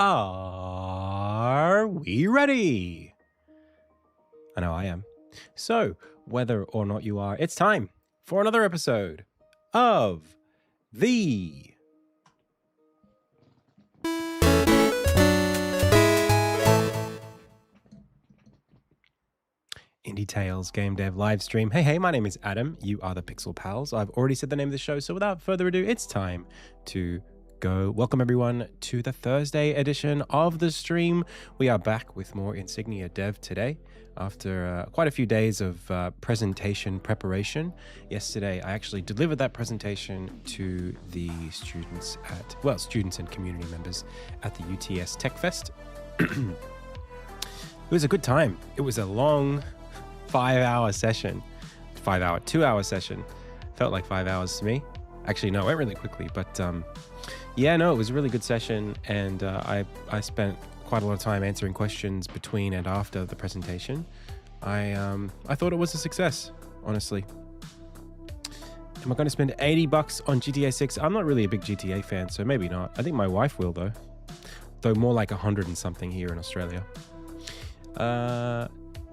Are we ready? I know I am. So, whether or not you are, it's time for another episode of the Indie Tales Game Dev live stream. Hey, my name is Adam. You are the Pixel Pals. I've already said the name of the show, so without further ado, it's time to go. Welcome everyone to the Thursday edition of the stream. We are back with more Insignia dev today after quite a few days of presentation preparation. Yesterday, I actually delivered that presentation to the students and community members at the UTS Tech Fest. It was a good time. It was a long 5-hour session, 2-hour session. Felt like 5 hours to me. Actually, no, it went really quickly, but yeah, no, it was a really good session, and I spent quite a lot of time answering questions between and after the presentation. I thought it was a success, honestly. Am I going to spend $80 on GTA 6? I'm not really a big GTA fan, so maybe not. I think my wife will, though more like 100 and something here in Australia. I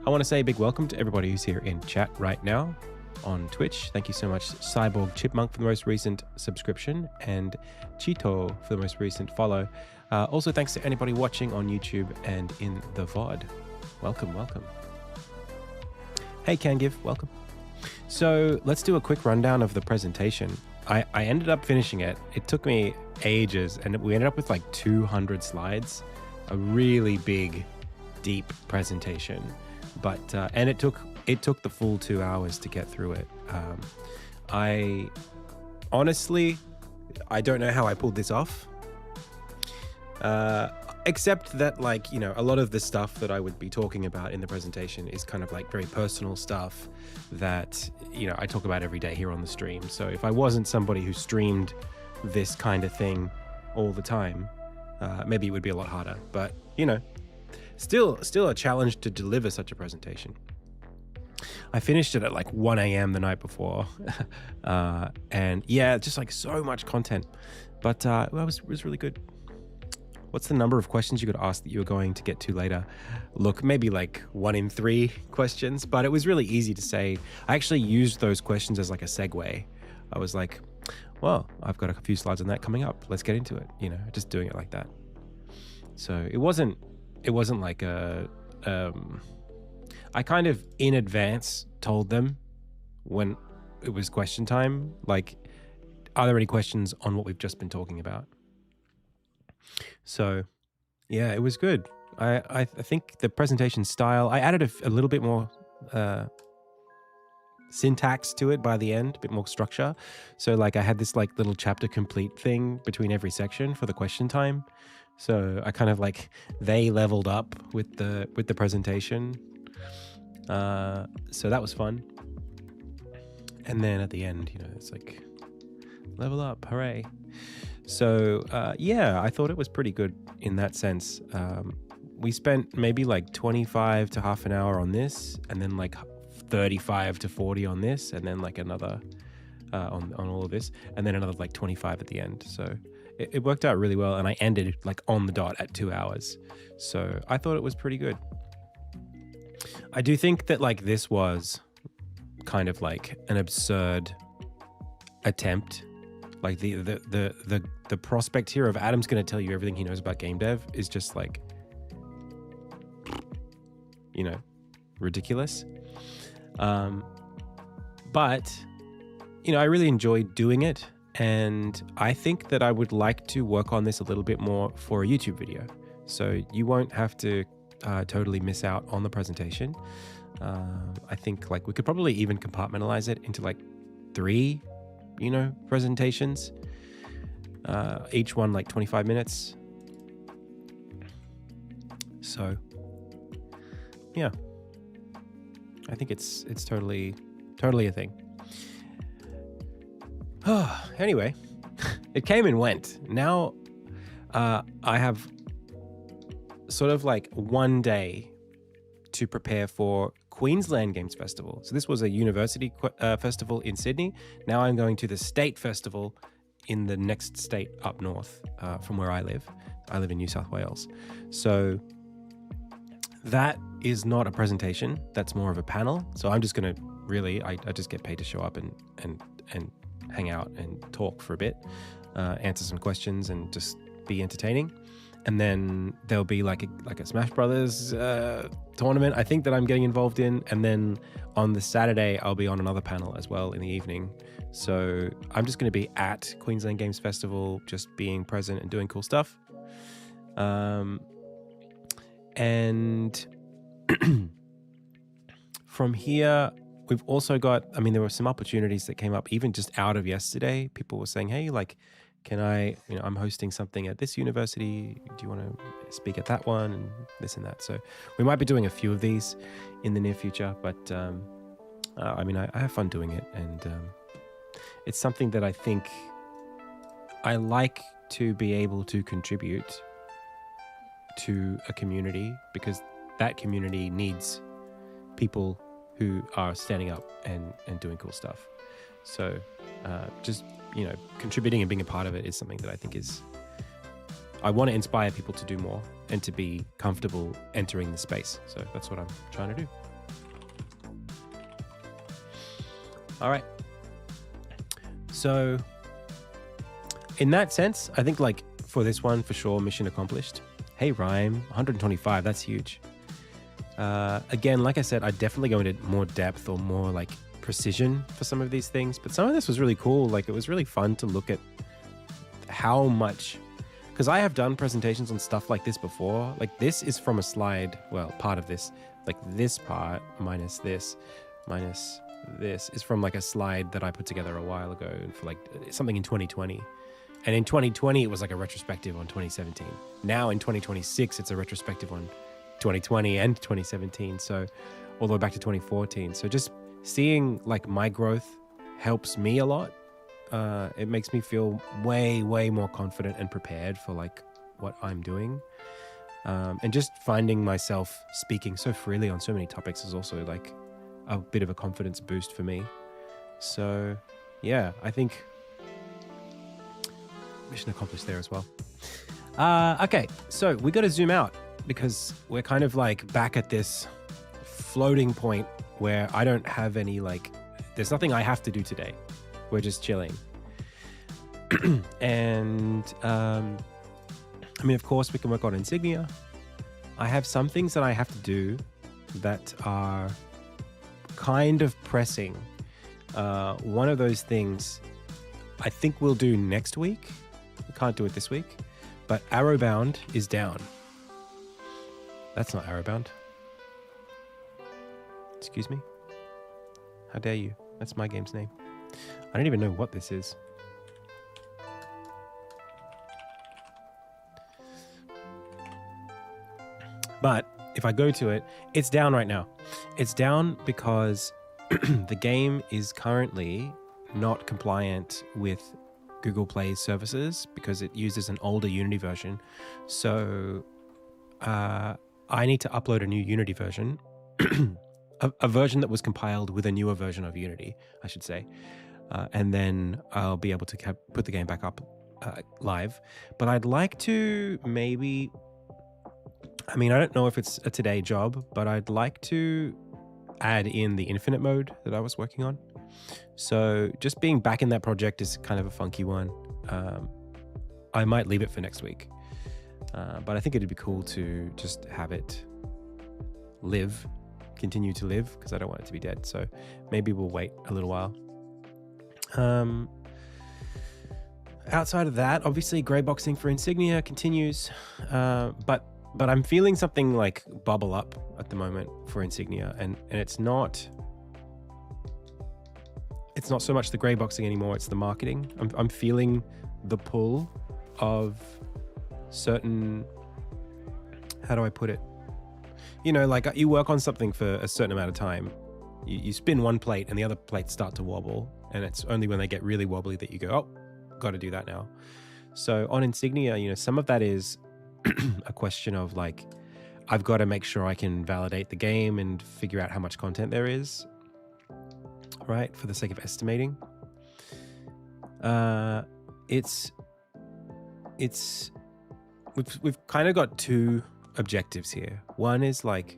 want to say a big welcome to everybody who's here in chat right now on Twitch. Thank you so much, Cyborg Chipmunk, for the most recent subscription, and Cheeto for the most recent follow. Also, thanks to anybody watching on YouTube and in the VOD. Welcome. Hey, Cangive, welcome. So let's do a quick rundown of the presentation. I ended up finishing it. It took me ages, and we ended up with like 200 slides. A really big, deep presentation. But and it took the full 2 hours to get through it. I honestly don't know how I pulled this off. Except that, like, you know, a lot of the stuff that I would be talking about in the presentation is kind of like very personal stuff that, you know, I talk about every day here on the stream. So if I wasn't somebody who streamed this kind of thing all the time, maybe it would be a lot harder. But, you know, still a challenge to deliver such a presentation. I finished it at like 1 a.m. the night before. And yeah, just like so much content. But it was really good. What's the number of questions you could ask that you were going to get to later? Look, maybe like 1 in 3 questions, but it was really easy to say. I actually used those questions as like a segue. I was like, well, I've got a few slides on that coming up. Let's get into it. You know, just doing it like that. So it wasn't like a, I kind of in advance told them when it was question time, like, are there any questions on what we've just been talking about? So yeah, it was good. I think the presentation style, I added a little bit more syntax to it by the end, a bit more structure. So like I had this like little chapter complete thing between every section for the question time. So I kind of like, they leveled up with the presentation. So that was fun. And then at the end, you know, it's like level up, hooray. So yeah, I thought it was pretty good in that sense. We spent maybe like 25 to half an hour on this, and then like 35 to 40 on this, and then like another on all of this, and then another like 25 at the end. So it worked out really well, and I ended like on the dot at 2 hours. So I thought it was pretty good. I do think that like this was kind of like an absurd attempt. Like the prospect here of Adam's going to tell you everything he knows about game dev is just like, you know, ridiculous. But, you know, I really enjoyed doing it. And I think that I would like to work on this a little bit more for a YouTube video. So you won't have to totally miss out on the presentation. I think like we could probably even compartmentalize it into like 3, you know, presentations. Each one like 25 minutes. So yeah, I think it's totally a thing. Anyway, it came and went. Now I have sort of like 1 day to prepare for Queensland Games Festival. So this was a university festival in Sydney. Now I'm going to the state festival in the next state up north from where I live. I live in New South Wales. So that is not a presentation. That's more of a panel. So I'm just going to really, I just get paid to show up and hang out and talk for a bit, answer some questions and just be entertaining. And then there'll be like a Smash Brothers tournament, I think, that I'm getting involved in. And then on the Saturday, I'll be on another panel as well in the evening. So I'm just going to be at Queensland Games Festival, just being present and doing cool stuff. And from here, we've also got, I mean, there were some opportunities that came up even just out of yesterday. People were saying, hey, like, can I, I'm hosting something at this university. Do you want to speak at that one and this and that? So we might be doing a few of these in the near future, but I mean, I have fun doing it. And it's something that I think I like to be able to contribute to a community, because that community needs people who are standing up and doing cool stuff. So just, contributing and being a part of it is something that I think I want to inspire people to do more and to be comfortable entering the space. So that's what I'm trying to do. All right. So in that sense, I think like for this one, for sure, mission accomplished. Hey, Rhyme, 125, that's huge. Again, like I said, I definitely go into more depth or more like precision for some of these things, but some of this was really cool. Like, it was really fun to look at how much, because I have done presentations on stuff like this before. Like, this is from a slide, well, part of this, like this part minus this is from like a slide that I put together a while ago for like something in 2020. And in 2020, it was like a retrospective on 2017. Now in 2026, it's a retrospective on 2020 and 2017. So all the way back to 2014. So just seeing like my growth helps me a lot. It makes me feel way, way more confident and prepared for like what I'm doing. And just finding myself speaking so freely on so many topics is also like a bit of a confidence boost for me. So yeah, I think mission accomplished there as well. Okay, so we got to zoom out because we're kind of like back at this floating point where I don't have any like, there's nothing I have to do today. We're just chilling. And I mean, of course, we can work on Insignia. I have some things that I have to do that are kind of pressing. One of those things I think we'll do next week. We can't do it this week, but Arrowbound is down. That's not Arrowbound. Excuse me? How dare you? That's my game's name. I don't even know what this is. But if I go to it, it's down right now. It's down because the game is currently not compliant with Google Play's services because it uses an older Unity version. So I need to upload a new Unity version, a version that was compiled with a newer version of Unity, I should say. And then I'll be able to put the game back up live. But I'd like to maybe, I mean, I don't know if it's a today job, but I'd like to add in the infinite mode that I was working on. So just being back in that project is kind of a funky one. I might leave it for next week. But I think it'd be cool to just have it continue to live, because I don't want it to be dead. So maybe we'll wait a little while. Outside of that, obviously grey boxing for Insignia continues. But I'm feeling something like bubble up at the moment for Insignia, and it's not so much the grey boxing anymore, it's the marketing. I'm feeling the pull of certain, how do I put it? Like you work on something for a certain amount of time, you spin one plate and the other plates start to wobble, and it's only when they get really wobbly that you go, oh, got to do that now. So on Insignia, some of that is a question of like, I've got to make sure I can validate the game and figure out how much content there is, right, for the sake of estimating. it's we've kind of got two objectives here. One is like,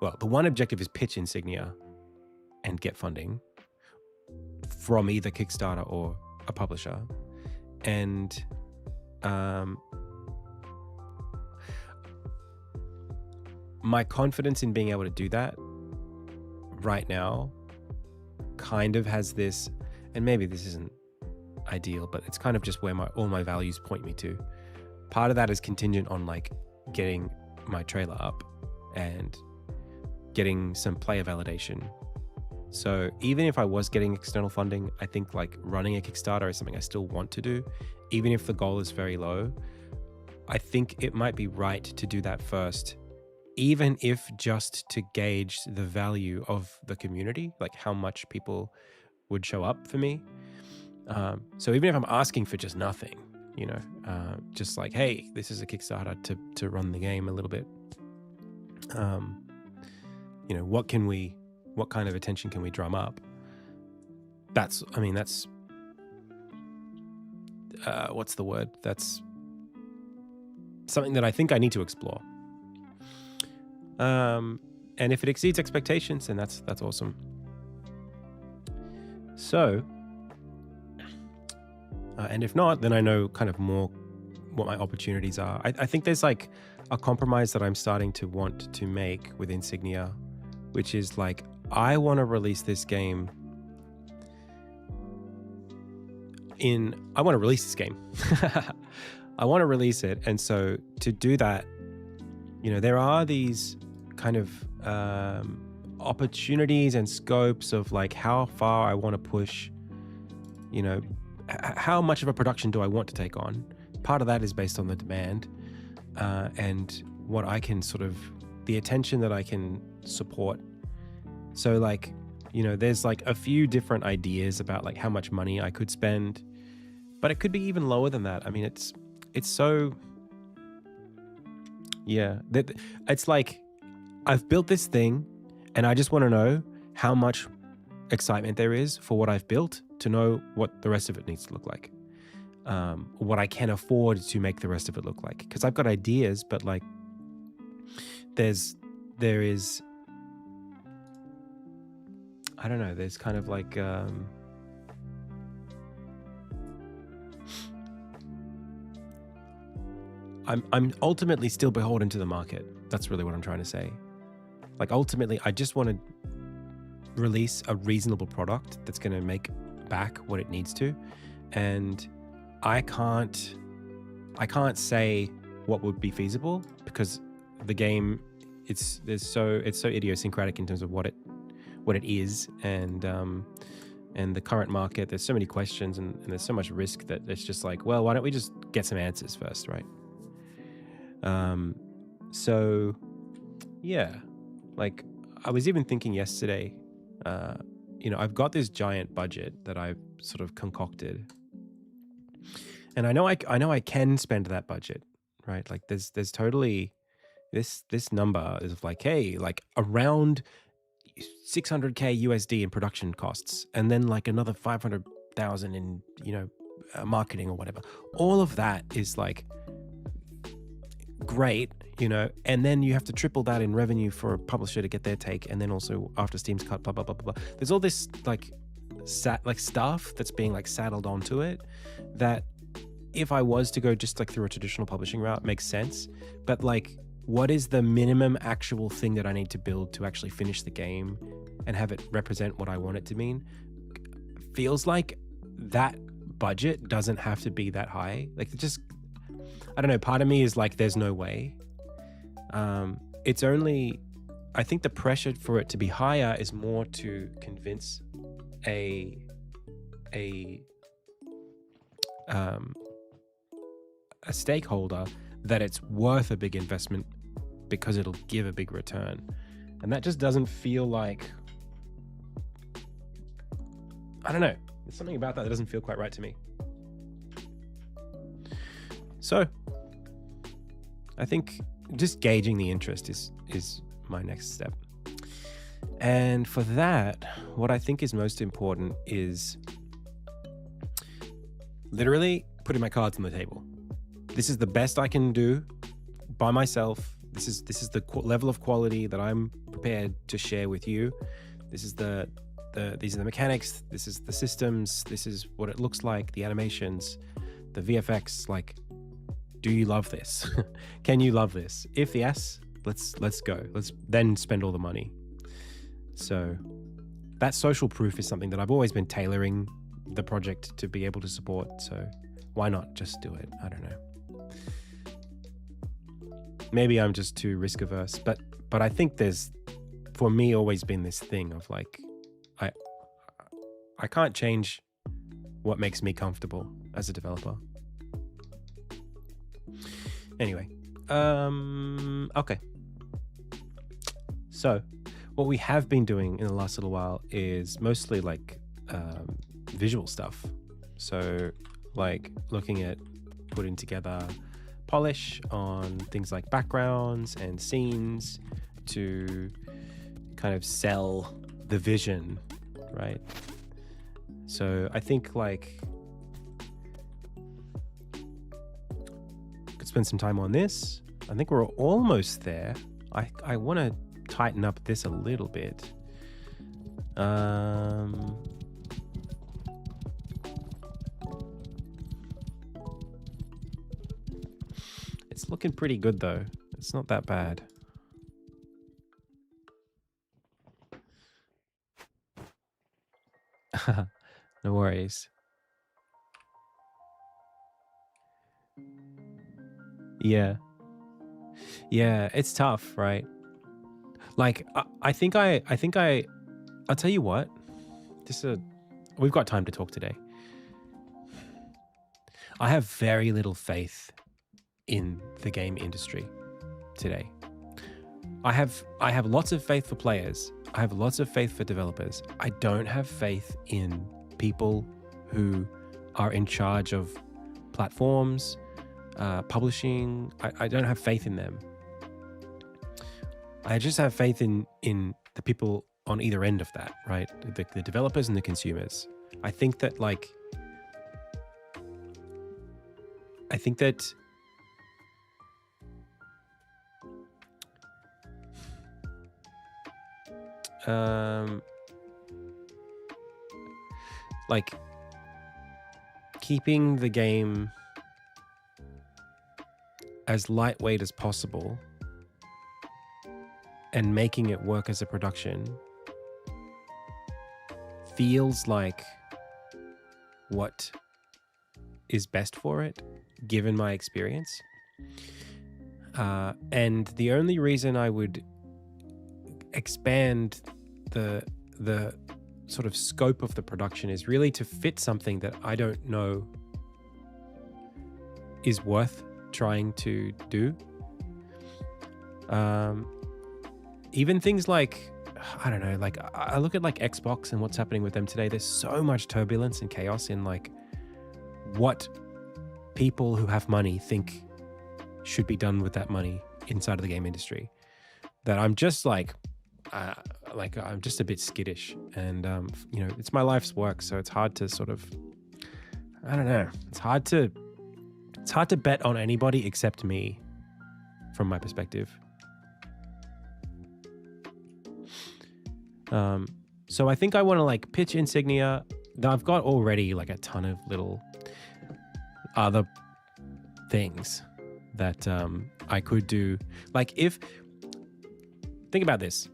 well, the one objective is pitch Insignia and get funding from either Kickstarter or a publisher. And my confidence in being able to do that right now kind of has this, and maybe this isn't ideal, but it's kind of just where all my values point me to. Part of that is contingent on like getting my trailer up and getting some player validation. So even if I was getting external funding, I think like running a Kickstarter is something I still want to do. Even if the goal is very low, I think it might be right to do that first, even if just to gauge the value of the community, like how much people would show up for me. So even if I'm asking for just nothing, you know, just like, hey, this is a Kickstarter to run the game a little bit. You know, what kind of attention can we drum up? That's what's the word? That's something that I think I need to explore. And if it exceeds expectations, then that's awesome. So, and if not, then I know kind of more what my opportunities are. I think there's like a compromise that I'm starting to want to make with Insignia, which is like, I want to release this game I want to release this game. I want to release it. And so to do that, you know, there are these kind of opportunities and scopes of like how far I want to push, you know, how much of a production do I want to take on? Part of that is based on the demand and what I can sort of, the attention that I can support. So like, you know, there's like a few different ideas about like how much money I could spend, but it could be even lower than that. I mean, it's so, yeah, it's like I've built this thing and I just want to know how much excitement there is for what I've built to know what the rest of it needs to look like, what I can afford to make the rest of it look like. Because I've got ideas, but like there is, I don't know, there's kind of like, I'm ultimately still beholden to the market. That's really what I'm trying to say. Like ultimately, I just want to release a reasonable product that's going to make back what it needs to. And I can't say what would be feasible because the game, it's so idiosyncratic in terms of what it is, and the current market. There's so many questions and there's so much risk that it's just like, well, why don't we just get some answers first, right? So yeah, like I was even thinking yesterday, you know, I've got this giant budget that I've sort of concocted, and I know I can spend that budget, right? Like there's totally this number is like, hey, like around $600K USD in production costs, and then like another 500,000 in, you know, marketing or whatever. All of that is like great, you know, and then you have to triple that in revenue for a publisher to get their take, and then also after Steam's cut, blah blah blah blah blah. There's all this like stuff that's being like saddled onto it that if I was to go just like through a traditional publishing route makes sense, but like what is the minimum actual thing that I need to build to actually finish the game and have it represent what I want it to mean? Feels like that budget doesn't have to be that high. Like it just, I don't know, part of me is like, there's no way. It's only, I think the pressure for it to be higher is more to convince a stakeholder that it's worth a big investment because it'll give a big return. And that just doesn't feel like, I don't know, there's something about that doesn't feel quite right to me. So I think just gauging the interest is my next step. And for that, what I think is most important is literally putting my cards on the table. This is the best I can do by myself. This is the level of quality that I'm prepared to share with you. This is these are the mechanics. This is the systems. This is what it looks like. The animations, the VFX. Like, do you love this? Can you love this? If yes, let's go. Let's then spend all the money. So that social proof is something that I've always been tailoring the project to be able to support. So why not just do it? I don't know. Maybe I'm just too risk averse, but I think there's, for me, always been this thing of like, I can't change what makes me comfortable as a developer. Anyway, okay. So what we have been doing in the last little while is mostly like visual stuff. So like looking at putting together polish on things like backgrounds and scenes to kind of sell the vision, right? So I think like could spend some time on this. I think we're almost there. I want to tighten up this a little bit. It's looking pretty good though. It's not that bad. No worries. Yeah, it's tough, right? Like I think I'll tell you what. We've got time to talk today. I have very little faith in the game industry today. I have lots of faith for players. I have lots of faith for developers. I don't have faith in people who are in charge of platforms, publishing. I don't have faith in them. I just have faith in the people on either end of that, right? The developers and the consumers. I think that like keeping the game as lightweight as possible and making it work as a production feels like what is best for it, given my experience. And the only reason I would expand the sort of scope of the production is really to fit something that I don't know is worth trying to do. Even things like, I don't know, like I look at like Xbox and what's happening with them today. There's so much turbulence and chaos in like what people who have money think should be done with that money inside of the game industry, that I'm just like I'm just a bit skittish. And it's my life's work, so it's hard to sort of, I don't know, it's hard to bet on anybody except me from my perspective. So I think I want to like pitch Insignia. I've got already like a ton of little other things that I could do. Like think about this.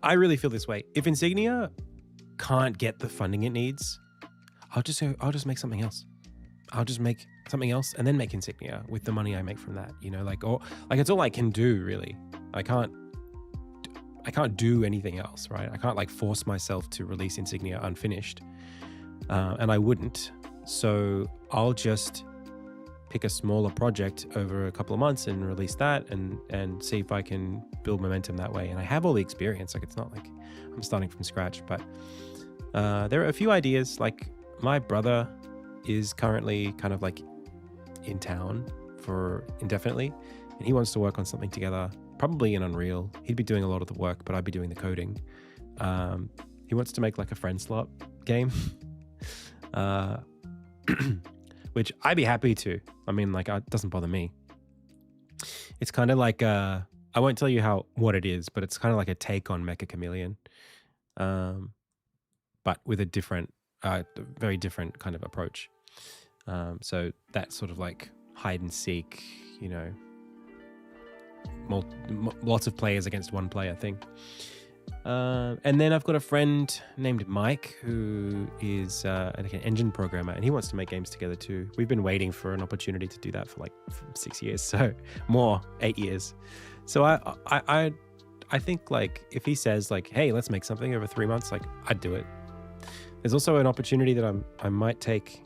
I really feel this way. If Insignia can't get the funding it needs, I'll just make something else. I'll just make something else and then make Insignia with the money I make from that, it's all I can do really. I can't do anything else, right? I can't like force myself to release Insignia unfinished. And I wouldn't. So I'll just pick a smaller project over a couple of months and release that and see if I can build momentum that way. And I have all the experience. Like, it's not like I'm starting from scratch, but there are a few ideas. Like, my brother is currently kind of like in town for indefinitely, and he wants to work on something together, probably in Unreal. He'd be doing a lot of the work, but I'd be doing the coding. He wants to make like a friend slot game. which I'd be happy to. I mean, like, it doesn't bother me. It's kind of like I won't tell you what it is, but it's kind of like a take on Mecha Chameleon, um, but with a different, very different kind of approach. So that sort of like hide and seek, you know, lots of players against one player thing. And then I've got a friend named Mike who is an engine programmer, and he wants to make games together too. We've been waiting for an opportunity to do that for like 6 years, so 8 years. So I think like if he says like, hey, let's make something over 3 months, like I'd do it. There's also an opportunity that I might take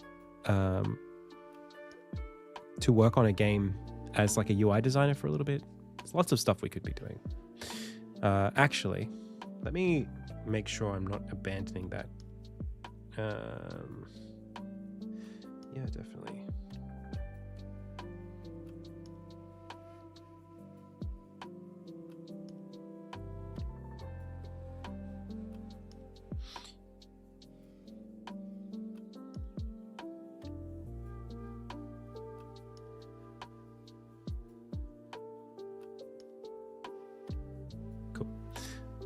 to work on a game as like a UI designer for a little bit. There's lots of stuff we could be doing. Actually, let me make sure I'm not abandoning that. Yeah, definitely.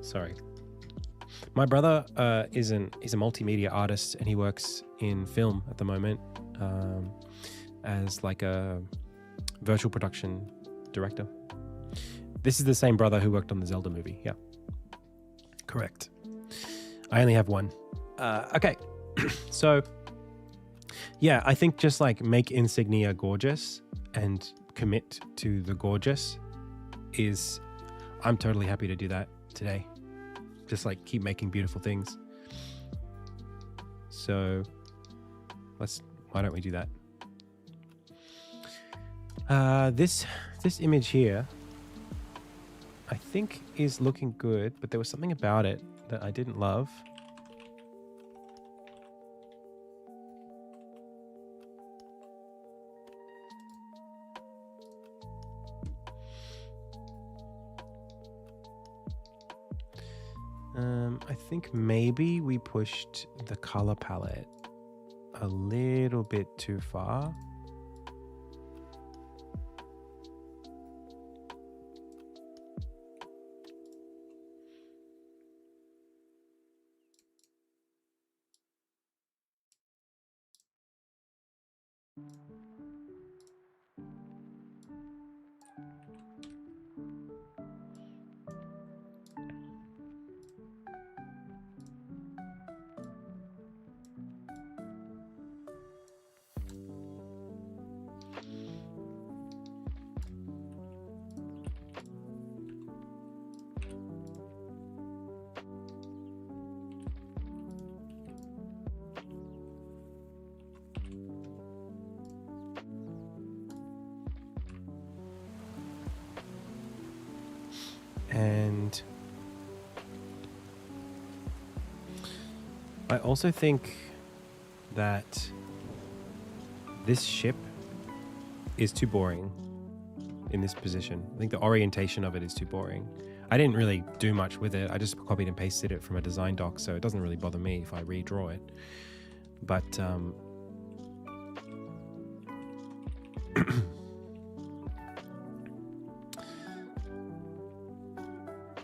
Sorry. My brother is a multimedia artist, and he works in film at the moment as like a virtual production director. This is the same brother who worked on the Zelda movie. Yeah, correct. I only have one. Okay, so yeah, I think just like make Insignia gorgeous and commit to the gorgeous I'm totally happy to do that today. Just like keep making beautiful things. So why don't we do that? This image here, I think is looking good, but there was something about it that I didn't love. I think maybe we pushed the color palette a little bit too far. And I also think that this ship is too boring in this position. I think the orientation of it is too boring. I didn't really do much with it. I just copied and pasted it from a design doc, so it doesn't really bother me if I redraw it. But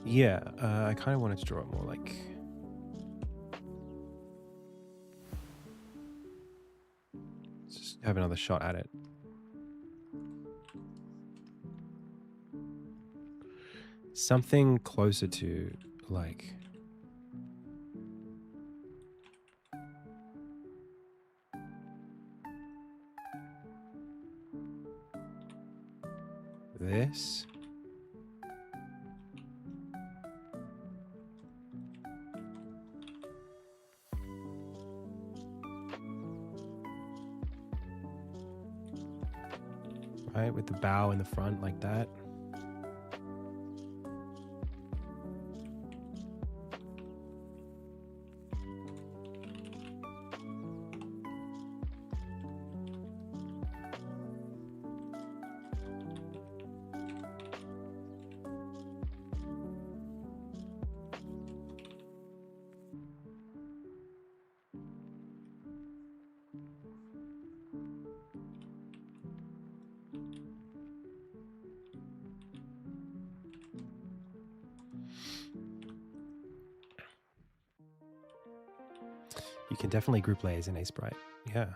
yeah, I kind of wanted to draw it more like... Let's just have another shot at it. Something closer to like... this. Right, with the bow in the front like that. You can definitely group layers in Sprite. Yeah.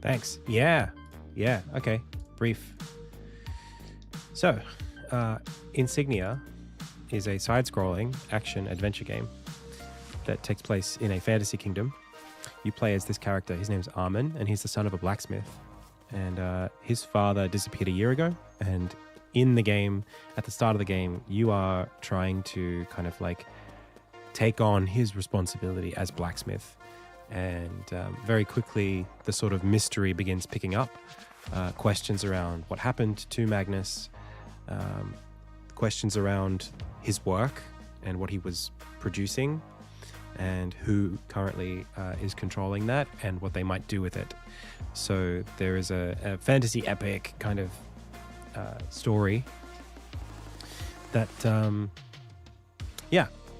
Thanks. Yeah. Yeah. Okay. Brief. So, Insignia is a side-scrolling action-adventure game that takes place in a fantasy kingdom. You play as this character. His name's Armin, and he's the son of a blacksmith. And his father disappeared a year ago. And in the game, at the start of the game, you are trying to kind of like take on his responsibility as blacksmith. And very quickly, the sort of mystery begins picking up. Questions around what happened to Magnus, questions around his work and what he was producing, and who currently is controlling that and what they might do with it. So there is a fantasy epic kind of story that,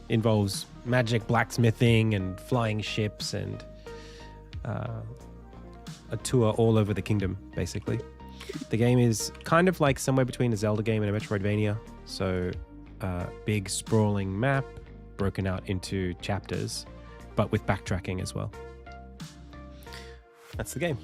involves magic, blacksmithing, and flying ships, and a tour all over the kingdom, basically. The game is kind of like somewhere between a Zelda game and a Metroidvania. So big sprawling map broken out into chapters, but with backtracking as well. That's the game.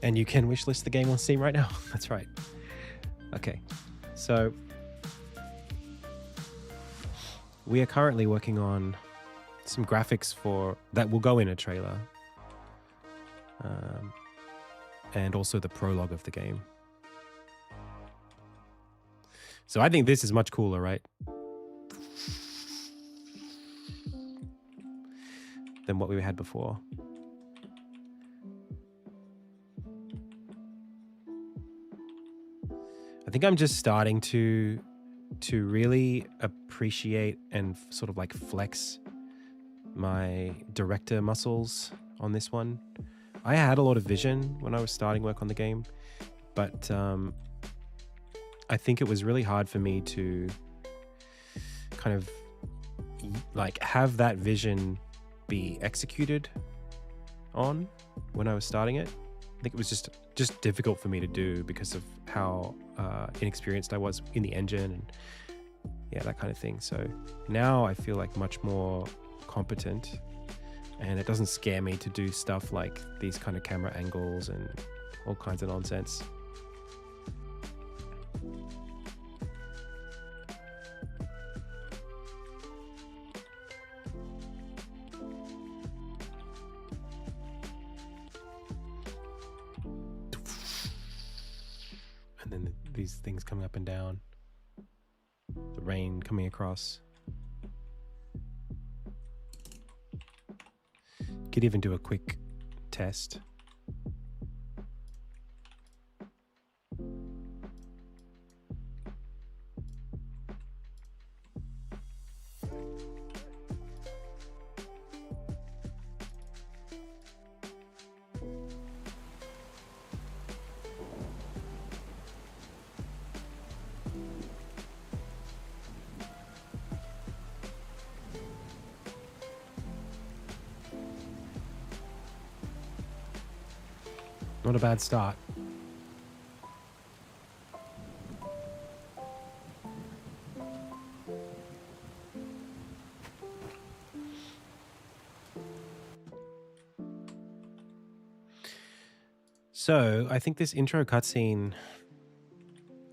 And you can wishlist the game on Steam right now. That's right. Okay, so we are currently working on some graphics for that will go in a trailer, and also the prologue of the game. So I think this is much cooler, right? Than what we had before. I think I'm just starting to really appreciate and sort of like flex my director muscles on this one. I had a lot of vision when I was starting work on the game, but I think it was really hard for me to kind of like have that vision be executed on when I was starting it. I think it was just difficult for me to do because of how inexperienced I was in the engine and that kind of thing. So now I feel like much more competent, and it doesn't scare me to do stuff like these kind of camera angles and all kinds of nonsense. And then these things coming up and down, the rain coming across. Could even do a quick test. Not a bad start. So I think this intro cutscene,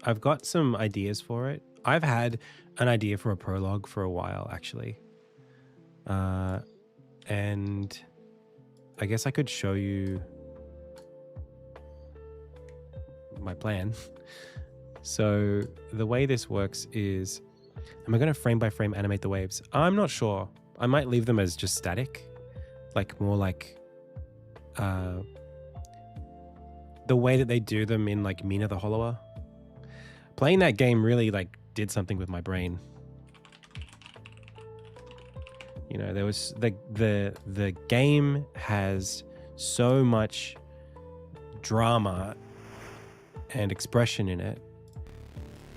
I've got some ideas for it. I've had an idea for a prologue for a while, actually. And I guess I could show you my plan. So the way this works is, am I going to frame by frame animate the waves? I'm not sure. I might leave them as just static, like more like the way that they do them in like Mina the Hollower. Playing that game really like did something with my brain. You know, there was the game has so much drama and expression in it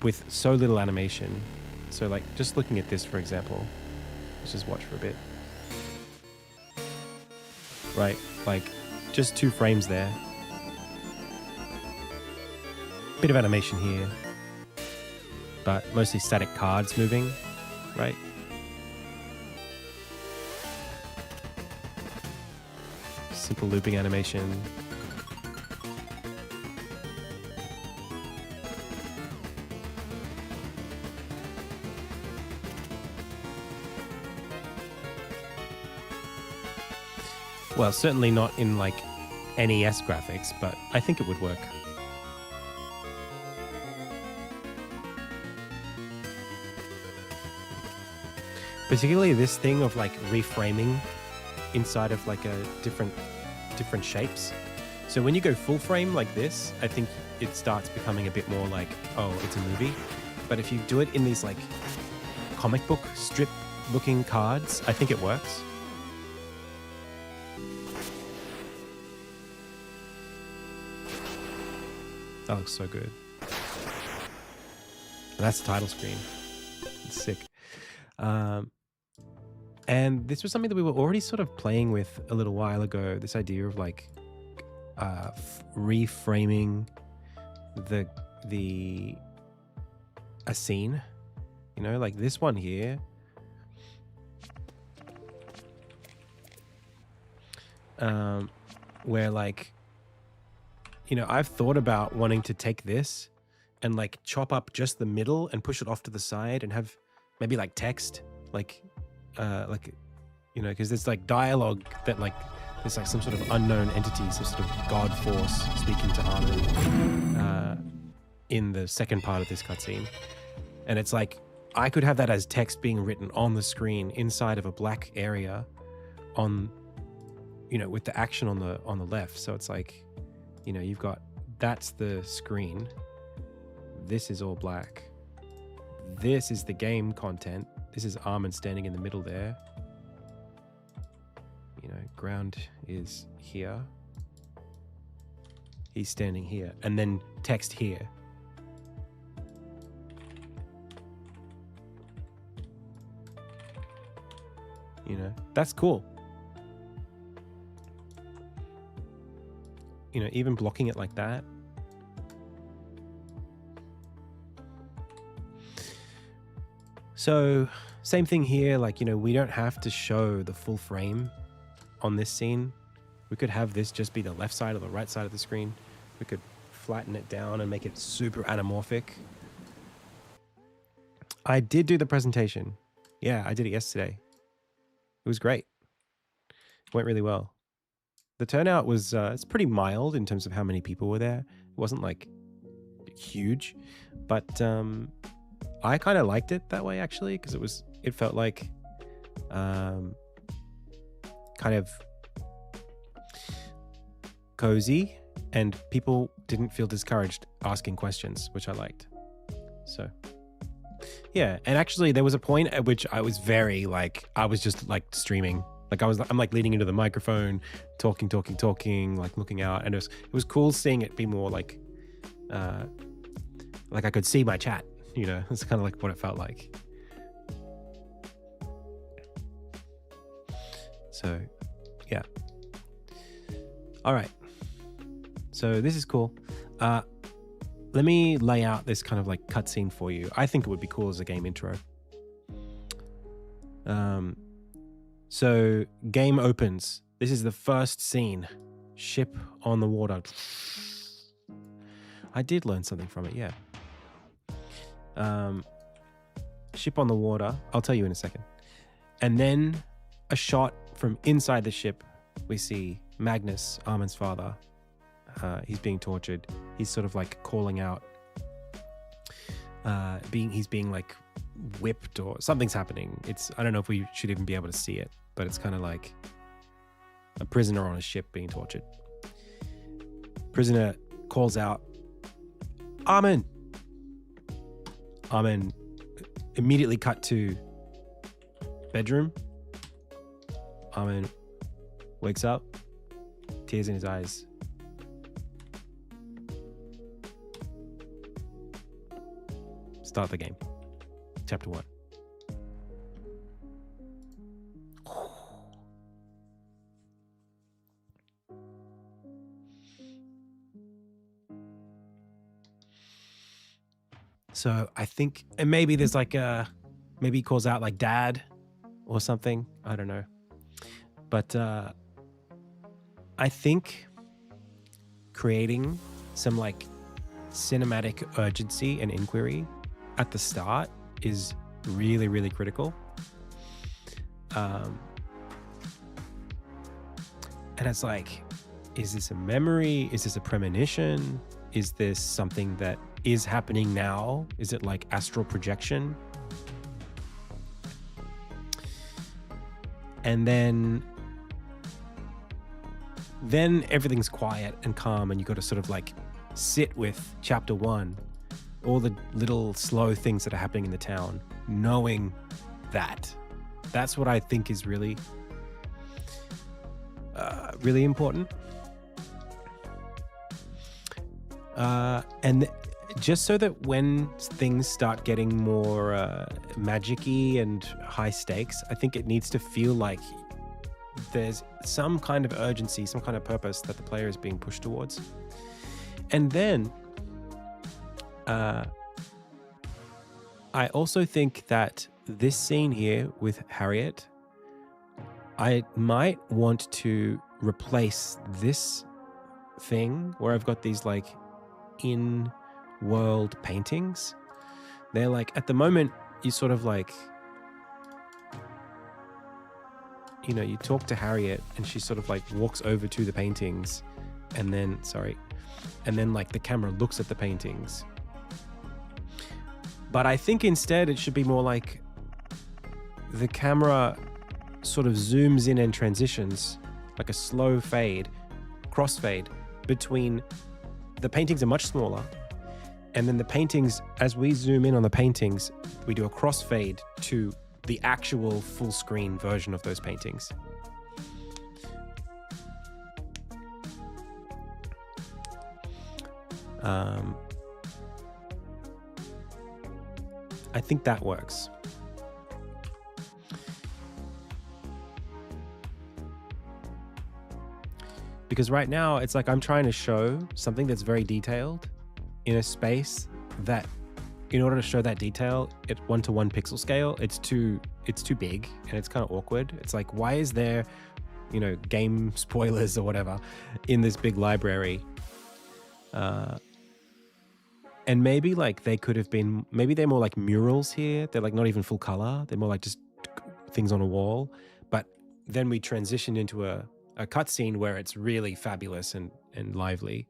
with so little animation. So like just looking at this, for example, let's just watch for a bit. Right, like just 2 frames there. Bit of animation here, but mostly static cards moving, right? Simple looping animation. Well, certainly not in like NES graphics, but I think it would work. Particularly this thing of like reframing inside of like a different shapes. So when you go full frame like this, I think it starts becoming a bit more like, oh, it's a movie. But if you do it in these like comic book strip looking cards, I think it works. That looks so good. And that's the title screen. It's sick. And this was something that we were already sort of playing with a little while ago. This idea of like reframing a scene, you know, like this one here. Where like, you know, I've thought about wanting to take this and like chop up just the middle and push it off to the side and have maybe like text, like, you know, because there's like dialogue that like, there's like some sort of unknown entity, some sort of god force speaking to Armin in the second part of this cutscene. And it's like, I could have that as text being written on the screen inside of a black area on, you know, with the action on the left. So it's like, you know, you've got, that's the screen. This is all black. This is the game content. This is Armin standing in the middle there. You know, ground is here. He's standing here. And then text here. You know, that's cool. You know, even blocking it like that. So, same thing here, like, you know, we don't have to show the full frame on this scene. We could have this just be the left side or the right side of the screen. We could flatten it down and make it super anamorphic. I did do the presentation. Yeah, I did it yesterday. It was great. It went really well. The turnout was, it's pretty mild in terms of how many people were there. It wasn't like huge, but I kind of liked it that way actually, because it felt like kind of cozy, and people didn't feel discouraged asking questions, which I liked. So yeah, and actually there was a point at which I was very like, I was just like streaming. Like I'm like leaning into the microphone, talking, like looking out, and it was cool seeing it be more like I could see my chat, you know. It's kind of like what it felt like. So yeah. All right. So this is cool. Let me lay out this kind of like cutscene for you. I think it would be cool as a game intro. So game opens. This is the first scene. Ship on the water. I did learn something from it, yeah. Ship on the water. I'll tell you in a second. And then a shot from inside the ship. We see Magnus, Armin's father. He's being tortured. He's sort of like calling out he's being like whipped or something's happening. I don't know if we should even be able to see it, but it's kind of like a prisoner on a ship being tortured. Prisoner calls out, Armin. Armin immediately cut to bedroom. Armin wakes up, tears in his eyes. Start the game. Chapter 1. So I think, and maybe there's like maybe he calls out like dad or something. I don't know. But I think creating some like cinematic urgency and inquiry at the start is really, really critical. And it's like, is this a memory? Is this a premonition? Is this something that is happening now? Is it like astral projection? And then everything's quiet and calm, and you got to sort of like sit with chapter 1, all the little slow things that are happening in the town, knowing that. That's what I think is really, really important. And just so that when things start getting more magic-y and high stakes, I think it needs to feel like there's some kind of urgency, some kind of purpose that the player is being pushed towards. And then I also think that this scene here with Harriet, I might want to replace this thing where I've got these like in-world paintings. They're like, at the moment, you sort of like, you know, you talk to Harriet and she sort of like walks over to the paintings and then like the camera looks at the paintings. But I think instead it should be more like the camera sort of zooms in and transitions, like a slow fade, crossfade between the paintings are much smaller. And then the paintings, as we zoom in on the paintings, we do a crossfade to the actual full screen version of those paintings. I think that works. Because right now it's like I'm trying to show something that's very detailed in a space that, in order to show that detail at 1:1 pixel scale, it's too big and it's kind of awkward. It's like, why is there, you know, game spoilers or whatever in this big library? And maybe like they could have been, maybe they're more like murals here. They're like not even full color. They're more like just things on a wall. But then we transition into a cutscene where it's really fabulous and lively.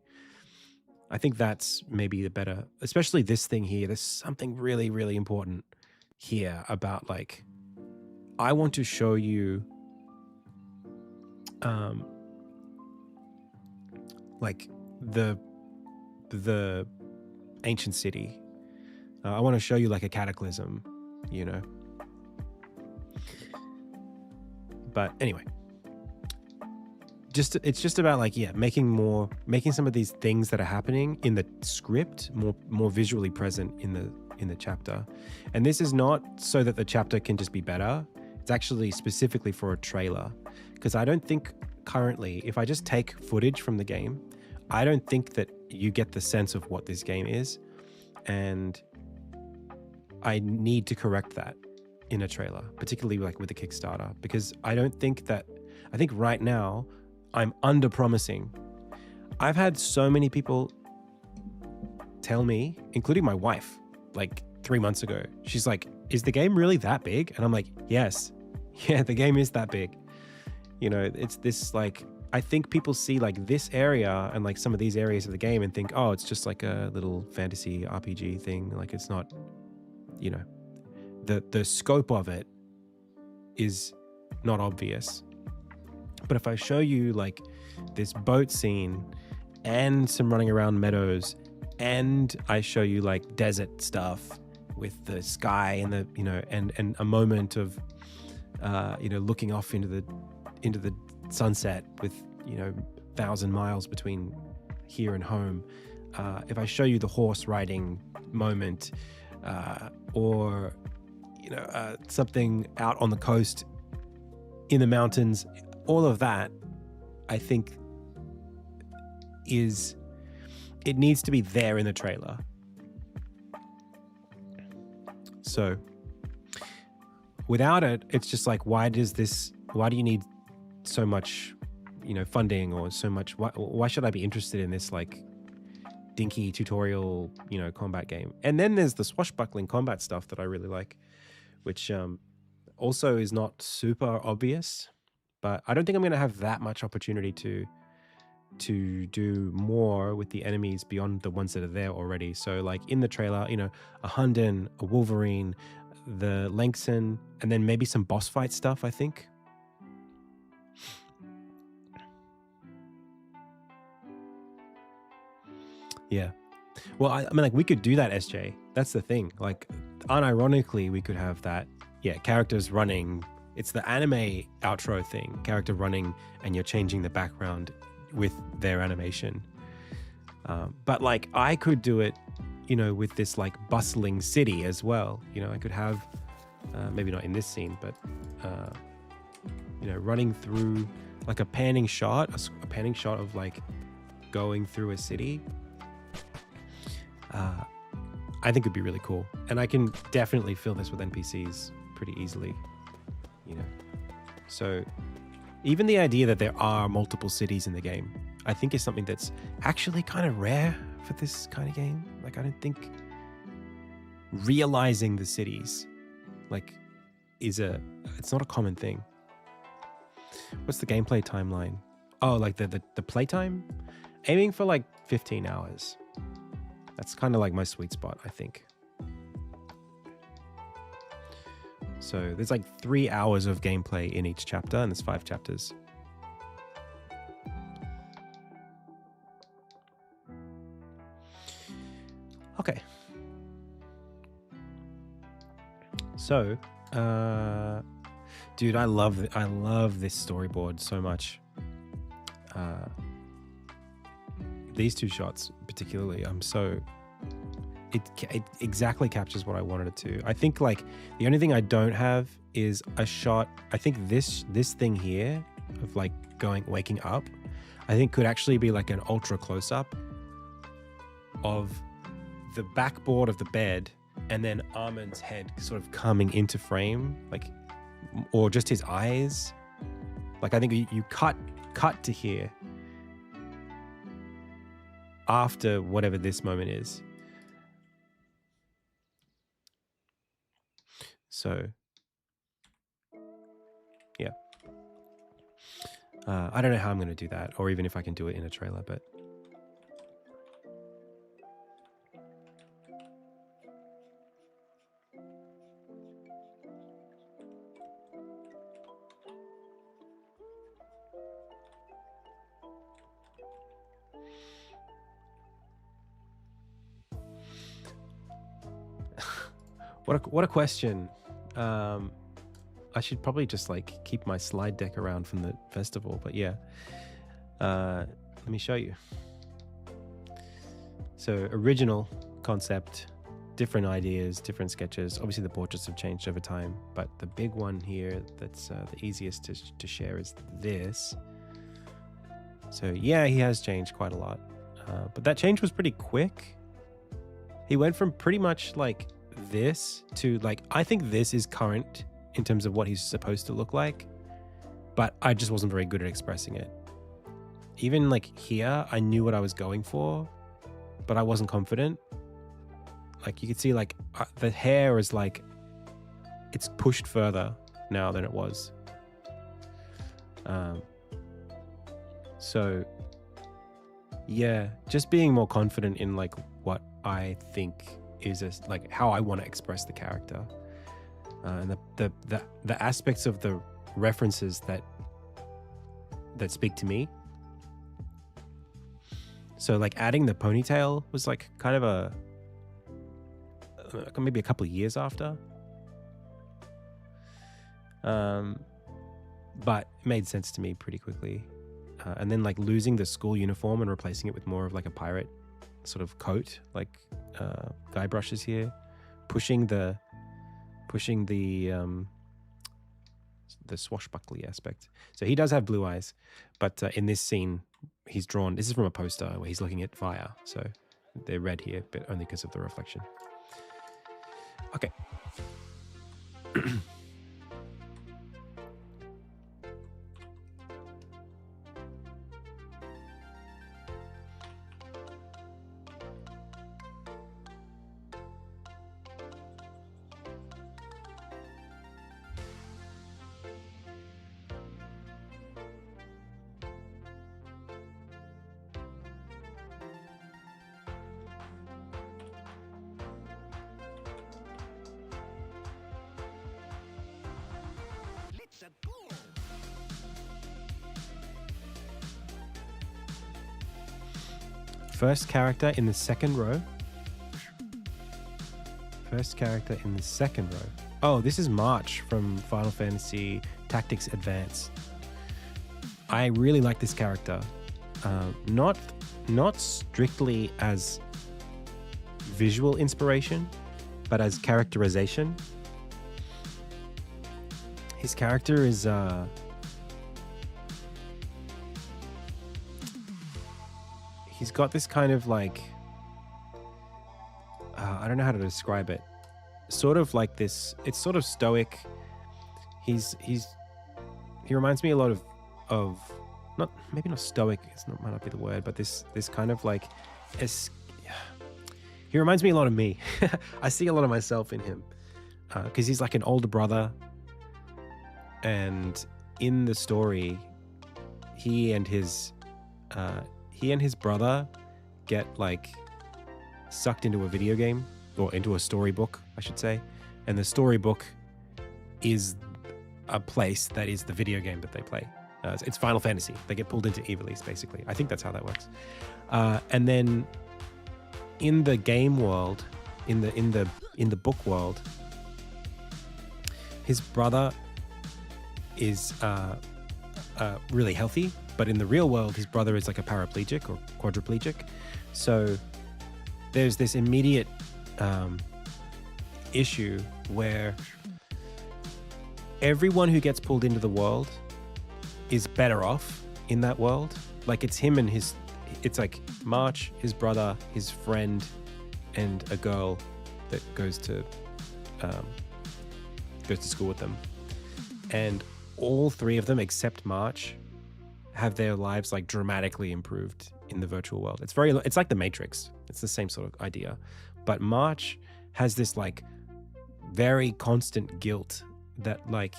I think that's maybe the better, especially this thing here. There's something really, really important here about like, I want to show you like the ancient city. I want to show you like a cataclysm, you know. But anyway, it's just about like, yeah, making some of these things that are happening in the script more visually present in the chapter. And this is not so that the chapter can just be better. It's actually specifically for a trailer, because I don't think currently, if I just take footage from the game, I don't think that you get the sense of what this game is. And I need to correct that in a trailer, particularly like with the Kickstarter, because I think right now I'm under promising. I've had so many people tell me, including my wife, like 3 months ago, she's like, is the game really that big? And I'm like, yes, yeah, the game is that big. You know, it's this like I think people see like this area and like some of these areas of the game and think, oh, it's just like a little fantasy RPG thing. Like it's not, you know, the scope of it is not obvious. But if I show you like this boat scene and some running around meadows, and I show you like desert stuff with the sky and the, you know, and a moment of, you know, looking off into the sunset with, you know, 1,000 miles between here and home. If I show you the horse riding moment, or, you know, something out on the coast in the mountains, all of that, I think it needs to be there in the trailer. So without it, it's just like, why do you need so much, you know, funding or so much, why should I be interested in this like dinky tutorial, you know, combat game? And then there's the swashbuckling combat stuff that I really like, which also is not super obvious, but I don't think I'm going to have that much opportunity to do more with the enemies beyond the ones that are there already. So like in the trailer, you know, a Hunden, a Wolverine, the Lengson, and then maybe some boss fight stuff, I think. Yeah. Well, I mean, like, we could do that, SJ. That's the thing. Like, unironically, we could have that. Yeah, characters running. It's the anime outro thing. Character running, and you're changing the background with their animation. But, like, I could do it, you know, with this, like, bustling city as well. You know, I could have, maybe not in this scene, but, you know, running through, like, a panning shot of, like, going through a city. I think it'd be really cool. And I can definitely fill this with NPCs pretty easily, you know. So even the idea that there are multiple cities in the game, I think is something that's actually kind of rare for this kind of game. Like, I don't think realizing the cities, like, it's not a common thing. What's the gameplay timeline? Oh, like the playtime? Aiming for like 15 hours. That's kind of like my sweet spot, I think. So there's like 3 hours of gameplay in each chapter, and there's 5 chapters. Okay. So, dude, I love this storyboard so much. These 2 shots particularly, it exactly captures what I wanted it to. I think like the only thing I don't have is a shot. I think this thing here of like waking up, I think could actually be like an ultra close up of the backboard of the bed and then Armin's head sort of coming into frame, like, or just his eyes. Like, I think you cut to here after whatever this moment is. So, yeah. I don't know how I'm going to do that, or even if I can do it in a trailer, but... What a question. I should probably just like keep my slide deck around from the festival, but yeah. Let me show you. So original concept, different ideas, different sketches. Obviously the portraits have changed over time, but the big one here that's the easiest to share is this. So yeah, he has changed quite a lot, but that change was pretty quick. He went from pretty much like this to like, I think this is current in terms of what he's supposed to look like, but I just wasn't very good at expressing it. Even like here, I knew what I was going for, but I wasn't confident. Like you could see like the hair is like, it's pushed further now than it was. So yeah, just being more confident in like what I think is like how I want to express the character, and the aspects of the references that speak to me. So like adding the ponytail was like kind of maybe a couple of years after, but it made sense to me pretty quickly. And then like losing the school uniform and replacing it with more of like a pirate sort of coat, like guy brushes here, pushing the swashbuckling aspect. So he does have blue eyes, but in this scene he's drawn, this is from a poster where he's looking at fire, so they're red here, but only because of the reflection. Okay. First character in the second row. First character in the second row. Oh, this is March from Final Fantasy Tactics Advance. I really like this character. Not strictly as visual inspiration, but as characterization. His character is he's got this kind of like I don't know how to describe it. Sort of like this. It's sort of stoic. He reminds me a lot of not maybe not stoic. Might not be the word, but this kind of like he reminds me a lot of me. I see a lot of myself in him because he's like an older brother, and in the story, he and his brother get like sucked into a video game, or into a storybook, I should say. And the storybook is a place that is the video game that they play. It's Final Fantasy. They get pulled into Ivalice, basically. I think that's how that works. And then in the game world, in the book world, his brother is really healthy, but in the real world, his brother is like a paraplegic or quadriplegic. So there's this immediate issue where everyone who gets pulled into the world is better off in that world. Like it's him and it's like March, his brother, his friend, and a girl that goes to school with them. And all three of them, except March, have their lives like dramatically improved in the virtual world. It's like the Matrix. It's the same sort of idea. But March has this like very constant guilt that like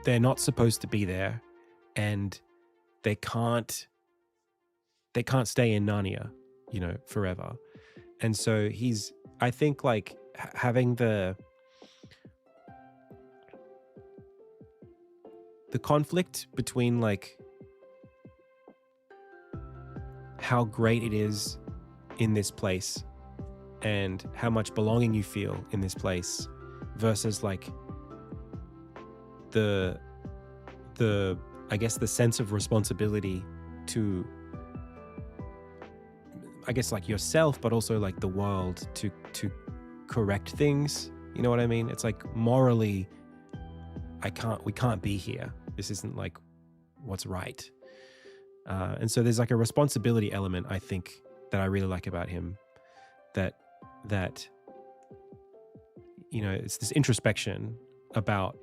they're not supposed to be there, and they can't stay in Narnia, forever. And so I think like having the conflict between like how great it is in this place and how much belonging you feel in this place versus like the I guess the sense of responsibility to I guess like yourself, but also like the world to correct things. You know what I mean? It's like morally we can't be here. This isn't like what's right. And so there's like a responsibility element, I think, that I really like about him, that it's this introspection about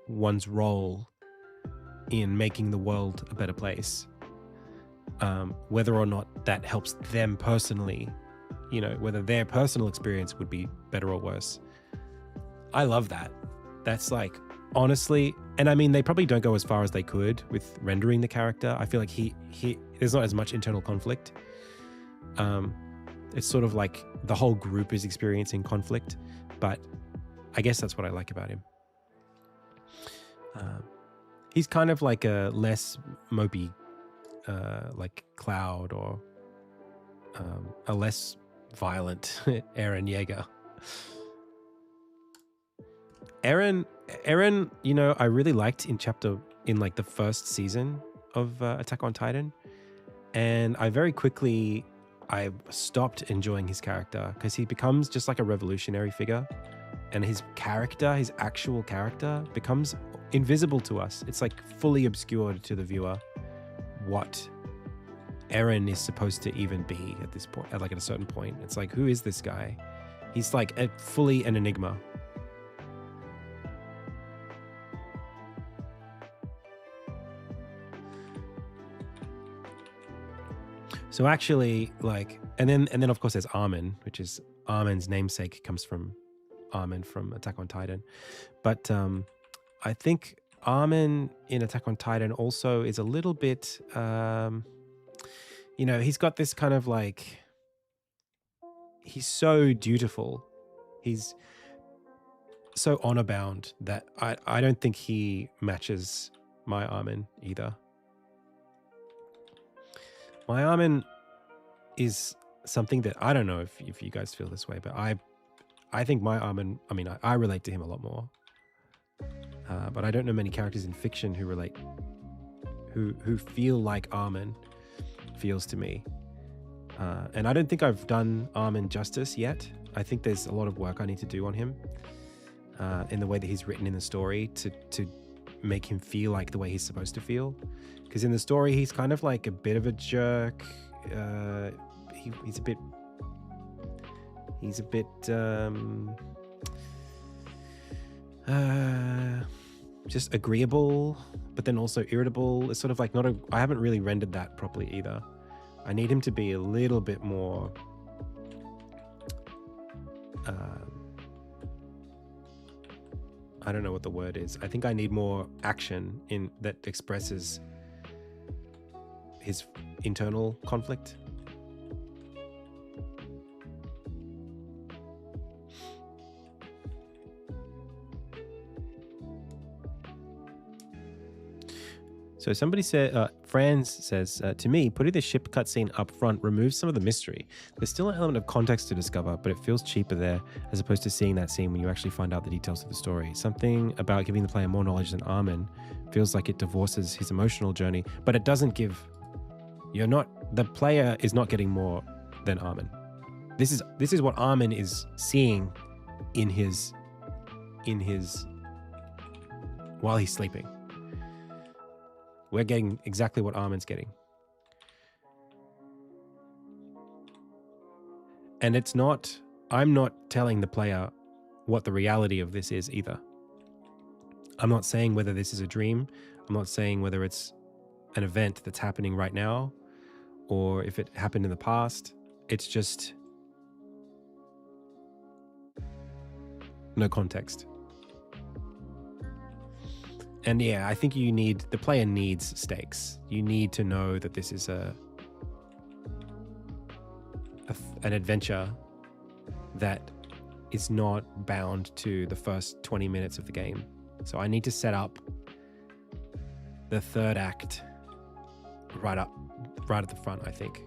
one's role in making the world a better place, whether or not that helps them personally, whether their personal experience would be better or worse. I love that. That's like, honestly, And I mean, they probably don't go as far as they could with rendering the character. I feel like there's not as much internal conflict. It's sort of like the whole group is experiencing conflict, but I guess that's what I like about him. He's kind of like a less mopey, like Cloud, or a less violent Eren Yeager. Eren, you know, I really liked in like the first season of Attack on Titan, and I stopped enjoying his character because he becomes just like a revolutionary figure, and his actual character becomes invisible to us. It's like fully obscured to the viewer what Eren is supposed to even be at this point, at a certain point. It's like, who is this guy? He's like fully an enigma. So actually, like, and then of course there's Armin, which is Armin's namesake, comes from Armin from Attack on Titan. But I think Armin in Attack on Titan also is a little bit, you know, he's got this kind of like, he's so dutiful. He's so honor bound that I don't think he matches my Armin either. My Armin is something that I don't know if you guys feel this way, but I think my Armin, I mean, I relate to him a lot more. But I don't know many characters in fiction who feel like Armin feels to me. And I don't think I've done Armin justice yet. I think there's a lot of work I need to do on him in the way that he's written in the story to make him feel like the way he's supposed to feel. Because in the story, he's kind of like a bit of a jerk. He's a bit just agreeable, but then also irritable. It's sort of like I haven't really rendered that properly either. I need him to be a little bit more I don't know what the word is. I think I need more action that expresses his internal conflict. So somebody said, Franz says, to me, putting the ship cutscene up front removes some of the mystery. There's still an element of context to discover, but it feels cheaper there as opposed to seeing that scene when you actually find out the details of the story. Something about giving the player more knowledge than Armin feels like it divorces his emotional journey, but it doesn't give... The player is not getting more than Armin. This is what Armin is seeing in his while he's sleeping. We're getting exactly what Armin's getting. And I'm not telling the player what the reality of this is either. I'm not saying whether this is a dream. I'm not saying whether it's an event that's happening right now or if it happened in the past. It's just no context. And yeah, I think the player needs stakes. You need to know that this is an adventure that is not bound to the first 20 minutes of the game. So I need to set up the third act right at the front, I think.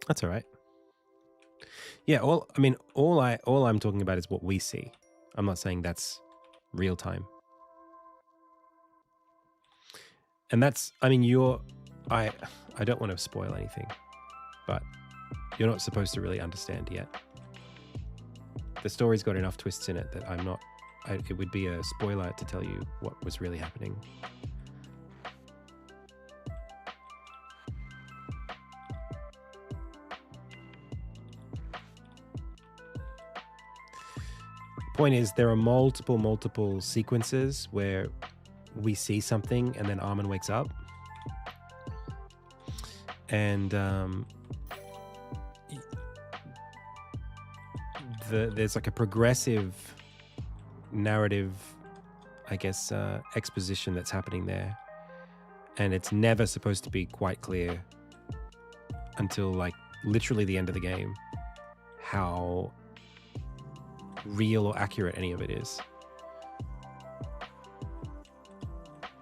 That's all right. Yeah, all I'm talking about is what we see. I'm not saying that's real time. And that's, I don't want to spoil anything, but you're not supposed to really understand yet. The story's got enough twists in it that it would be a spoiler to tell you what was really happening. point is, there are multiple sequences where we see something and then Armin wakes up. And there's like a progressive narrative, I guess, exposition that's happening there. And it's never supposed to be quite clear until like literally the end of the game how real or accurate any of it is.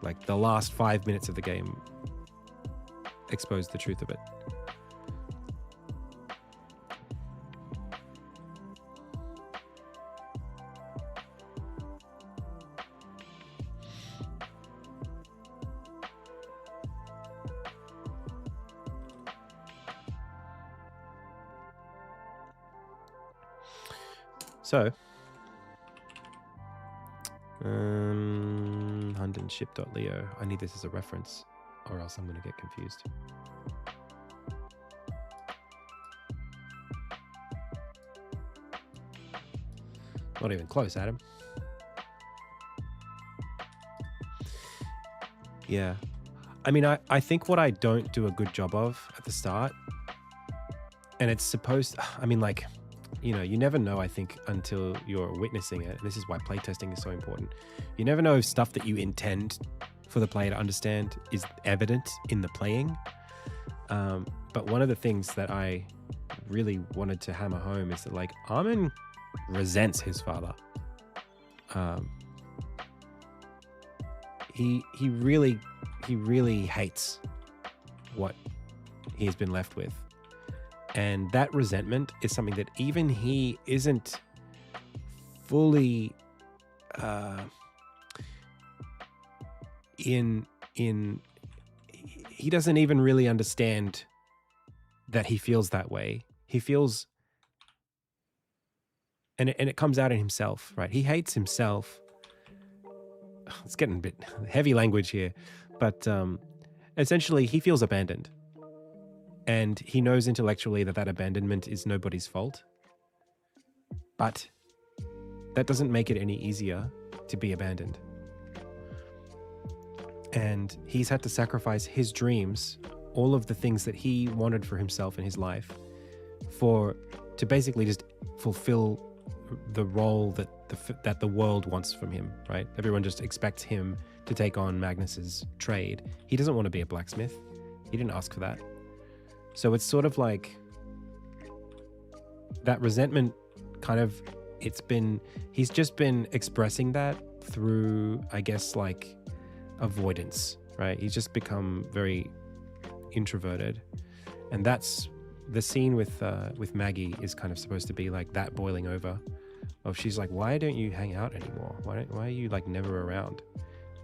Like the last 5 minutes of the game exposed the truth of it. So, hundenship.leo. I need this as a reference, or else I'm going to get confused. Not even close, Adam. Yeah. I mean, I think what I don't do a good job of at the start, and it's supposed, I mean, like, you know, you never know, I think, until you're witnessing it. This is why playtesting is so important. You never know if stuff that you intend for the player to understand is evident in the playing. But one of the things that I really wanted to hammer home is that, like, Armin resents his father. He really hates what he's been left with. And that resentment is something that even he isn't fully he doesn't even really understand that he feels that way. He feels, and it comes out in himself, right? He hates himself. It's getting a bit heavy language here, but essentially he feels abandoned. And he knows intellectually that abandonment is nobody's fault. But that doesn't make it any easier to be abandoned. And he's had to sacrifice his dreams, all of the things that he wanted for himself in his life, to basically just fulfill the role that the world wants from him, right? Everyone just expects him to take on Magnus's trade. He doesn't want to be a blacksmith. He didn't ask for that. So it's sort of like that resentment kind of, he's just been expressing that through, I guess, like avoidance, right? He's just become very introverted. And that's the scene with Maggie is kind of supposed to be like that boiling over of, she's like, why don't you hang out anymore? Why are you like never around?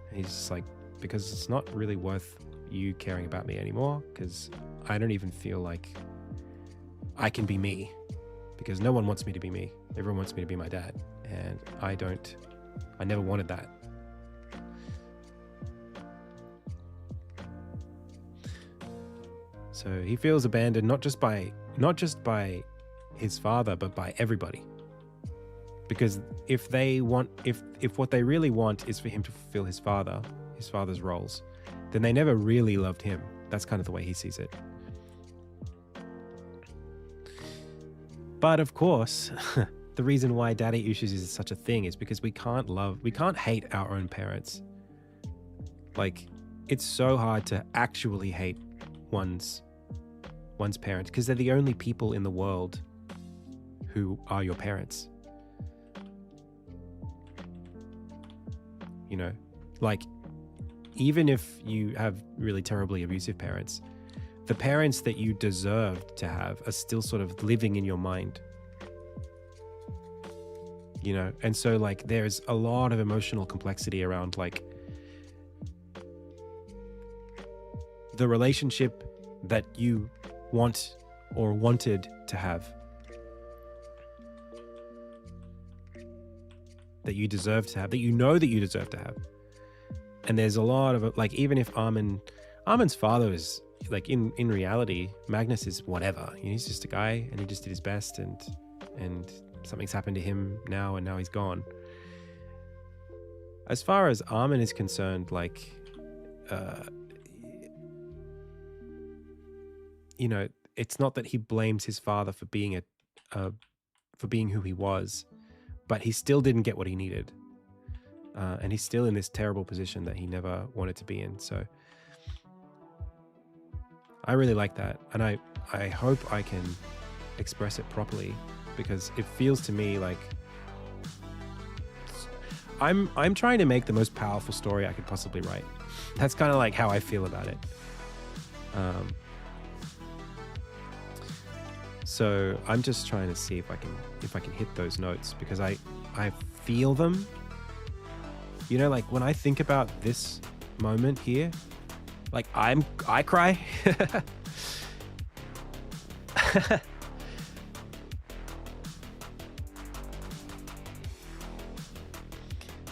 And he's just like, because it's not really worth you caring about me anymore, because I don't even feel like I can be me, because no one wants me to be me. Everyone wants me to be my dad, and I never wanted that. So he feels abandoned, not just by his father, but by everybody. Because if what they really want is for him to fulfill his father's roles, then they never really loved him. That's kind of the way he sees it. But of course, the reason why daddy issues is such a thing is because we can't hate our own parents. Like, it's so hard to actually hate one's parents, because they're the only people in the world who are your parents. You know, like, even if you have really terribly abusive parents, the parents that you deserved to have are still sort of living in your mind. You know, and so like there's a lot of emotional complexity around like the relationship that you want or wanted to have, that you deserve to have, that you know that you deserve to have. And there's a lot of, like, even if Armin's father is, like, in reality, Magnus is whatever. He's just a guy, and he just did his best and something's happened to him now, and now he's gone. As far as Armin is concerned, like, you know, it's not that he blames his father for being for being who he was, but he still didn't get what he needed, and he's still in this terrible position that he never wanted to be in. So I really like that, and I hope I can express it properly, because it feels to me like I'm trying to make the most powerful story I could possibly write. That's kind of like how I feel about it. So I'm just trying to see if I can hit those notes, because I feel them. You know, like when I think about this moment here, like I cry.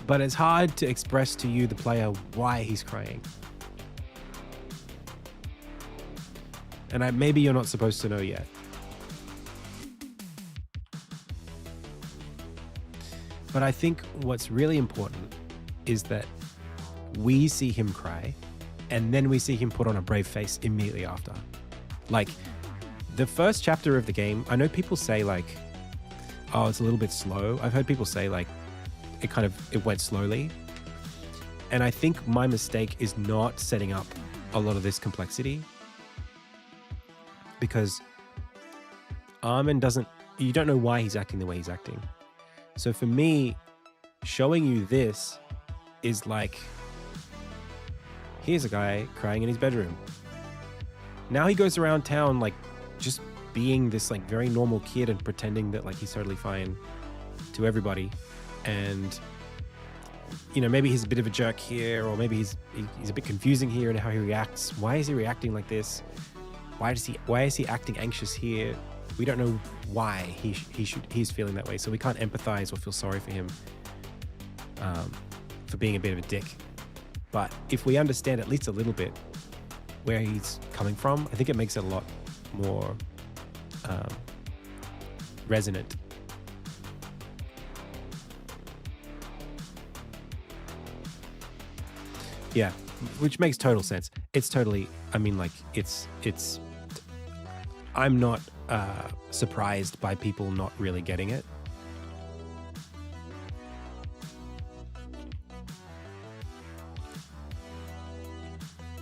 But it's hard to express to you, the player, why he's crying. And maybe you're not supposed to know yet. But I think what's really important is that we see him cry, and then we see him put on a brave face immediately after. Like, the first chapter of the game, I know people say like, oh, it's a little bit slow. I've heard people say like, it went slowly. And I think my mistake is not setting up a lot of this complexity, because Armin you don't know why he's acting the way he's acting. So for me, showing you this is like, here's a guy crying in his bedroom. Now he goes around town like just being this like very normal kid and pretending that like he's totally fine to everybody. And, you know, maybe he's a bit of a jerk here, or maybe he's a bit confusing here in how he reacts. Why is he reacting like this? Why is he acting anxious here? We don't know why he's feeling that way, so we can't empathize or feel sorry for him for being a bit of a dick. But if we understand at least a little bit where he's coming from, I think it makes it a lot more resonant. Yeah, which makes total sense. It's totally, I mean, like, I'm not surprised by people not really getting it.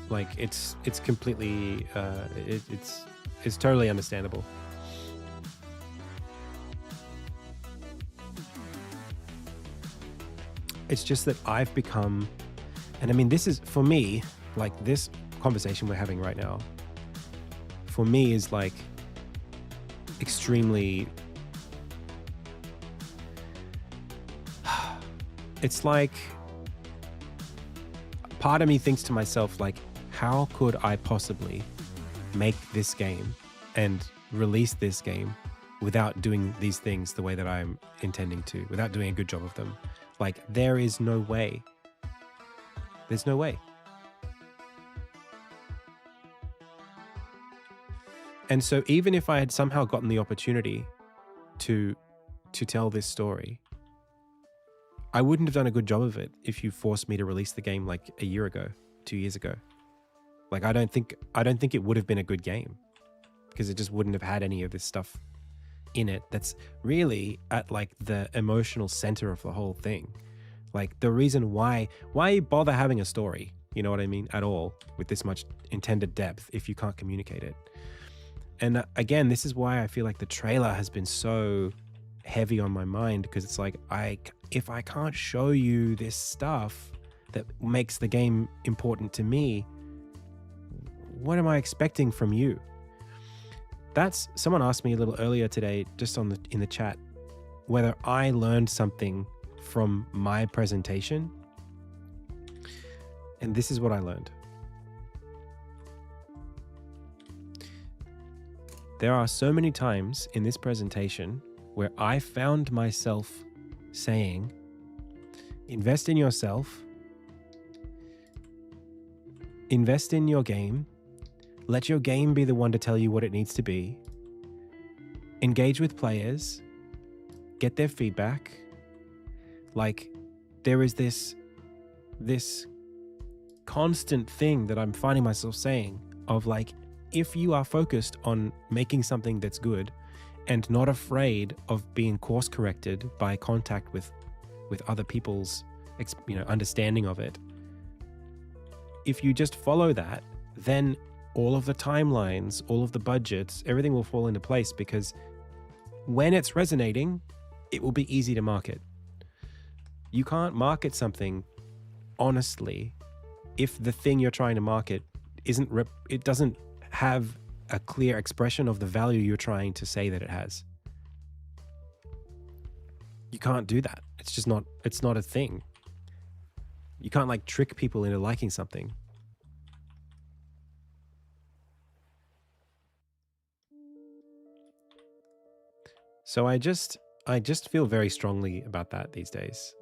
Like, it's completely, it's totally understandable. It's just that I've become, and I mean, this is, for me, like this conversation we're having right now, for me is like extremely, it's like, part of me thinks to myself, like, how could I possibly make this game and release this game without doing these things the way that I'm intending to, without doing a good job of them? Like, there is no way. There's no way. And so even if I had somehow gotten the opportunity to tell this story, I wouldn't have done a good job of it if you forced me to release the game like a year ago, 2 years ago. Like, I don't think it would have been a good game, because it just wouldn't have had any of this stuff in it that's really at like the emotional center of the whole thing. Like, the reason why bother having a story, you know what I mean, at all, with this much intended depth if you can't communicate it. And again, this is why I feel like the trailer has been so heavy on my mind, because it's like, if I can't show you this stuff that makes the game important to me, what am I expecting from you? Someone asked me a little earlier today, just in the chat, whether I learned something from my presentation. And this is what I learned. There are so many times in this presentation where I found myself saying, invest in yourself, invest in your game, let your game be the one to tell you what it needs to be, engage with players, get their feedback. Like, there is this constant thing that I'm finding myself saying of like, if you are focused on making something that's good and not afraid of being course corrected by contact with other people's understanding of it, if you just follow that, then all of the timelines, all of the budgets, everything will fall into place, because when it's resonating, it will be easy to market. You can't market something honestly if the thing you're trying to market it doesn't have a clear expression of the value you're trying to say that it has. You can't do that. It's not a thing. You can't like trick people into liking something. So I just feel very strongly about that these days.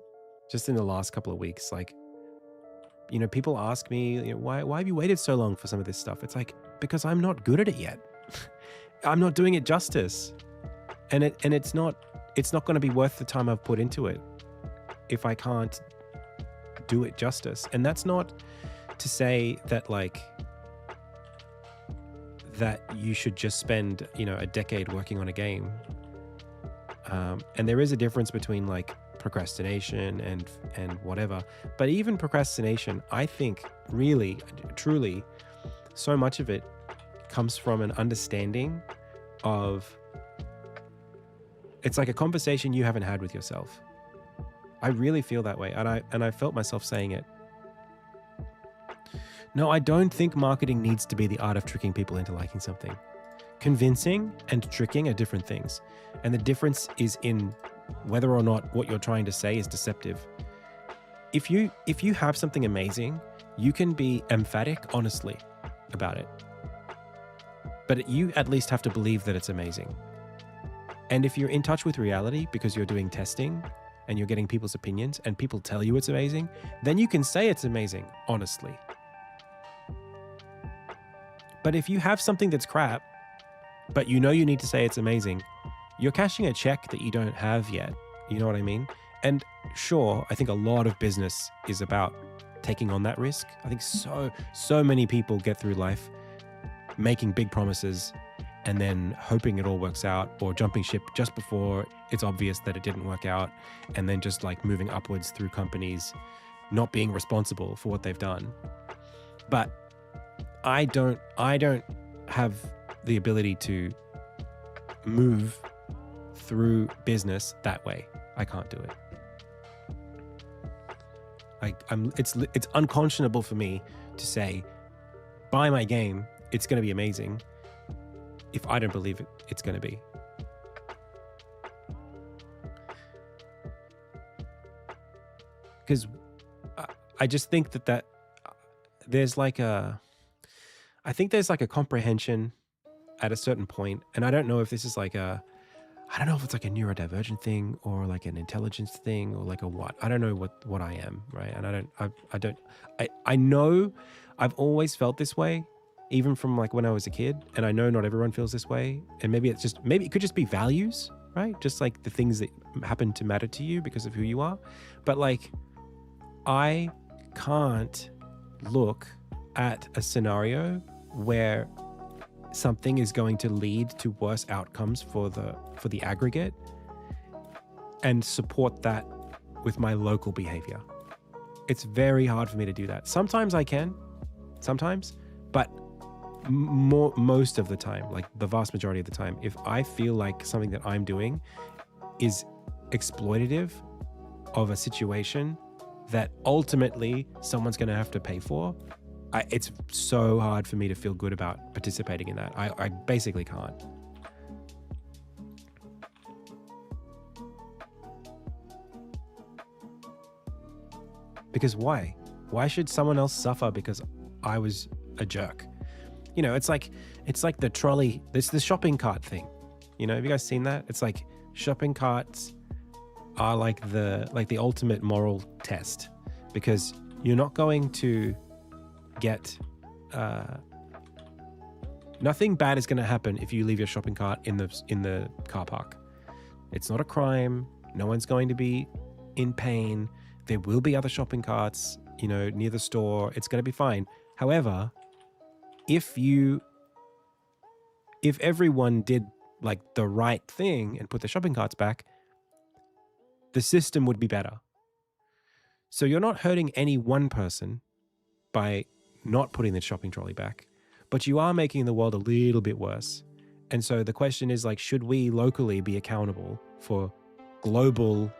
Just in the last couple of weeks, like, people ask me, why have you waited so long for some of this stuff? It's like, because I'm not good at it yet. I'm not doing it justice. And it's not going to be worth the time I've put into it if I can't do it justice. And that's not to say that like that you should just spend, a decade working on a game. And there is a difference between like procrastination and whatever. But even procrastination, I think really, truly, so much of it comes from an understanding of, it's like a conversation you haven't had with yourself. I really feel that way. And I felt myself saying it. No, I don't think marketing needs to be the art of tricking people into liking something. Convincing and tricking are different things. And the difference is in whether or not what you're trying to say is deceptive. If you have something amazing, you can be emphatic honestly about it. But you at least have to believe that it's amazing. And if you're in touch with reality because you're doing testing and you're getting people's opinions and people tell you it's amazing, then you can say it's amazing, honestly. But if you have something that's crap, but you need to say it's amazing, you're cashing a check that you don't have yet. You know what I mean? And sure, I think a lot of business is about taking on that risk. I think so many people get through life making big promises and then hoping it all works out, or jumping ship just before it's obvious that it didn't work out, and then just like moving upwards through companies, not being responsible for what they've done. But I don't have the ability to move through business that way. I can't do it. It's unconscionable for me to say, buy my game, it's going to be amazing, if I don't believe it's going to be. Because I just think that there's like a comprehension at a certain point, and I don't know if this is like I don't know if it's like a neurodivergent thing or like an intelligence thing or like a what. I don't know what I am, right? And I know I've always felt this way, even from like when I was a kid, and I know not everyone feels this way, and maybe it could just be values, right? Just like the things that happen to matter to you because of who you are. But like, I can't look at a scenario where something is going to lead to worse outcomes for the aggregate and support that with my local behavior. It's very hard for me to do that. Sometimes I can, but most of the time, like the vast majority of the time, if I feel like something that I'm doing is exploitative of a situation that ultimately someone's going to have to pay for, it's so hard for me to feel good about participating in that. I basically can't. Because why? Why should someone else suffer because I was a jerk? It's like the trolley, the shopping cart thing. Have you guys seen that? It's like shopping carts are like the ultimate moral test, because you're not going to get nothing bad is going to happen if you leave your shopping cart in the car park. It's not a crime. No one's going to be in pain. There will be other shopping carts, near the store. It's going to be fine. However, if everyone did like the right thing and put the shopping carts back, the system would be better. So you're not hurting any one person by not putting the shopping trolley back, but you are making the world a little bit worse. And so the question is, like, should we locally be accountable for global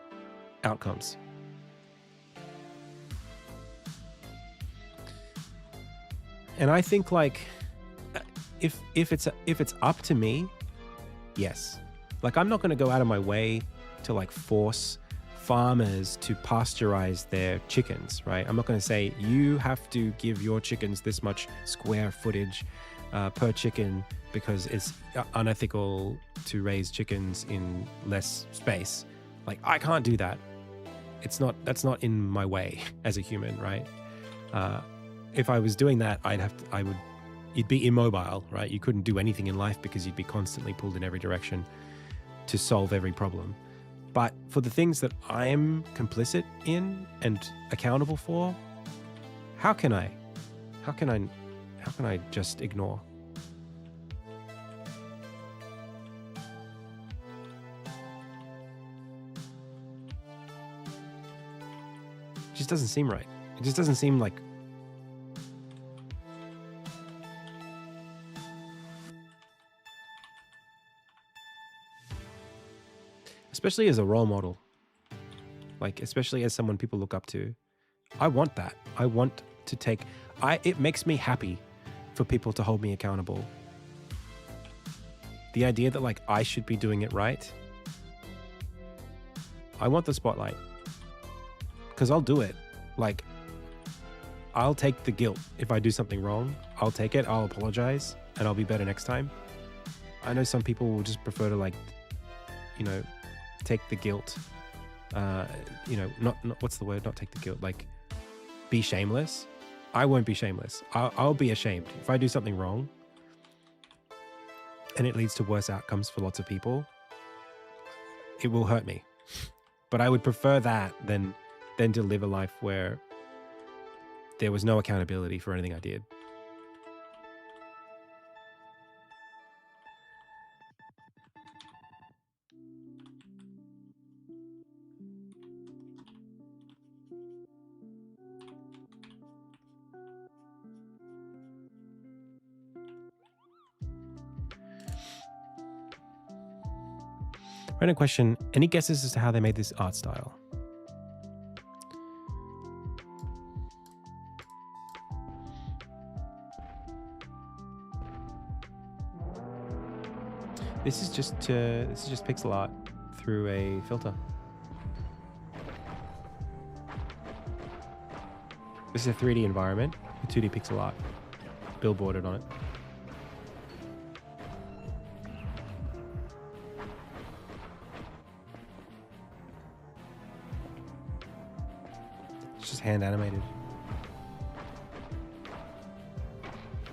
outcomes? And I think, like, if it's up to me, yes. Like, I'm not going to go out of my way to like force farmers to pasteurize their chickens, right? I'm not going to say you have to give your chickens this much square footage per chicken because it's unethical to raise chickens in less space. Like, I can't do that. That's not in my way as a human, right? If I was doing that, you'd be immobile, right? You couldn't do anything in life because you'd be constantly pulled in every direction to solve every problem. But for the things that I'm complicit in and accountable for, how can I just ignore? It just doesn't seem right. It just doesn't seem like. Especially as a role model, like, especially as someone people look up to. I want that. I want to it makes me happy for people to hold me accountable. The idea that, like, I should be doing it right. I want the spotlight because I'll do it. Like, I'll take the guilt. If I do something wrong, I'll take it. I'll apologize and I'll be better next time. I know some people will just prefer to, like, take the guilt, not what's the word? Not take the guilt, like, be shameless. I won't be shameless. I'll be ashamed if I do something wrong and it leads to worse outcomes for lots of people. It will hurt me, but I would prefer that than to live a life where there was no accountability for anything I did. Random question. Any guesses as to how they made this art style? This is just pixel art through a filter. This is a 3D environment with 2D pixel art billboarded on it. Hand animated.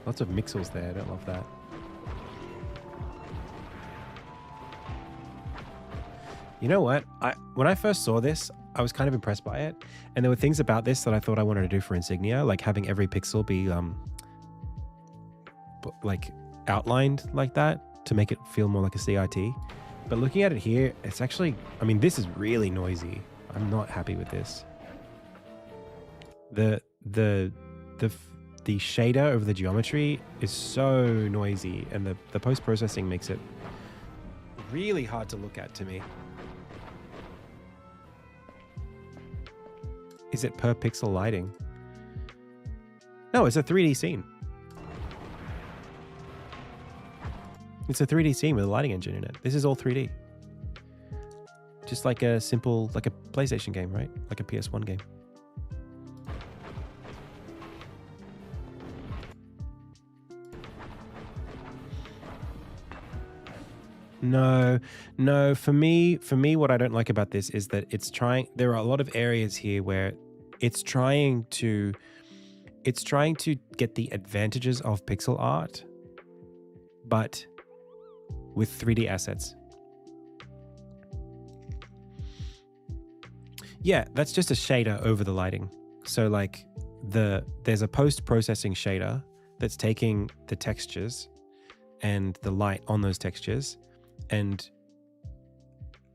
Lots of mixels there. I don't love that. You know what? When I first saw this, I was kind of impressed by it, and there were things about this that I thought I wanted to do for Insignia, like having every pixel be like outlined like that to make it feel more like a CIT. But looking at it here, it's actually, I mean, this is really noisy. I'm not happy with this. The shader of the geometry is so noisy, and the post-processing makes it really hard to look at to me. Is it per pixel lighting? No, it's a 3D scene. It's a 3D scene with a lighting engine in it. This is all 3D. Just like a simple, like a PlayStation game, right? Like a PS1 game. No. For me, what I don't like about this is that there are a lot of areas here where it's trying to get the advantages of pixel art, but with 3D assets. Yeah, that's just a shader over the lighting. So like there's a post-processing shader that's taking the textures and the light on those textures and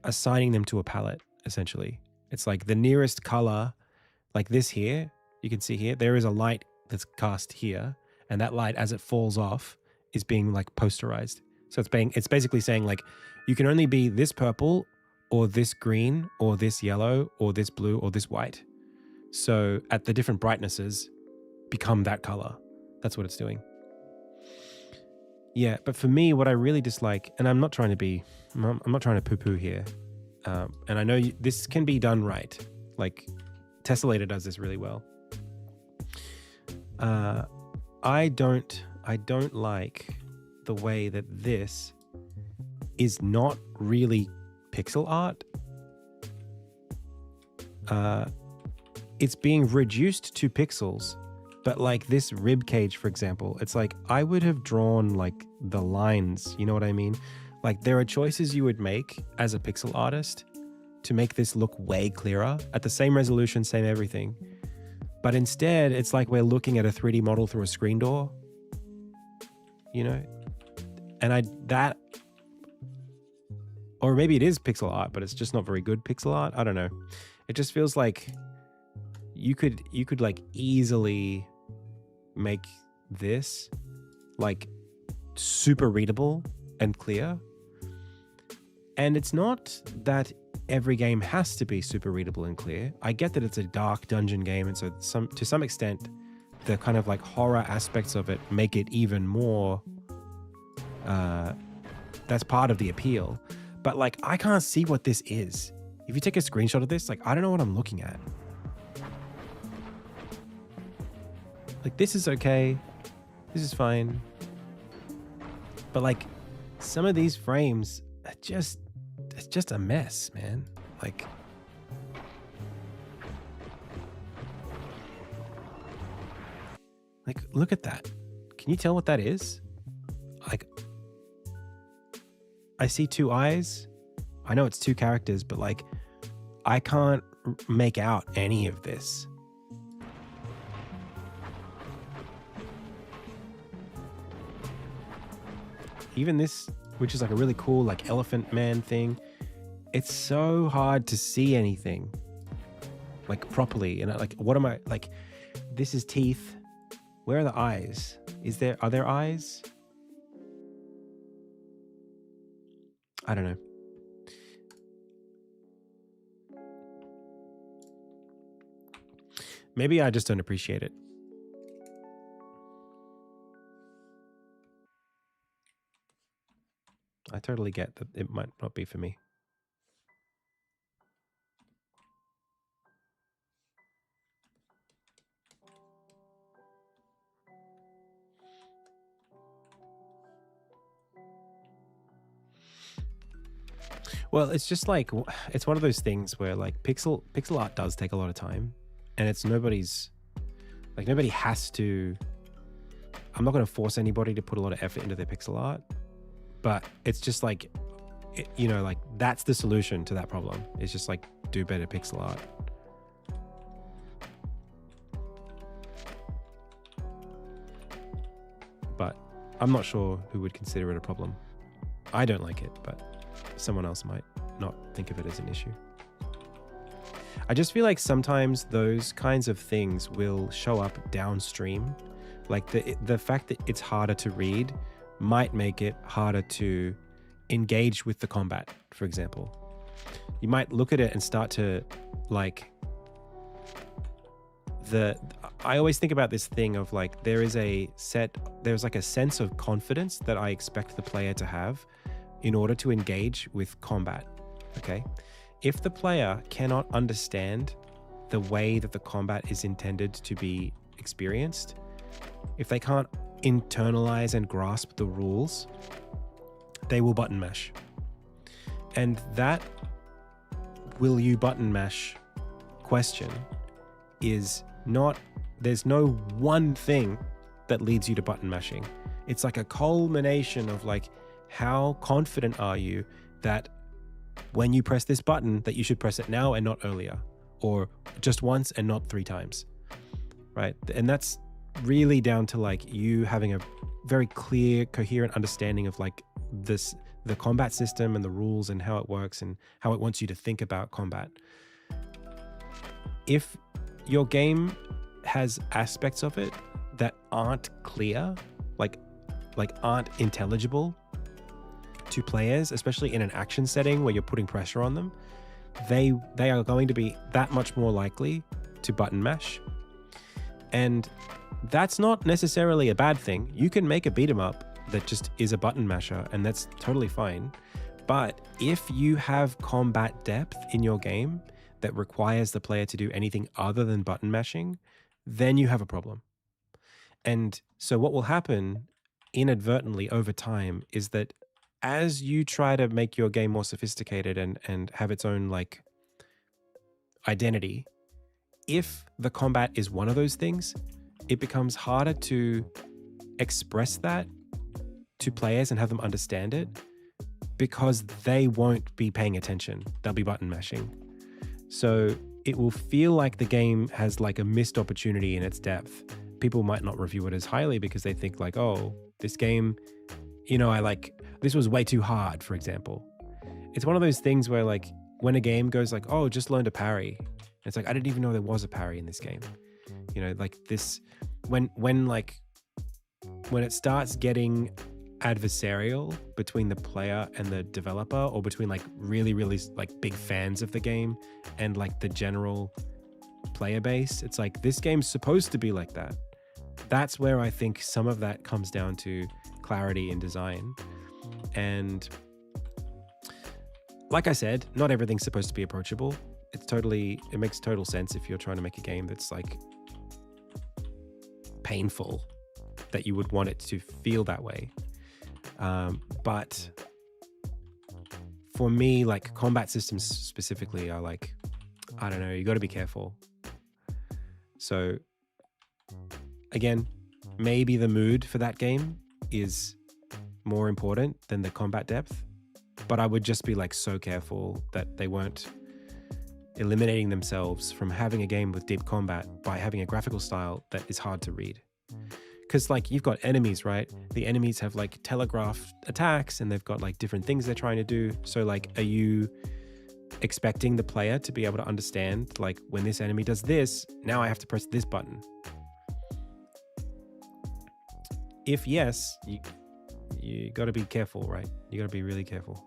assigning them to a palette, essentially. It's like the nearest color, like this here, you can see here, there is a light that's cast here, and that light, as it falls off, is being like posterized. So it's basically saying like, you can only be this purple or this green or this yellow or this blue or this white. So at the different brightnesses, become that color. That's what it's doing. Yeah, but for me, what I really dislike, and I'm not trying to poo-poo here, and I know this can be done right. Like Tessellator does this really well. I don't like the way that this is not really pixel art. It's being reduced to pixels, but like this rib cage, for example, it's like I would have drawn like the lines, you know what I mean? Like there are choices you would make as a pixel artist to make this look way clearer at the same resolution, same everything. But instead, it's like we're looking at a 3D model through a screen door, you know? And or maybe it is pixel art, but it's just not very good pixel art. I don't know. It just feels like you could like easily make this like super readable and clear. And it's not that every game has to be super readable and clear. I get that it's a dark dungeon game, and so to some extent, the kind of like horror aspects of it make it even more. That's part of the appeal. But like, I can't see what this is. If you take a screenshot of this, like, I don't know what I'm looking at. Like, this is okay. This is fine. But like, some of these frames, it's just a mess, man. Like, look at that. Can you tell what that is? Like, I see two eyes. I know it's two characters, but like, I can't make out any of this. Even this, which is like a really cool like elephant man thing, it's so hard to see anything like properly. And like, what am I like? This is teeth. Where are the eyes? Are there eyes? I don't know. Maybe I just don't appreciate it. I totally get that it might not be for me. Well, it's just like, it's one of those things where like pixel art does take a lot of time, and it's nobody has to. I'm not going to force anybody to put a lot of effort into their pixel art, but it's just like, you know, like that's the solution to that problem. It's just like, do better pixel art. But I'm not sure who would consider it a problem. I don't like it, but someone else might not think of it as an issue. I just feel like sometimes those kinds of things will show up downstream. Like the fact that it's harder to read might make it harder to engage with the combat, for example. You might look at it and start to like I always think about this thing of like, there's like a sense of confidence that I expect the player to have in order to engage with combat, okay? If the player cannot understand the way that the combat is intended to be experienced, if they can't internalize and grasp the rules, they will button mash. And that will you button mash question is not, there's no one thing that leads you to button mashing. It's like a culmination of like, how confident are you that when you press this button that you should press it now and not earlier? or just once and not 3 times, right? And that's really down to like you having a very clear, coherent understanding of like the combat system and the rules and how it works and how it wants you to think about combat. If your game has aspects of it that aren't clear, like aren't intelligible to players, especially in an action setting where you're putting pressure on them, they are going to be that much more likely to button mash. And that's not necessarily a bad thing. You can make a beat 'em up that just is a button masher, and that's totally fine. But if you have combat depth in your game that requires the player to do anything other than button mashing, then you have a problem. And so what will happen inadvertently over time is that as you try to make your game more sophisticated and have its own like identity, if the combat is one of those things, it becomes harder to express that to players and have them understand it, because they won't be paying attention. They'll be button mashing. So it will feel like the game has like a missed opportunity in its depth. People might not review it as highly because they think like, oh, this game, this was way too hard, for example. It's one of those things where like when a game goes like, oh, just learn to parry. It's like, I didn't even know there was a parry in this game. Like this, when it starts getting adversarial between the player and the developer, or between like really, really like big fans of the game and like the general player base, it's like, this game's supposed to be like that. That's where I think some of that comes down to clarity in design. And like I said, not everything's supposed to be approachable. It makes total sense if you're trying to make a game that's like painful, that you would want it to feel that way. But for me, like combat systems specifically are like, I don't know, you got to be careful. So again, maybe the mood for that game is more important than the combat depth, but I would just be like so careful that they weren't eliminating themselves from having a game with deep combat by having a graphical style that is hard to read. Because like you've got enemies, right? The enemies have like telegraphed attacks and they've got like different things they're trying to do. So like, are you expecting the player to be able to understand like, when this enemy does this, now I have to press this button? If yes, you got to be careful, right? You got to be really careful.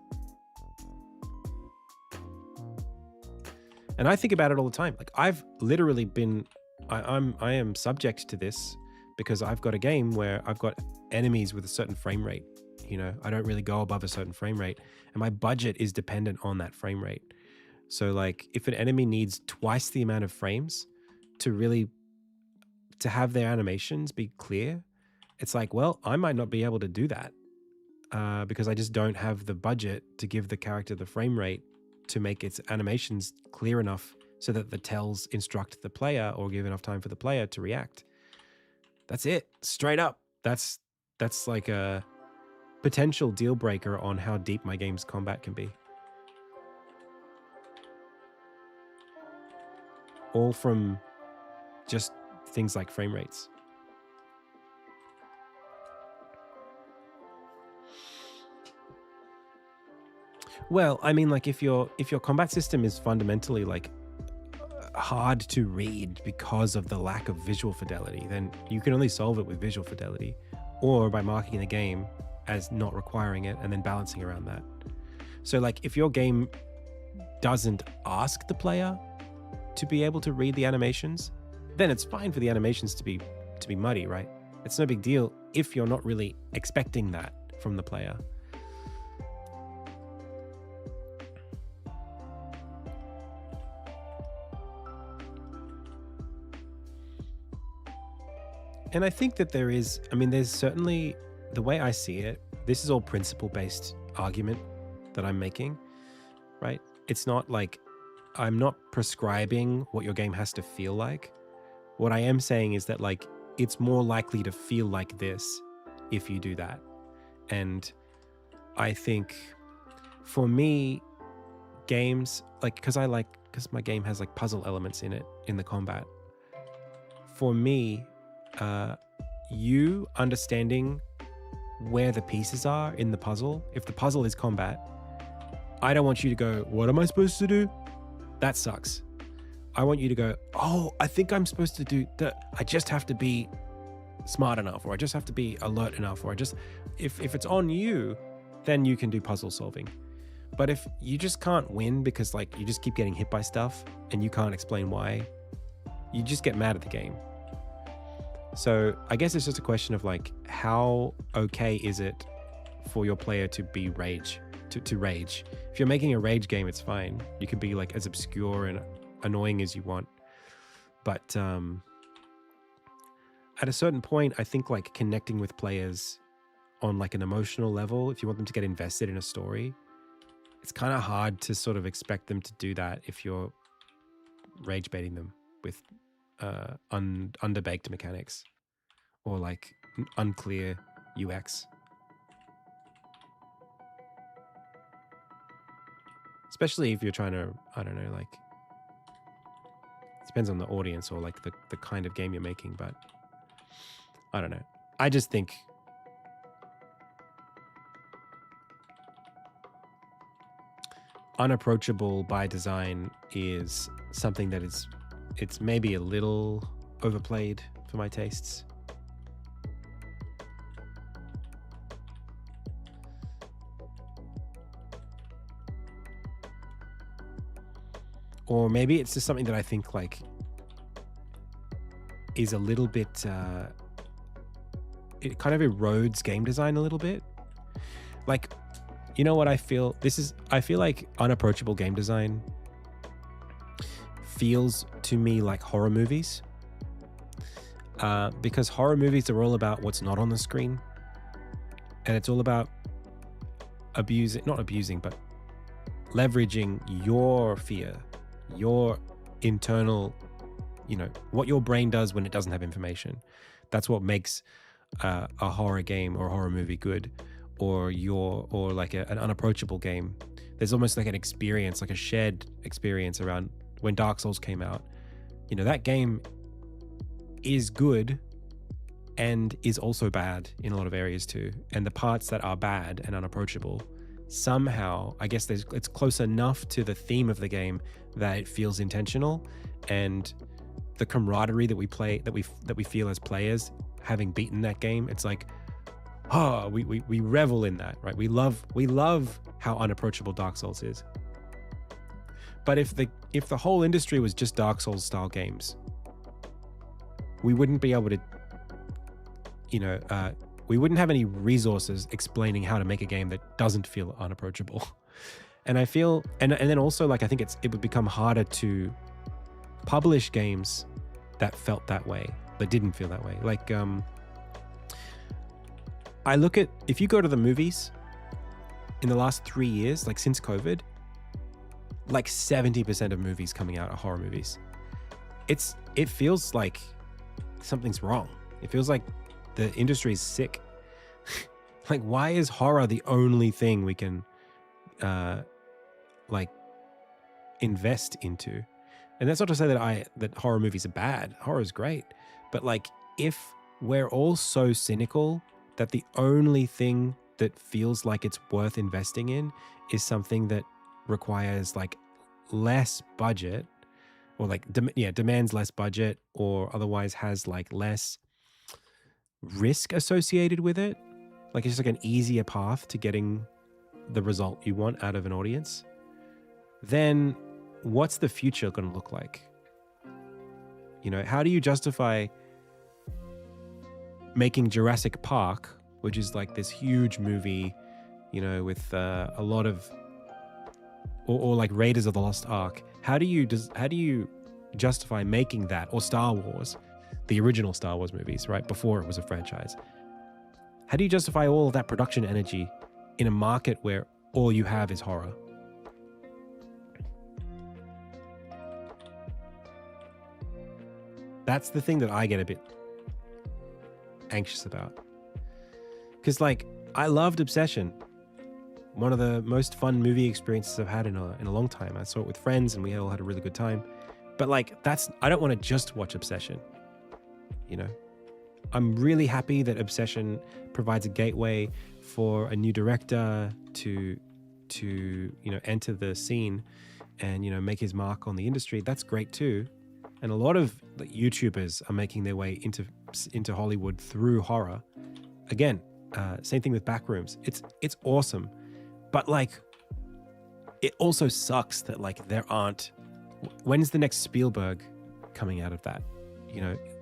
And I think about it all the time. Like I've literally been, I am subject to this because I've got a game where I've got enemies with a certain frame rate. I don't really go above a certain frame rate, and my budget is dependent on that frame rate. So like if an enemy needs twice the amount of frames to have their animations be clear, it's like, well, I might not be able to do that because I just don't have the budget to give the character the frame rate to make its animations clear enough so that the tells instruct the player or give enough time for the player to react. That's it. Straight up. That's like a potential deal breaker on how deep my game's combat can be. All from just things like frame rates. Well, I mean, like if your combat system is fundamentally like hard to read because of the lack of visual fidelity, then you can only solve it with visual fidelity, or by marking the game as not requiring it and then balancing around that. So like if your game doesn't ask the player to be able to read the animations, then it's fine for the animations to be muddy, right? It's no big deal if you're not really expecting that from the player. And I think that there's certainly, the way I see it, this is all principle-based argument that I'm making, right? It's not like I'm not prescribing what your game has to feel like. What I am saying is that like, it's more likely to feel like this if you do that. And I think for me, games, like, because I like because my game has like puzzle elements in it, in the combat. For me, you understanding where the pieces are in the puzzle, if the puzzle is combat, I don't want you to go, what am I supposed to do? That sucks. I want you to go, oh, I think I'm supposed to do that. I just have to be smart enough, or I just have to be alert enough, or I just, if it's on you, then you can do puzzle solving. But if you just can't win because like you just keep getting hit by stuff and you can't explain why, you just get mad at the game. So I guess it's just a question of like, how okay is it for your player to be rage? If you're making a rage game, it's fine. You can be like as obscure and annoying as you want. But at a certain point, I think like connecting with players on like an emotional level, if you want them to get invested in a story, it's kind of hard to sort of expect them to do that if you're rage baiting them with underbaked mechanics or like unclear UX. Especially if you're trying to, I don't know, like, it depends on the audience or like the kind of game you're making, but I don't know. I just think unapproachable by design is something that it's maybe a little overplayed for my tastes. Or maybe it's just something that I think like is a little bit, it kind of erodes game design a little bit. Like, you know what I feel? I feel like unapproachable game design feels to me like horror movies. Because horror movies are all about what's not on the screen. And it's all about not abusing, but leveraging your fear, your internal, you know, what your brain does when it doesn't have information. That's what makes a horror game or a horror movie good, or like an unapproachable game. There's almost like an experience, like a shared experience around when Dark Souls came out. You know, that game is good and is also bad in a lot of areas too. And the parts that are bad and unapproachable, somehow, I guess it's close enough to the theme of the game that it feels intentional, and the camaraderie that we feel as players having beaten that game, it's like, oh, we revel in that, right? We love how unapproachable Dark Souls is. But if the whole industry was just Dark Souls style games, we wouldn't be able to, you know, we wouldn't have any resources explaining how to make a game that doesn't feel unapproachable. And I feel, and then also like, I think it would become harder to publish games that felt that way, that didn't feel that way. Like, I look at, if you go to the movies in the last 3 years, like since COVID, like 70% of movies coming out are horror movies. It feels like something's wrong. It feels like the industry is sick. Like, why is horror the only thing we can like invest into? And that's not to say that horror movies are bad. Horror is great. But like, if we're all so cynical that the only thing that feels like it's worth investing in is something that requires like less budget, or like demands less budget, or otherwise has like less risk associated with it, like it's just like an easier path to getting the result you want out of an audience, then what's the future going to look like? You know, how do you justify making Jurassic Park, which is like this huge movie, you know, with a lot of, or like Raiders of the Lost Ark? How do you justify making that, or Star Wars, the original Star Wars movies, right, before it was a franchise? How do you justify all of that production energy in a market where all you have is horror? That's the thing that I get a bit anxious about. Because like, I loved Obsession, one of the most fun movie experiences I've had in a long time. I saw it with friends and we all had a really good time. But like, I don't want to just watch Obsession, you know? I'm really happy that Obsession provides a gateway for a new director to enter the scene and, make his mark on the industry. That's great too. And a lot of YouTubers are making their way into Hollywood through horror. Again, same thing with Backrooms. It's awesome. But like, it also sucks that like there aren't. When's the next Spielberg coming out of that?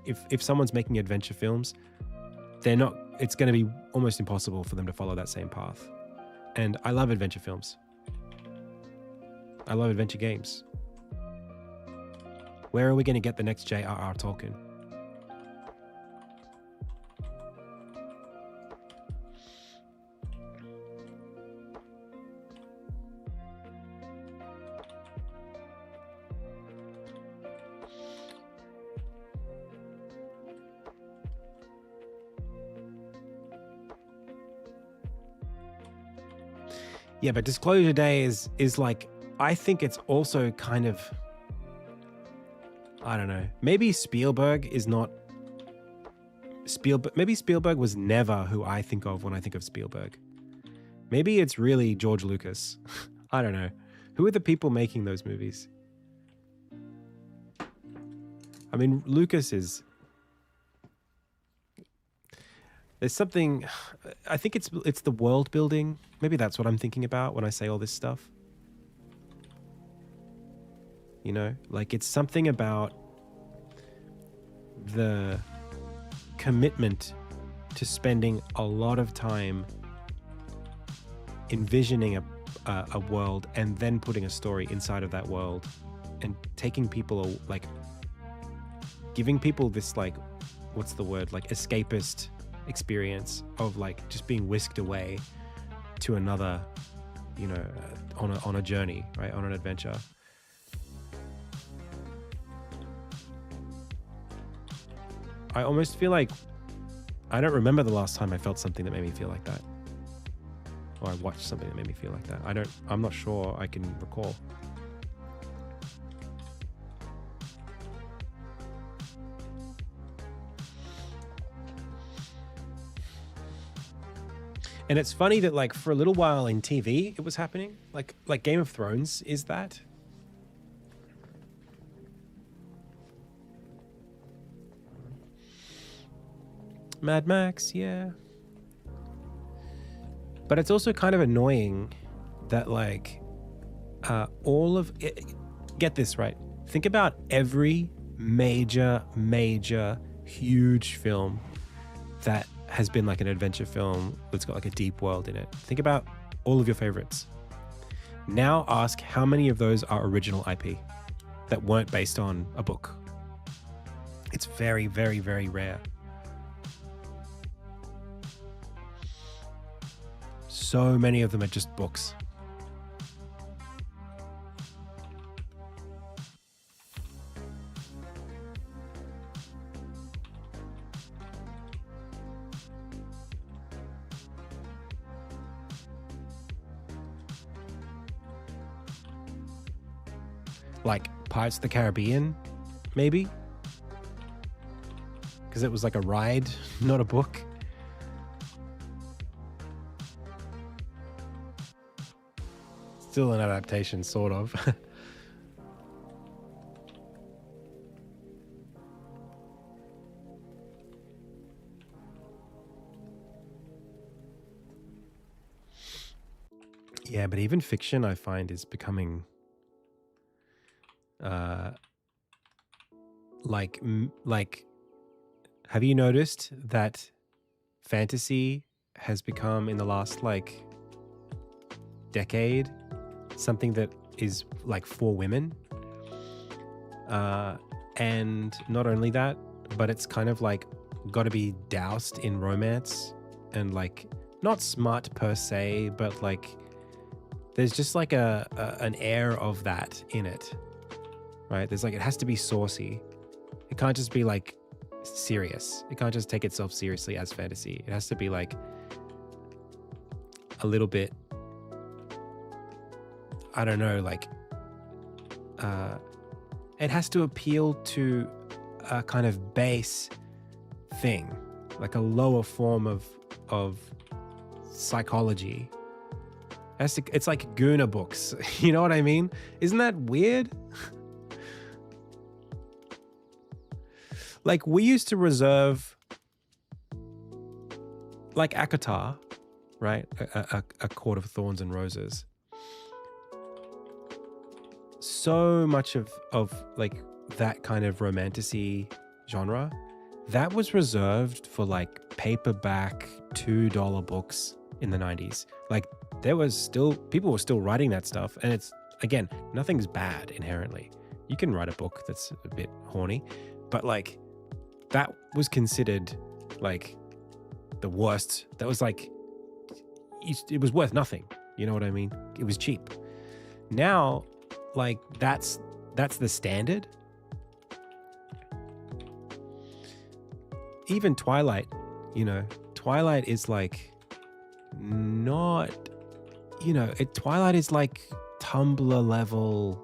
If someone's making adventure films, they're not. It's going to be almost impossible for them to follow that same path. And I love adventure films. I love adventure games. Where are we going to get the next J.R.R. Tolkien? Yeah, but Disclosure Day is like, I think it's also kind of, I don't know. Maybe Spielberg is not Spielberg. Maybe Spielberg was never who I think of when I think of Spielberg. Maybe it's really George Lucas. I don't know. Who are the people making those movies? I mean, Lucas is... There's something, I think it's the world building. Maybe that's what I'm thinking about when I say all this stuff. Like it's something about the commitment to spending a lot of time envisioning a world and then putting a story inside of that world and taking people, like, giving people this, like, what's the word? Like escapist experience of like just being whisked away to another, on a journey, right? On an adventure. I almost feel like I don't remember the last time I felt something that made me feel like that. Or I watched something that made me feel like that. I'm not sure I can recall. And it's funny that like for a little while in TV, it was happening. Like Game of Thrones is that. Mad Max, yeah. But it's also kind of annoying that like all of it, get this right. Think about every major, huge film that has been like an adventure film that's got like a deep world in it. Think about all of your favorites. Now ask how many of those are original IP that weren't based on a book. It's very, very, very rare. So many of them are just books. Like Pirates of the Caribbean, maybe? Because it was like a ride, not a book. Still an adaptation, sort of. Yeah, but even fiction, I find, is becoming... like, have you noticed that fantasy has become in the last like decade something that is like for women? And not only that, but it's kind of like got to be doused in romance and like not smart per se, but like there's just like an air of that in it. Right? There's like, it has to be saucy. It can't just be like serious. It can't just take itself seriously as fantasy. It has to be like a little bit I don't know, like it has to appeal to a kind of base thing, like a lower form of psychology. It's like Guna books. You know what I mean? Isn't that weird? Like, we used to reserve, like Akatar, right? A Court of Thorns and Roses. So much of like that kind of romantasy genre, that was reserved for like paperback $2 books in the 90s. Like, people were still writing that stuff, and it's, again, nothing's bad inherently. You can write a book that's a bit horny, but like, that was considered like the worst. That was like, it was worth nothing. You know what I mean? It was cheap. Now, like, that's the standard. Even Twilight, you know, Twilight is like not, you know, Twilight is like Tumblr level,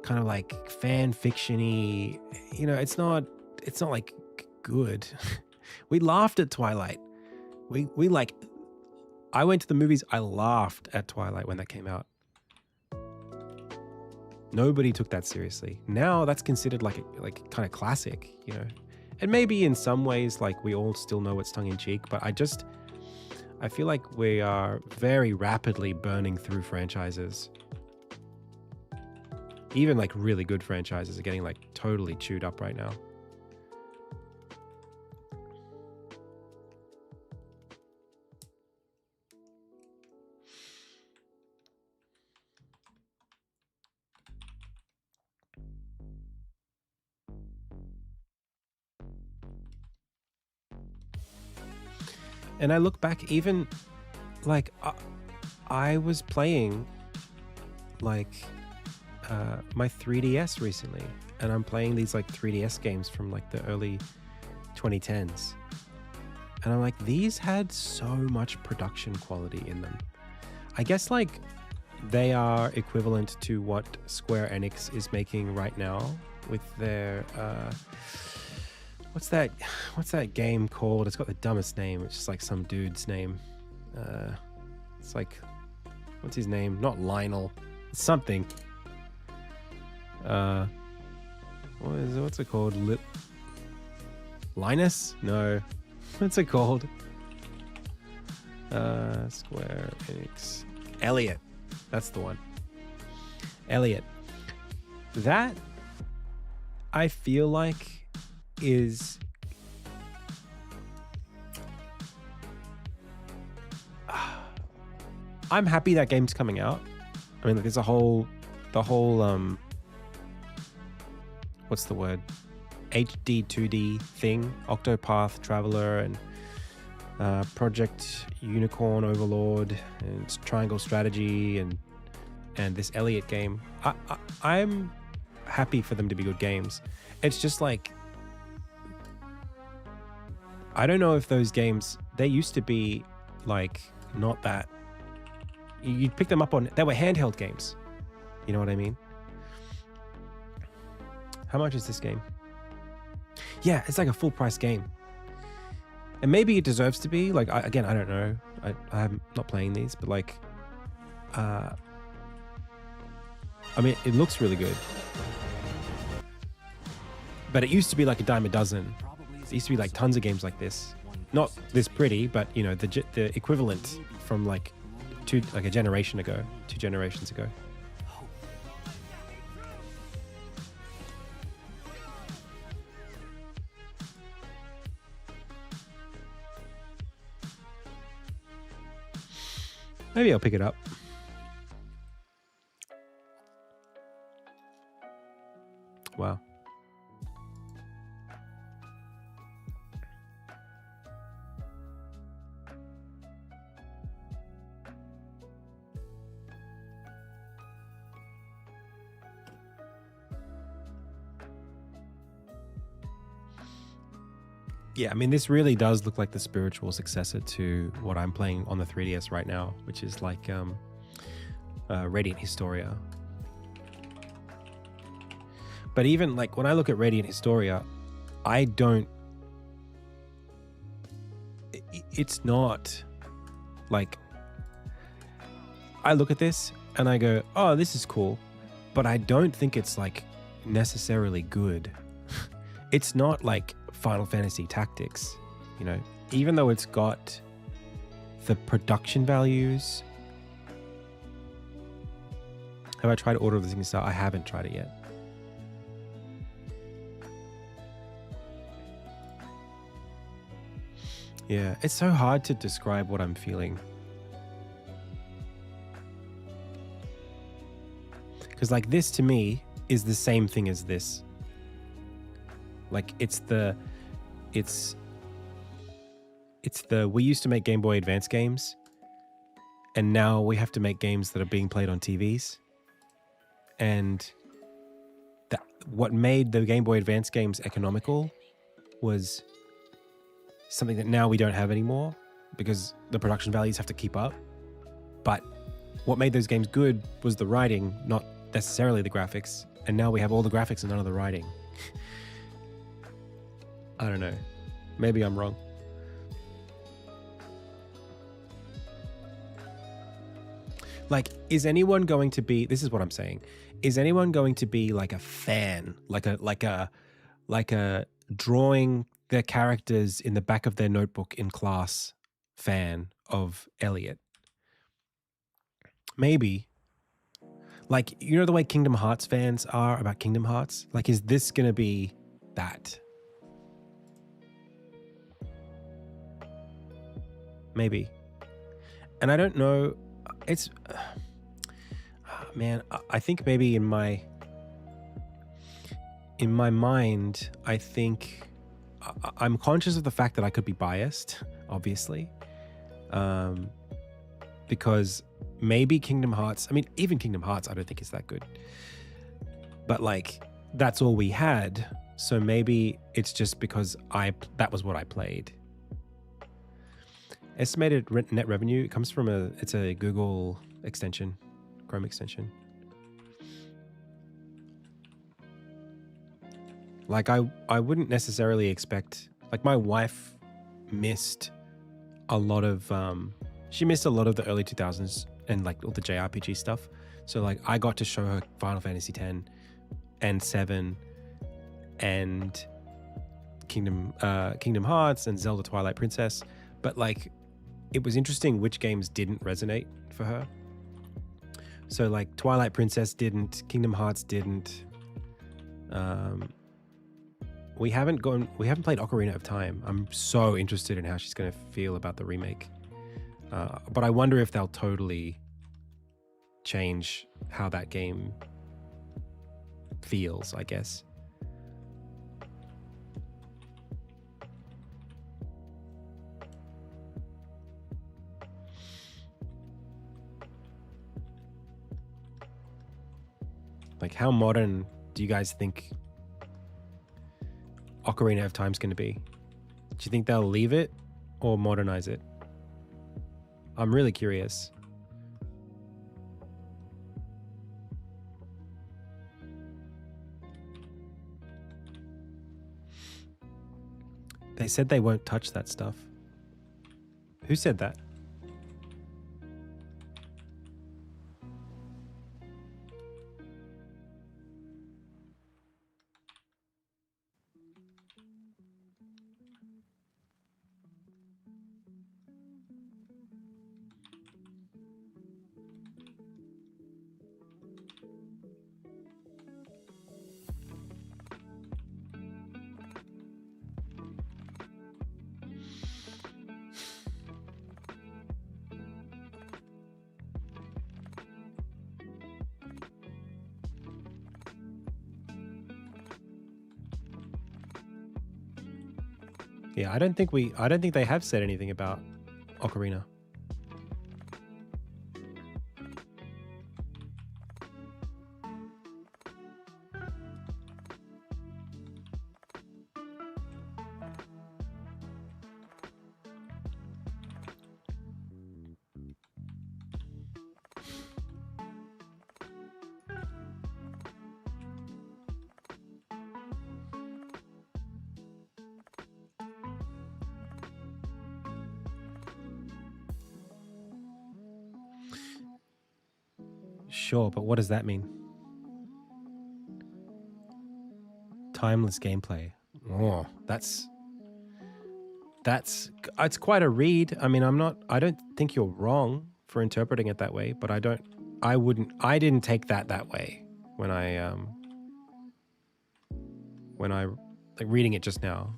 kind of like fan fiction-y, you know, it's not like good. We laughed at Twilight. We like, I went to the movies, I laughed at Twilight when that came out. Nobody took that seriously. Now that's considered like kind of classic, you know. And maybe in some ways, like, we all still know it's tongue in cheek, but I feel like we are very rapidly burning through franchises. Even like really good franchises are getting like totally chewed up right now. And I look back, even like I was playing like my 3DS recently, and I'm playing these like 3DS games from like the early 2010s. And I'm like, these had so much production quality in them. I guess like they are equivalent to what Square Enix is making right now with their what's that game called? It's got the dumbest name. It's just like some dude's name. It's like, what's his name? Not Lionel. It's something. What's it called? Linus? No. What's it called? Square Enix. Elliot. That's the one. Elliot. That, I feel like, is I'm happy that game's coming out. I mean, like, there's the whole what's the word, HD 2D thing, Octopath Traveler and Project Unicorn Overlord and Triangle Strategy and this Elliot game. I'm happy for them to be good games. It's just like, I don't know if those games, they used to be like not that, you'd pick them up on, they were handheld games. You know what I mean? How much is this game? Yeah, it's like a full price game. And maybe it deserves to be, like, I don't know. I'm not playing these, but like, I mean, it looks really good. But it used to be like a dime a dozen. There used to be like tons of games like this. Not this pretty, but you know, the equivalent from like two generations ago. Maybe I'll pick it up. Wow. Yeah, I mean, this really does look like the spiritual successor to what I'm playing on the 3DS right now, which is like Radiant Historia. But even like when I look at Radiant Historia, I don't. It's not like I look at this and I go, oh, this is cool, but I don't think it's like necessarily good. It's not like Final Fantasy Tactics, you know, even though it's got the production values. Have I tried Order of the Sinking Star? I haven't tried it yet. Yeah, it's so hard to describe what I'm feeling. Because like this to me is the same thing as this. Like it's the we used to make Game Boy Advance games, and now we have to make games that are being played on TVs. And what made the Game Boy Advance games economical was something that now we don't have anymore because the production values have to keep up. But what made those games good was the writing, not necessarily the graphics. And now we have all the graphics and none of the writing. I don't know. Maybe I'm wrong. Like, is anyone going to be, this is what I'm saying, is anyone going to be like a fan, like a drawing their characters in the back of their notebook in class fan of Elliot? Maybe. Like, you know the way Kingdom Hearts fans are about Kingdom Hearts? Like, is this going to be that? Maybe. And I don't know, it's... man, I think maybe in my mind, I think I'm conscious of the fact that I could be biased, obviously, because maybe Kingdom Hearts, I mean, even Kingdom Hearts, I don't think is that good, but like that's all we had. So maybe it's just because that was what I played. Estimated net revenue, it comes from it's a Google extension, Chrome extension. Like I wouldn't necessarily expect, like my wife missed a lot of, she missed a lot of the early 2000s and like all the JRPG stuff. So like I got to show her Final Fantasy X and 7 and Kingdom Hearts and Zelda Twilight Princess. But like, it was interesting which games didn't resonate for her. So like Twilight Princess didn't, Kingdom Hearts didn't. We haven't played Ocarina of Time. I'm so interested in how she's going to feel about the remake. But I wonder if they'll totally change how that game feels, I guess. Like, how modern do you guys think Ocarina of Time's going to be? Do you think they'll leave it or modernize it? I'm really curious. They said they won't touch that stuff. Who said that? Yeah, I don't think they have said anything about Ocarina. Sure, but what does that mean? Timeless gameplay. Oh, that's it's quite a read. I mean, I don't think you're wrong for interpreting it that way, but I didn't take that way when I like reading it just now.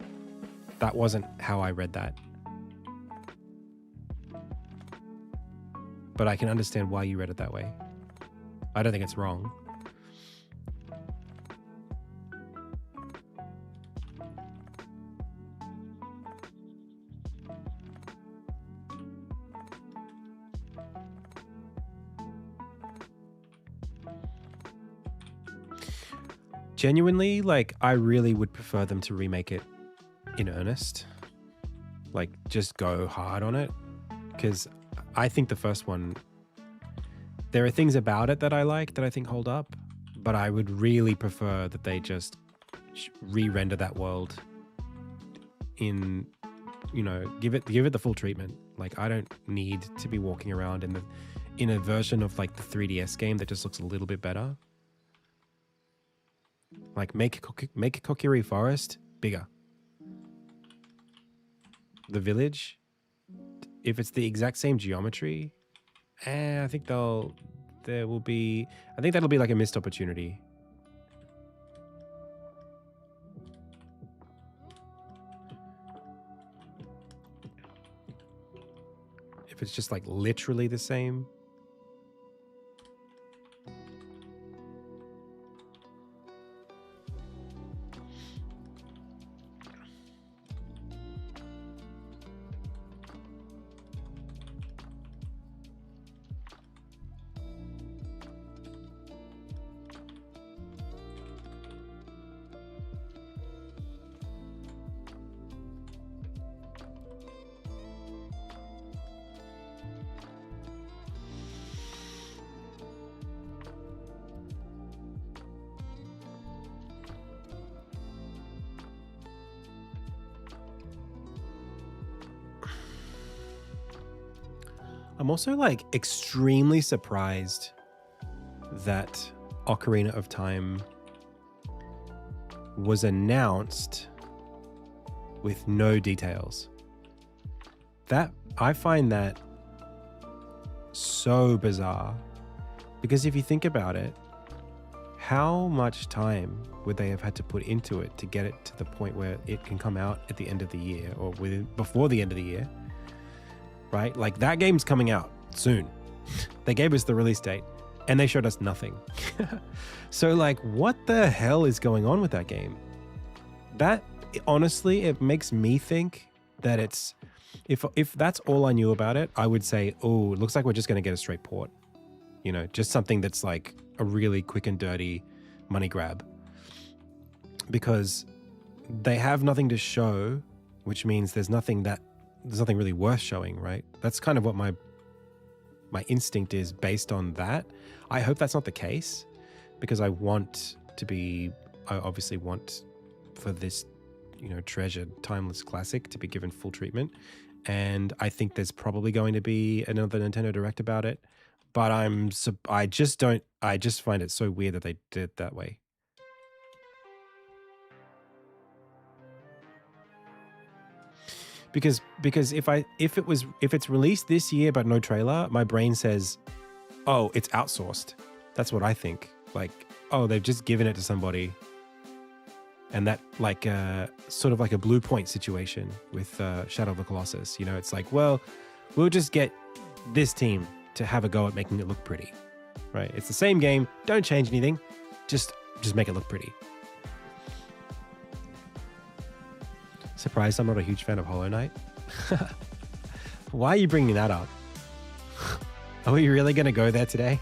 That wasn't how I read that. But I can understand why you read it that way. I don't think it's wrong. Genuinely, like, I really would prefer them to remake it in earnest. Like, just go hard on it. Because I think the first one, there are things about it that I like that I think hold up, but I would really prefer that they just re-render that world in, you know, give it the full treatment. Like, I don't need to be walking around in a version of like the 3DS game that just looks a little bit better. Like, make Kokiri Forest bigger. The village, if it's the exact same geometry, I think that'll be like a missed opportunity. If it's just like literally the same. I'm also like extremely surprised that Ocarina of Time was announced with no details. That I find that so bizarre, because if you think about it, how much time would they have had to put into it to get it to the point where it can come out at the end of the year or before the end of the year? Right? Like, that game's coming out soon. They gave us the release date and they showed us nothing. So like, what the hell is going on with that game? That, honestly, it makes me think that it's, if that's all I knew about it, I would say, oh, it looks like we're just going to get a straight port. You know, just something that's like a really quick and dirty money grab. Because they have nothing to show, which means there's nothing really worth showing, right? That's kind of what my instinct is based on that. I hope that's not the case, because I obviously want for this, you know, treasured timeless classic to be given full treatment. And I think there's probably going to be another Nintendo Direct about it, but I just find it so weird that they did it that way. Because if it's released this year but no trailer, my brain says, oh, it's outsourced. That's what I think. Like, oh, they've just given it to somebody, and that, like, sort of like a Blue Point situation with Shadow of the Colossus. You know, it's like, well, we'll just get this team to have a go at making it look pretty, right? It's the same game. Don't change anything. Just make it look pretty. Surprised I'm not a huge fan of Hollow Knight. Why are you bringing that up? Are we really going to go there today?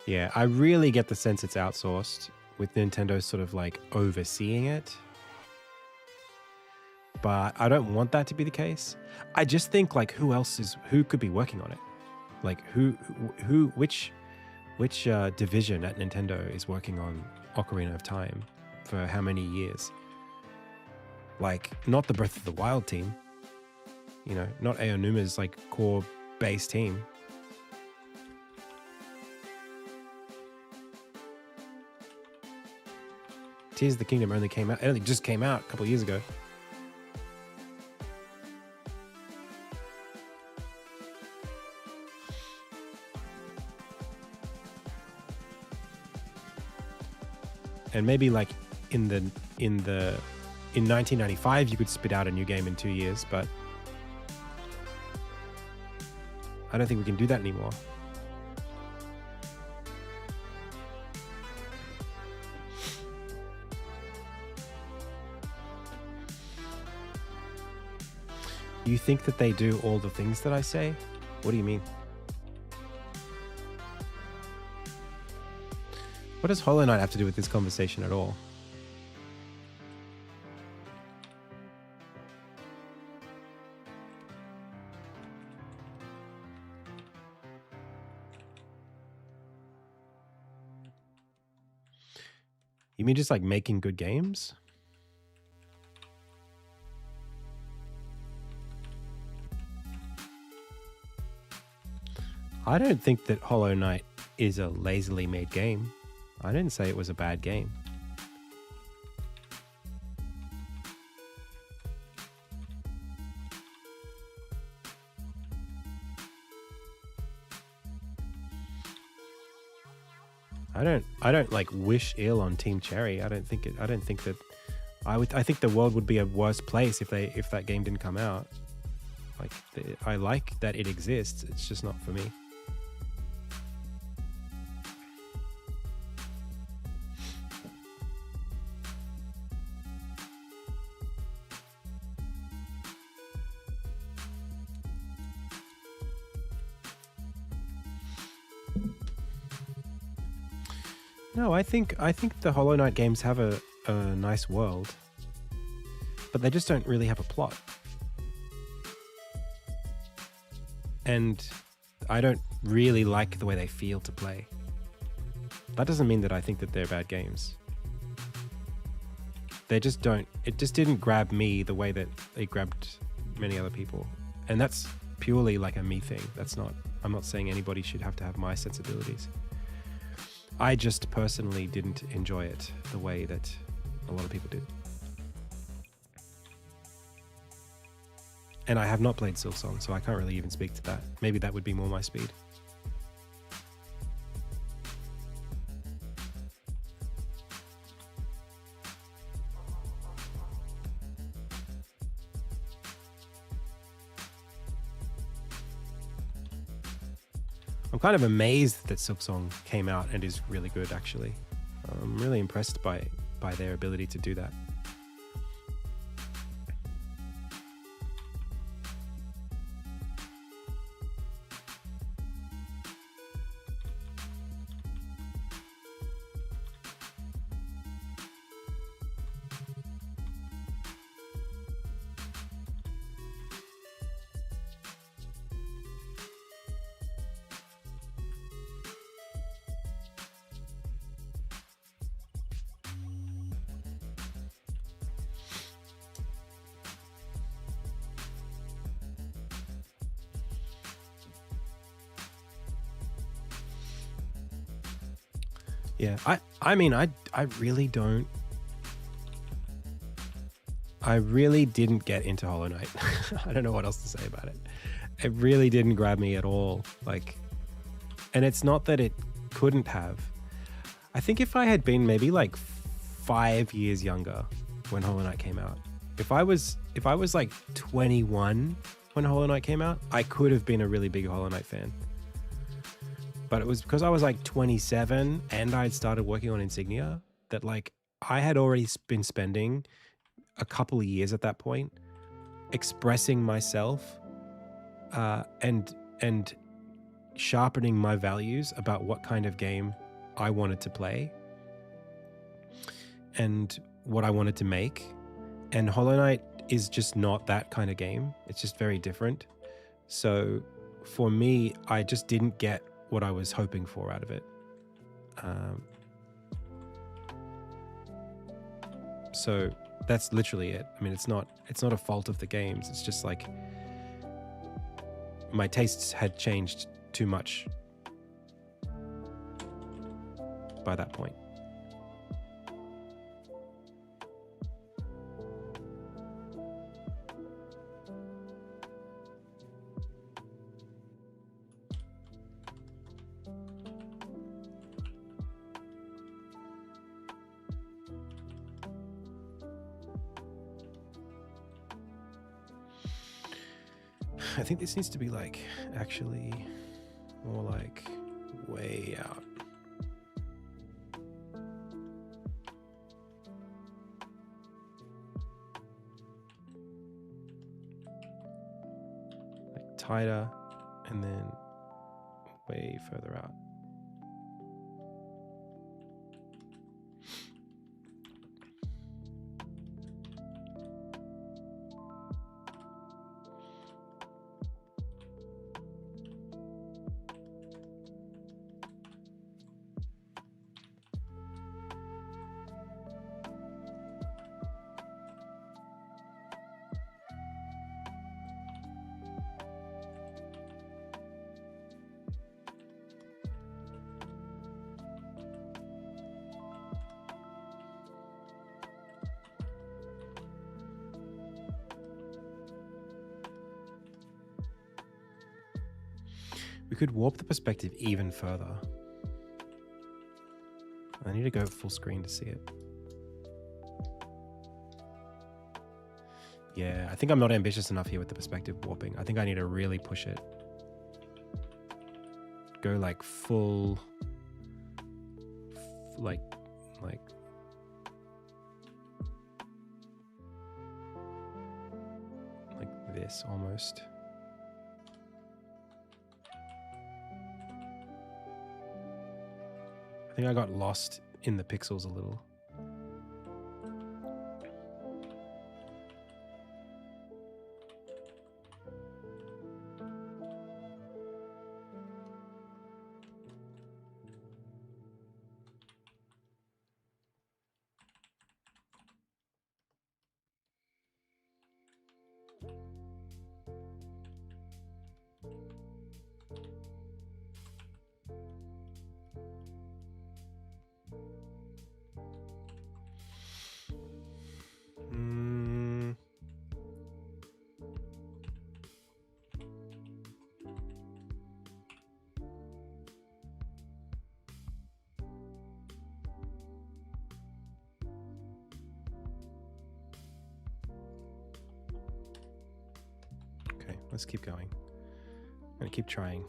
Yeah, I really get the sense it's outsourced, with Nintendo sort of like overseeing it. But I don't want that to be the case. I just think like who could be working on it? Like which division at Nintendo is working on Ocarina of Time for how many years? Like, not the Breath of the Wild team, you know, not Aonuma's like core base team. Tears of the Kingdom only just came out a couple of years ago. And maybe like in 1995 you could spit out a new game in 2 years, but I don't think we can do that anymore. You think that they do all the things that I say? What do you mean? What does Hollow Knight have to do with this conversation at all? You mean just like making good games? I don't think that Hollow Knight is a lazily made game. I didn't say it was a bad game. I don't like wish ill on Team Cherry. I think that I think the world would be a worse place if that game didn't come out. Like, I like that it exists. It's just not for me. No, I think the Hollow Knight games have a nice world, but they just don't really have a plot. And I don't really like the way they feel to play. That doesn't mean that I think that they're bad games. They just don't. It just didn't grab me the way that it grabbed many other people. And that's purely like a me thing. I'm not saying anybody should have to have my sensibilities. I just personally didn't enjoy it the way that a lot of people did. And I have not played Silksong, so I can't really even speak to that. Maybe that would be more my speed. I'm kind of amazed that Silksong came out and is really good, actually. I'm really impressed by their ability to do that. Yeah, I mean, I really don't. I really didn't get into Hollow Knight. I don't know what else to say about it. It really didn't grab me at all. Like, and it's not that it couldn't have. I think if I had been maybe like 5 years younger when Hollow Knight came out, if I was like 21 when Hollow Knight came out, I could have been a really big Hollow Knight fan. But it was because I was like 27 and I'd started working on Insignia that like I had already been spending a couple of years at that point expressing myself and sharpening my values about what kind of game I wanted to play and what I wanted to make. And Hollow Knight is just not that kind of game. It's just very different. So for me, I just didn't get what I was hoping for out of it. So that's literally it. I mean, it's not a fault of the games. It's just like my tastes had changed too much by that point. I think this needs to be like actually more like way out. Like tighter and then way further out. We could warp the perspective even further. I need to go full screen to see it. Yeah, I think I'm not ambitious enough here with the perspective warping. I think I need to really push it. Go like full, like this almost. I think I got lost in the pixels a little. Okay, let's keep going. I'm gonna keep trying.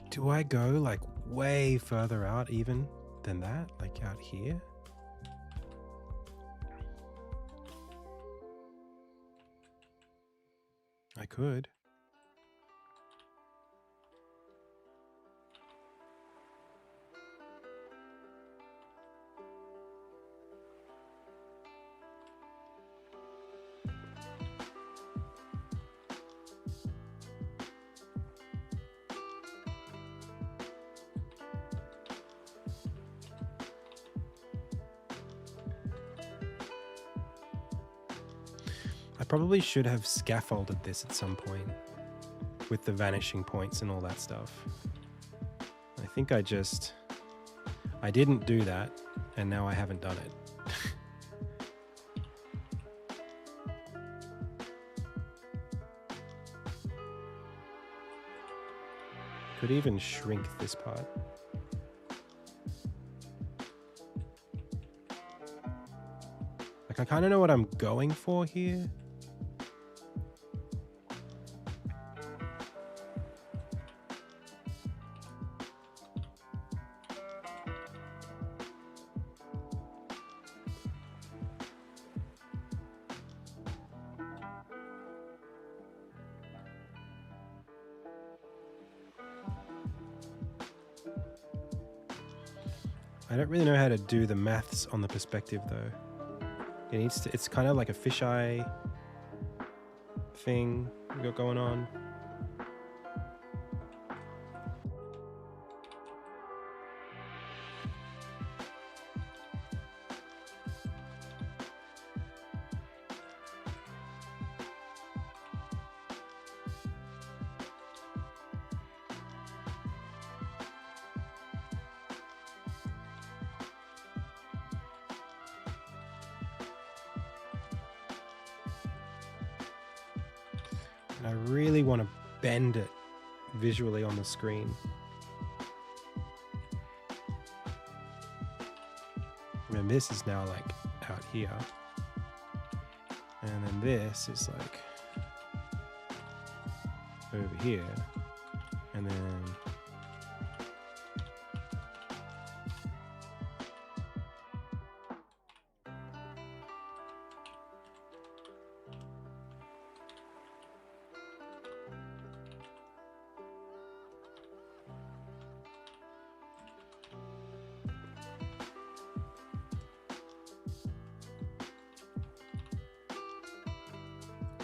Do I go like way further out even than that? Like out here? I could. I probably should have scaffolded this at some point with the vanishing points and all that stuff. I think I didn't do that, and now I haven't done it. Could even shrink this part. Like, I kind of know what I'm going for here. I don't really know how to do the maths on the perspective though. It's kind of like a fisheye thing we got going on. And I really want to bend it visually on the screen. And this is now like out here. And then this is like over here. And then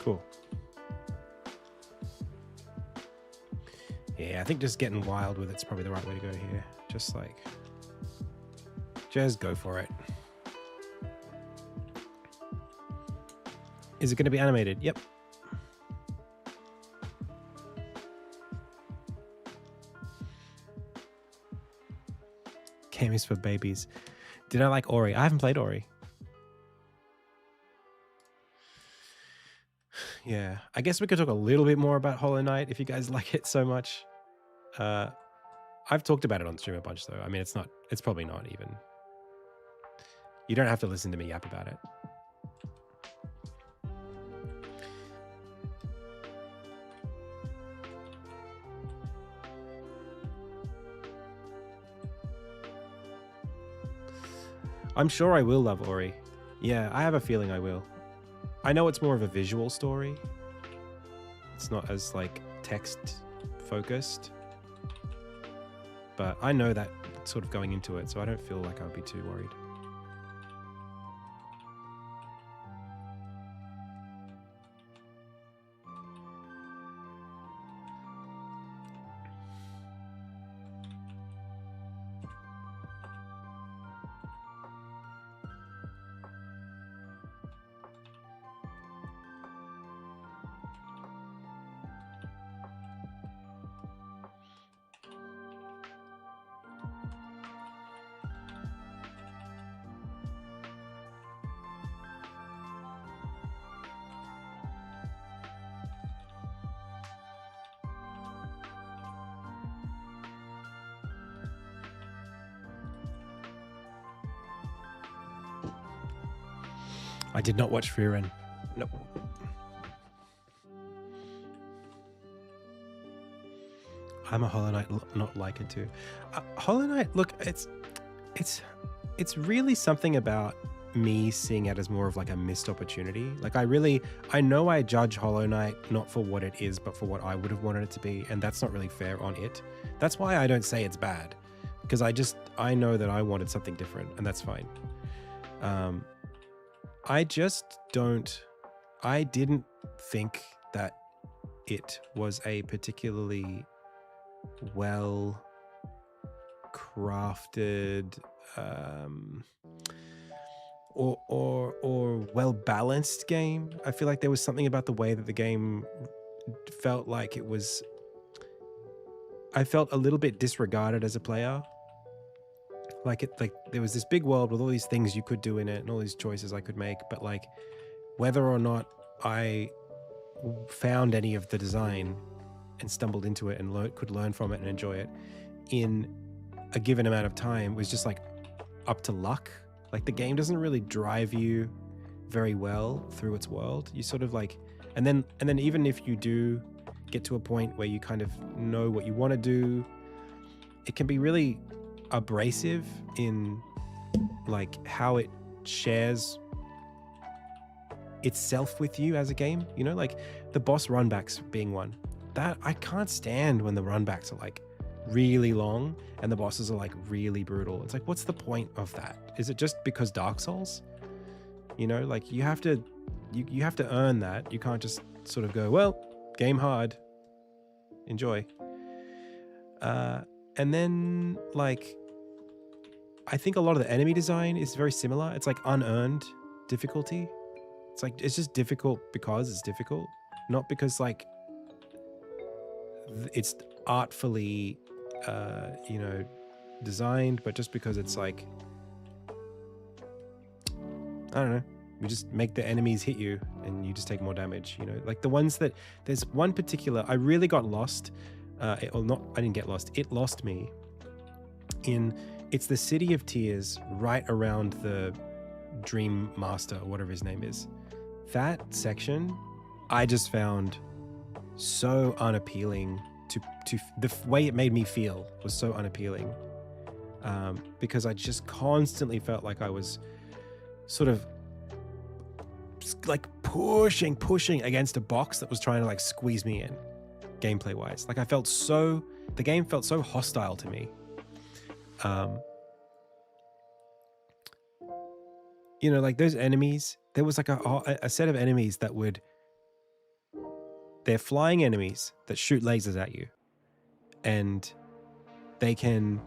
cool. Yeah, I think just getting wild with it's probably the right way to go here. Just go for it. Is it going to be animated? Yep. Game is for babies. Did I like Ori? I haven't played Ori. Yeah, I guess we could talk a little bit more about Hollow Knight if you guys like it so much. I've talked about it on stream a bunch though. I mean, it's probably not even. You don't have to listen to me yap about it. I'm sure I will love Ori. Yeah, I have a feeling I will. I know it's more of a visual story. It's not as like text focused. But I know that sort of going into it, so I don't feel like I'll be too worried. I did not watch Frieren. Nope. I'm a Hollow Knight not liker too. Hollow Knight, look, it's really something about me seeing it as more of like a missed opportunity. Like I know I judge Hollow Knight not for what it is, but for what I would have wanted it to be, and that's not really fair on it. That's why I don't say it's bad, because I know that I wanted something different, and that's fine. I didn't think that it was a particularly well crafted or well balanced game. I feel like there was something about the way that the game felt like it was. I felt a little bit disregarded as a player. Like there was this big world with all these things you could do in it and all these choices I could make, but like whether or not I found any of the design and stumbled into it and could learn from it and enjoy it in a given amount of time was just like up to luck. Like the game doesn't really drive you very well through its world. You sort of like, and then even if you do get to a point where you kind of know what you want to do, it can be really abrasive in like how it shares itself with you as a game, you know, like the boss runbacks being one. That I can't stand when the runbacks are like really long and the bosses are like really brutal. It's like, what's the point of that? Is it just because Dark Souls? You know, like you have to earn that. You can't just sort of go, well, game hard, enjoy. And then like I think a lot of the enemy design is very similar. It's like unearned difficulty. It's like it's just difficult because it's difficult, not because like it's artfully you know, designed, but just because it's like, I don't know, you just make the enemies hit you and you just take more damage, you know, like the ones that there's one particular I really got lost, I didn't get lost, it lost me in, it's the City of Tears right around the Dream Master or whatever his name is. That section I just found so unappealing to the way it made me feel was so unappealing, because I just constantly felt like I was sort of like pushing against a box that was trying to like squeeze me in gameplay wise. Like the game felt so hostile to me. You know, like those enemies, there was like a set of enemies that they're flying enemies that shoot lasers at you, and they can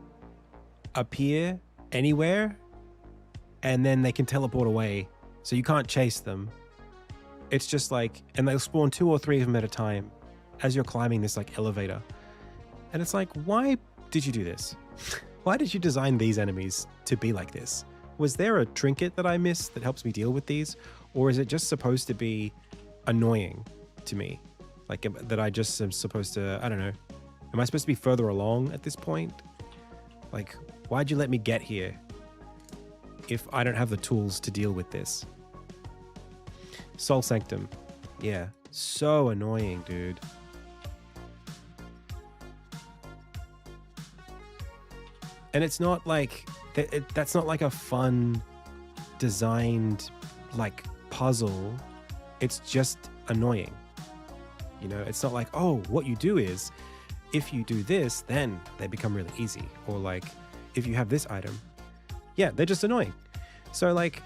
appear anywhere and then they can teleport away, so you can't chase them. It's just like, and they'll spawn 2 or 3 of them at a time as you're climbing this like elevator. And it's like, why did you do this? Why did you design these enemies to be like this? Was there a trinket that I missed that helps me deal with these? Or is it just supposed to be annoying to me? Like that I just am supposed to, I don't know. Am I supposed to be further along at this point? Like, why'd you let me get here if I don't have the tools to deal with this? Soul Sanctum. Yeah, so annoying, dude. And it's not like, that's not like a fun designed like puzzle. It's just annoying. You know, it's not like, oh, what you do is if you do this, then they become really easy. Or like, if you have this item, yeah, they're just annoying. So like,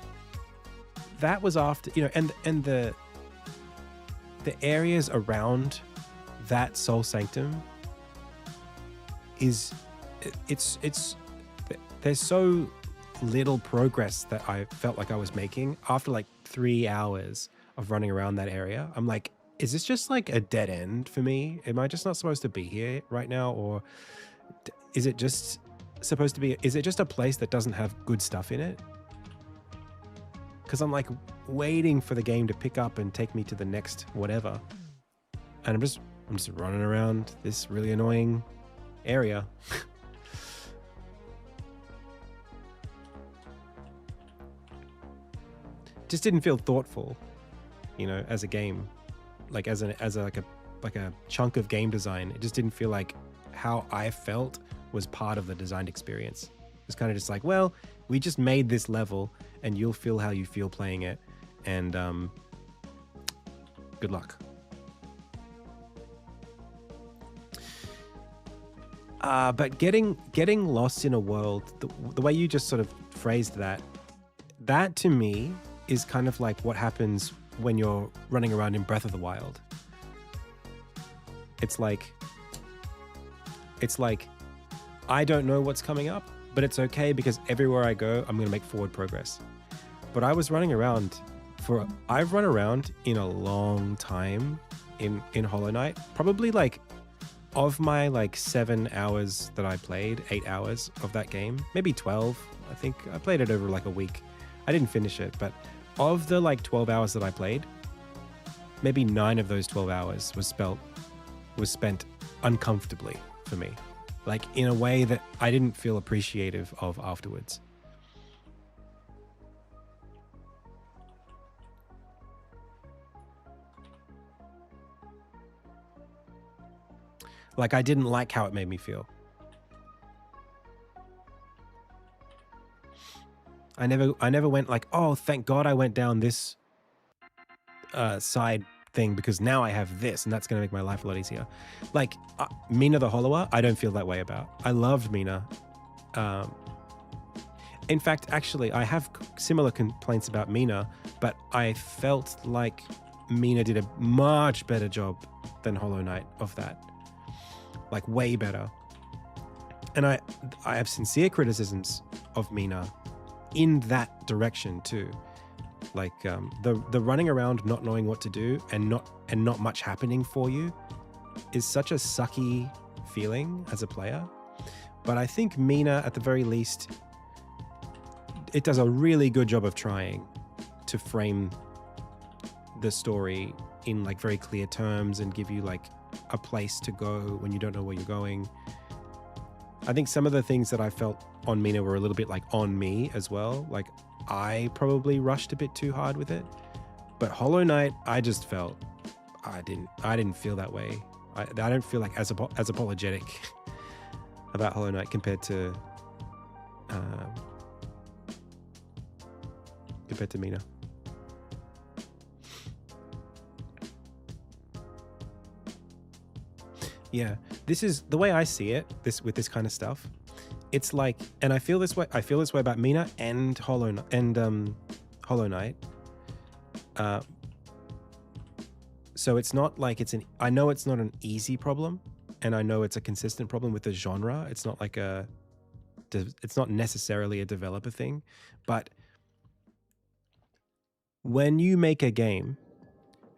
that was after, you know, and the areas around that Soul Sanctum is, there's so little progress that I felt like I was making after like 3 hours of running around that area. I'm like, is this just like a dead end for me? Am I just not supposed to be here right now? Or is it just supposed to be, is it just a place that doesn't have good stuff in it? Because I'm like waiting for the game to pick up and take me to the next whatever. And I'm just running around this really annoying area. Just didn't feel thoughtful, you know, as a game. Like as a chunk of game design, it just didn't feel like how I felt was part of the designed experience. It's kind of just like, well, we just made this level, and you'll feel how you feel playing it, and good luck. But getting lost in a world, the way you just sort of phrased that to me is kind of like what happens when you're running around in Breath of the Wild. It's like I don't know what's coming up, but it's okay because everywhere I go, I'm going to make forward progress. But I was running around I've run around in a long time in Hollow Knight, probably like of my like 7 hours that I played, 8 hours of that game, maybe 12. I think I played it over like a week. I didn't finish it, but of the like 12 hours that I played, maybe 9 of those 12 hours was spent uncomfortably for me, like in a way that I didn't feel appreciative of afterwards. Like I didn't like how it made me feel. I never went like, oh, thank God I went down this side thing because now I have this and that's going to make my life a lot easier. Like Mina the Hollower, I don't feel that way about. I loved Mina. In fact, actually, I have similar complaints about Mina, but I felt like Mina did a much better job than Hollow Knight of that. Like way better. And I have sincere criticisms of Mina in that direction too. Like the running around not knowing what to do and not much happening for you is such a sucky feeling as a player. But I think Mina, at the very least, it does a really good job of trying to frame the story in like very clear terms and give you like a place to go when you don't know where you're going. I think some of the things that I felt on Mina were a little bit like on me as well. Like I probably rushed a bit too hard with it. But Hollow Knight, I just felt I didn't feel that way. I don't feel like as apologetic about Hollow Knight compared to Mina. Yeah, this is the way I see it. With this kind of stuff, it's like, and I feel this way about Mina and Hollow Knight. So it's not like I know it's not an easy problem, and I know it's a consistent problem with the genre. It's not like it's not necessarily a developer thing, but when you make a game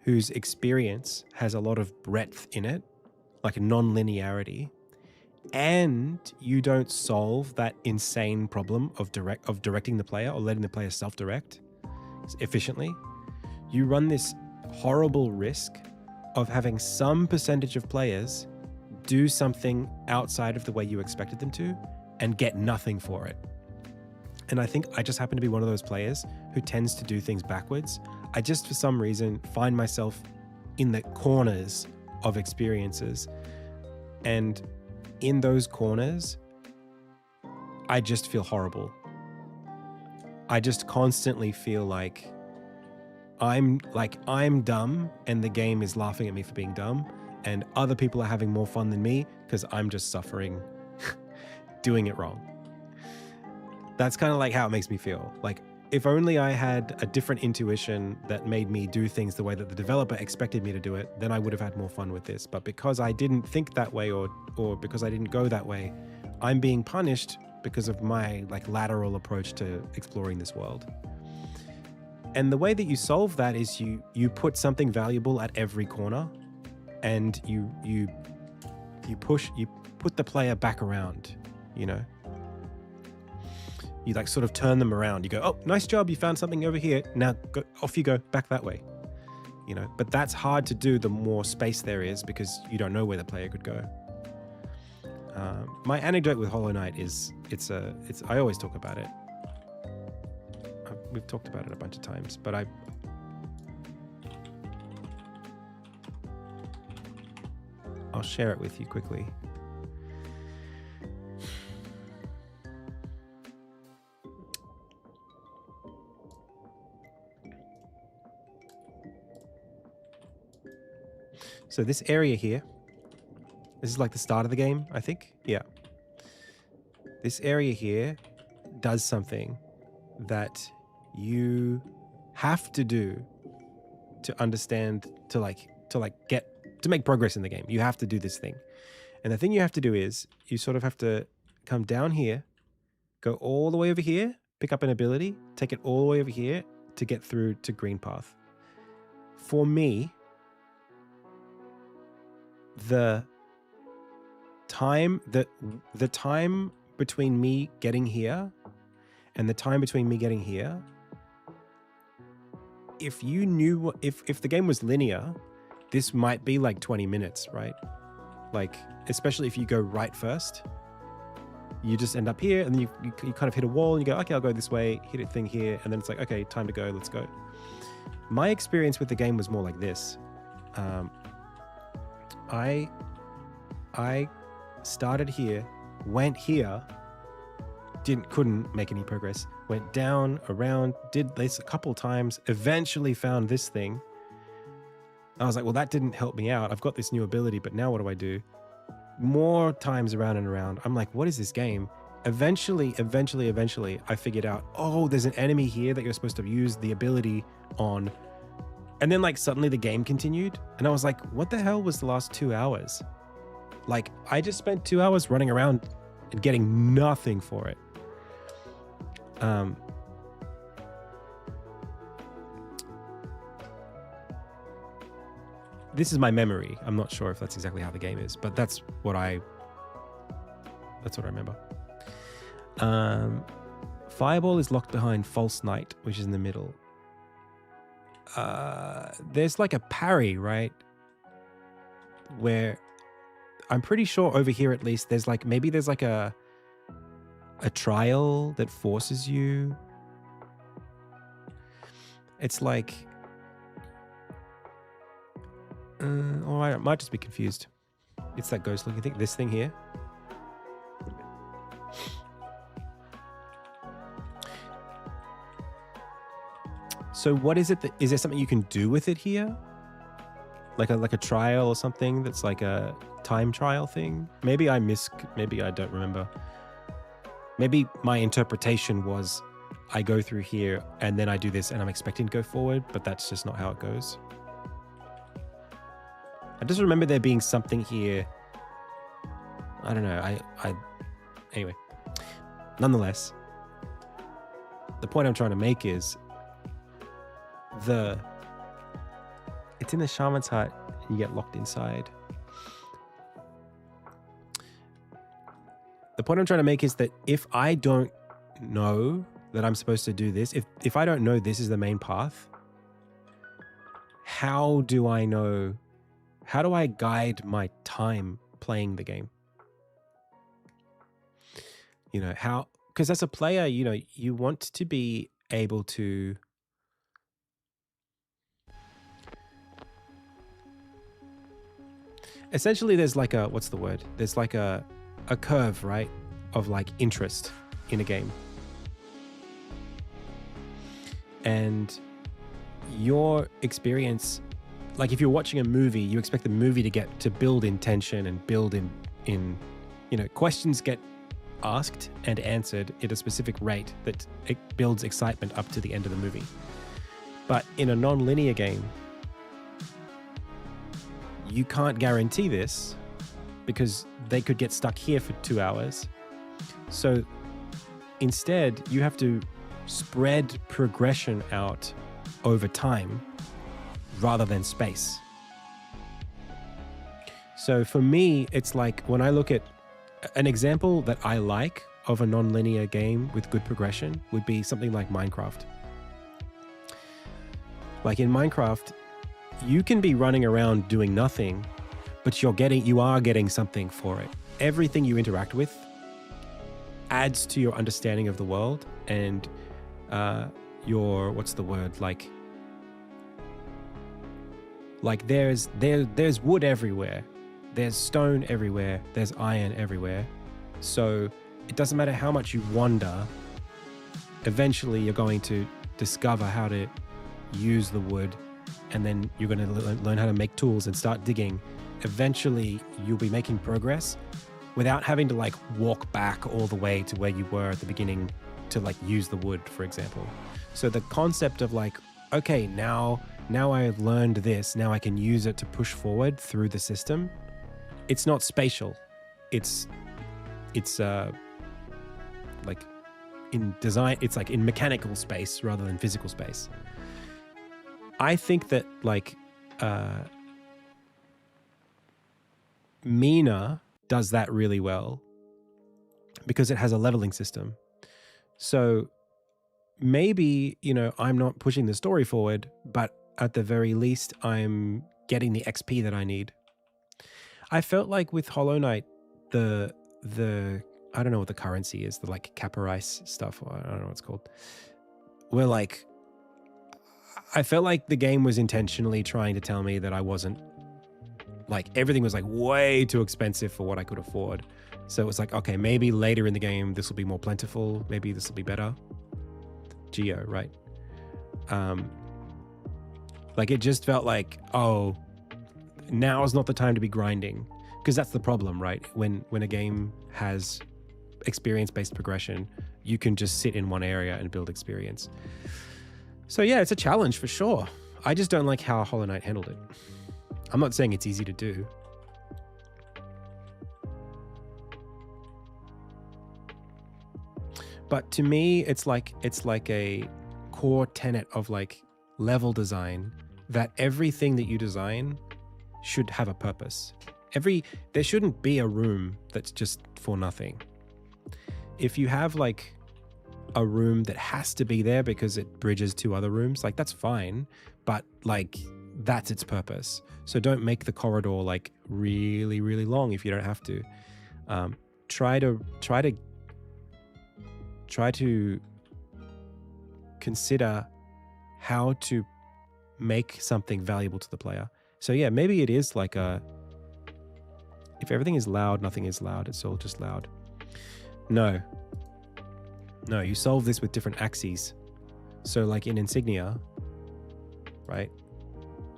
whose experience has a lot of breadth in it, like a non-linearity, and you don't solve that insane problem of directing the player or letting the player self-direct efficiently, you run this horrible risk of having some percentage of players do something outside of the way you expected them to and get nothing for it. And I think I just happen to be one of those players who tends to do things backwards. I just, for some reason, find myself in the corners of experiences. And in those corners, I just feel horrible. I just constantly feel like I'm dumb and the game is laughing at me for being dumb, and other people are having more fun than me because I'm just suffering doing it wrong. That's kind of like how it makes me feel. Like, if only I had a different intuition that made me do things the way that the developer expected me to do it, then I would have had more fun with this. But because I didn't think that way or because I didn't go that way, I'm being punished because of my like lateral approach to exploring this world. And the way that you solve that is you put something valuable at every corner, and you put the player back around, you know? You like sort of turn them around. You go, oh, nice job, you found something over here. Now off you go, back that way. You know, but that's hard to do the more space there is because you don't know where the player could go. My anecdote with Hollow Knight is I always talk about it. We've talked about it a bunch of times, but I'll share it with you quickly. So this area here, this is like the start of the game, I think. Yeah. This area here does something that you have to do to understand, to make progress in the game. You have to do this thing. And the thing you have to do is you sort of have to come down here, go all the way over here, pick up an ability, take it all the way over here to get through to green path. For me, the time between me getting here and the time between me getting here, if you knew, if the game was linear, this might be like 20 minutes, right? Like, especially if you go right first, you just end up here and then you kind of hit a wall and you go, okay, I'll go this way, hit a thing here, and then it's like, okay, time to go, let's go. My experience with the game was more like this. I started here, went here, couldn't make any progress, went down, around, did this a couple times, eventually found this thing. I was like, well, that didn't help me out. I've got this new ability, but now what do I do? More times around and around. I'm like, what is this game? Eventually, I figured out, oh, there's an enemy here that you're supposed to use the ability on. And then like suddenly the game continued. And I was like, what the hell was the last 2 hours? Like, I just spent 2 hours running around and getting nothing for it. This is my memory. I'm not sure if that's exactly how the game is, but that's what I remember. Fireball is locked behind False Knight, which is in the middle. There's like a parry, right? Where I'm pretty sure over here at least there's like, maybe there's like a trial that forces you. It's like, or I might just be confused. It's that ghost looking thing, this thing here. So what is it that, is there something you can do with it here? Like a trial or something that's like a time trial thing? Maybe I don't remember. Maybe my interpretation was I go through here and then I do this and I'm expecting to go forward, but that's just not how it goes. I just remember there being something here. I don't know. Anyway, nonetheless, the point I'm trying to make is it's in the shaman's hut and you get locked inside. The point I'm trying to make is that if I don't know that I'm supposed to do this, if I don't know this is the main path, how do I guide my time playing the game? You know, because as a player, you know, you want to be able to essentially there's like a, what's the word? There's like a curve, right? Of like interest in a game. And your experience, like if you're watching a movie, you expect the movie to build in tension and build in, you know, questions get asked and answered at a specific rate that it builds excitement up to the end of the movie. But in a non-linear game, you can't guarantee this because they could get stuck here for 2 hours. So instead, you have to spread progression out over time rather than space. So for me, it's like when I look at an example that I like of a non-linear game with good progression would be something like Minecraft. Like in Minecraft, you can be running around doing nothing, but you are getting something for it. Everything you interact with adds to your understanding of the world and your, what's the word, like there's wood everywhere, there's stone everywhere, there's iron everywhere. So it doesn't matter how much you wander, eventually you're going to discover how to use the wood and then you're going to learn how to make tools and start digging, eventually you'll be making progress without having to like walk back all the way to where you were at the beginning to like use the wood, for example. So the concept of like, okay, now I've learned this, now I can use it to push forward through the system. It's not spatial. It's like in design, it's like in mechanical space rather than physical space. I think that like Mina does that really well because it has a leveling system. So maybe, you know, I'm not pushing the story forward, but at the very least, I'm getting the XP that I need. I felt like with Hollow Knight, the I don't know what the currency is, the like Caparice stuff, or I don't know what it's called. Where like, I felt like the game was intentionally trying to tell me that I wasn't, like everything was like way too expensive for what I could afford. So it was like, okay, maybe later in the game, this will be more plentiful. Maybe this will be better. Geo, right? Like it just felt like, oh, now is not the time to be grinding. Because that's the problem, right? When a game has experience-based progression, you can just sit in one area and build experience. So yeah, it's a challenge for sure. I just don't like how Hollow Knight handled it. I'm not saying it's easy to do. But to me, it's like a core tenet of like level design that everything that you design should have a purpose. There shouldn't be a room that's just for nothing. If you have like a room that has to be there because it bridges two other rooms, like that's fine, but like that's its purpose. So don't make the corridor like really, really long if you don't have to. Try to consider how to make something valuable to the player. So yeah, maybe it is like if everything is loud, nothing is loud. It's all just loud. No, you solve this with different axes. So like in Insignia, right?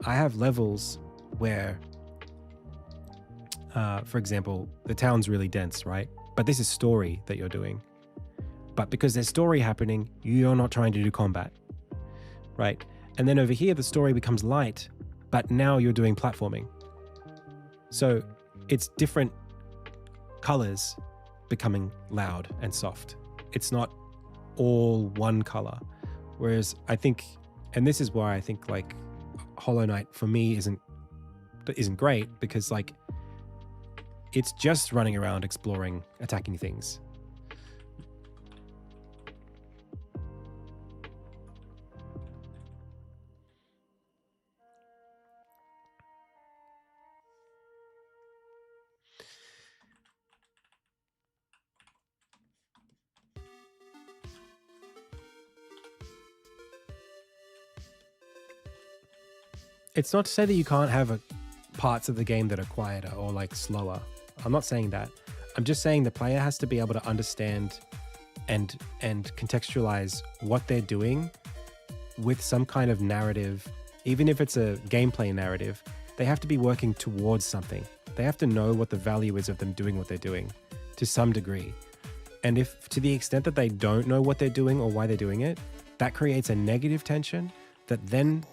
I have levels where, for example, the town's really dense, right? But this is story that you're doing. But because there's story happening, you're not trying to do combat, right? And then over here, the story becomes light, but now you're doing platforming. So it's different colors becoming loud and soft. It's not all one color. Whereas I think, and this is why I think like Hollow Knight for me isn't great, because like it's just running around exploring, attacking things. It's not to say that you can't have parts of the game that are quieter or like slower. I'm not saying that. I'm just saying the player has to be able to understand and contextualize what they're doing with some kind of narrative. Even if it's a gameplay narrative, they have to be working towards something. They have to know what the value is of them doing what they're doing to some degree. And if to the extent that they don't know what they're doing or why they're doing it, that creates a negative tension that then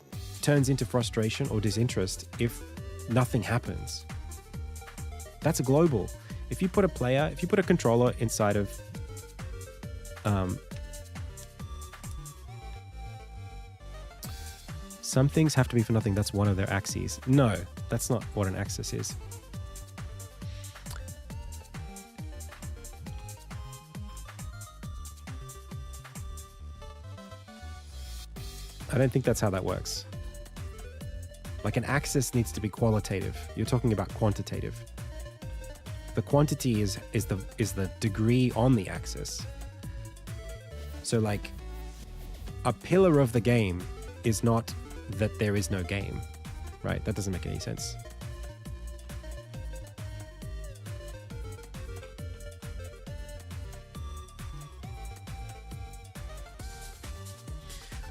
turns into frustration or disinterest if nothing happens. That's a global. If you put a controller inside of some things have to be for nothing, that's one of their axes. No, that's not what an axis is. I don't think that's how that works. Like an axis needs to be qualitative. You're talking about quantitative. The quantity is the degree on the axis. So like a pillar of the game is not that there is no game, right? That doesn't make any sense.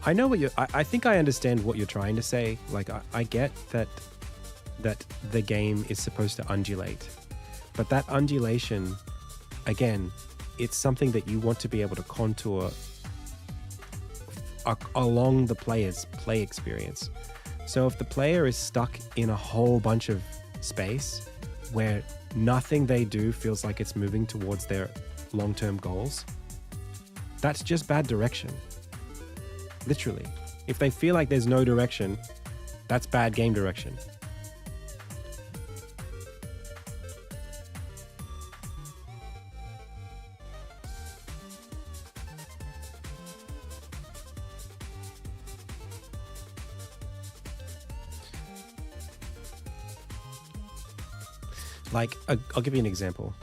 I know what I think I understand what you're trying to say. Like, I get that the game is supposed to undulate, but that undulation, again, it's something that you want to be able to contour along the player's play experience. So if the player is stuck in a whole bunch of space where nothing they do feels like it's moving towards their long-term goals, that's just bad direction. Literally. If they feel like there's no direction, that's bad game direction. Like, I'll give you an example.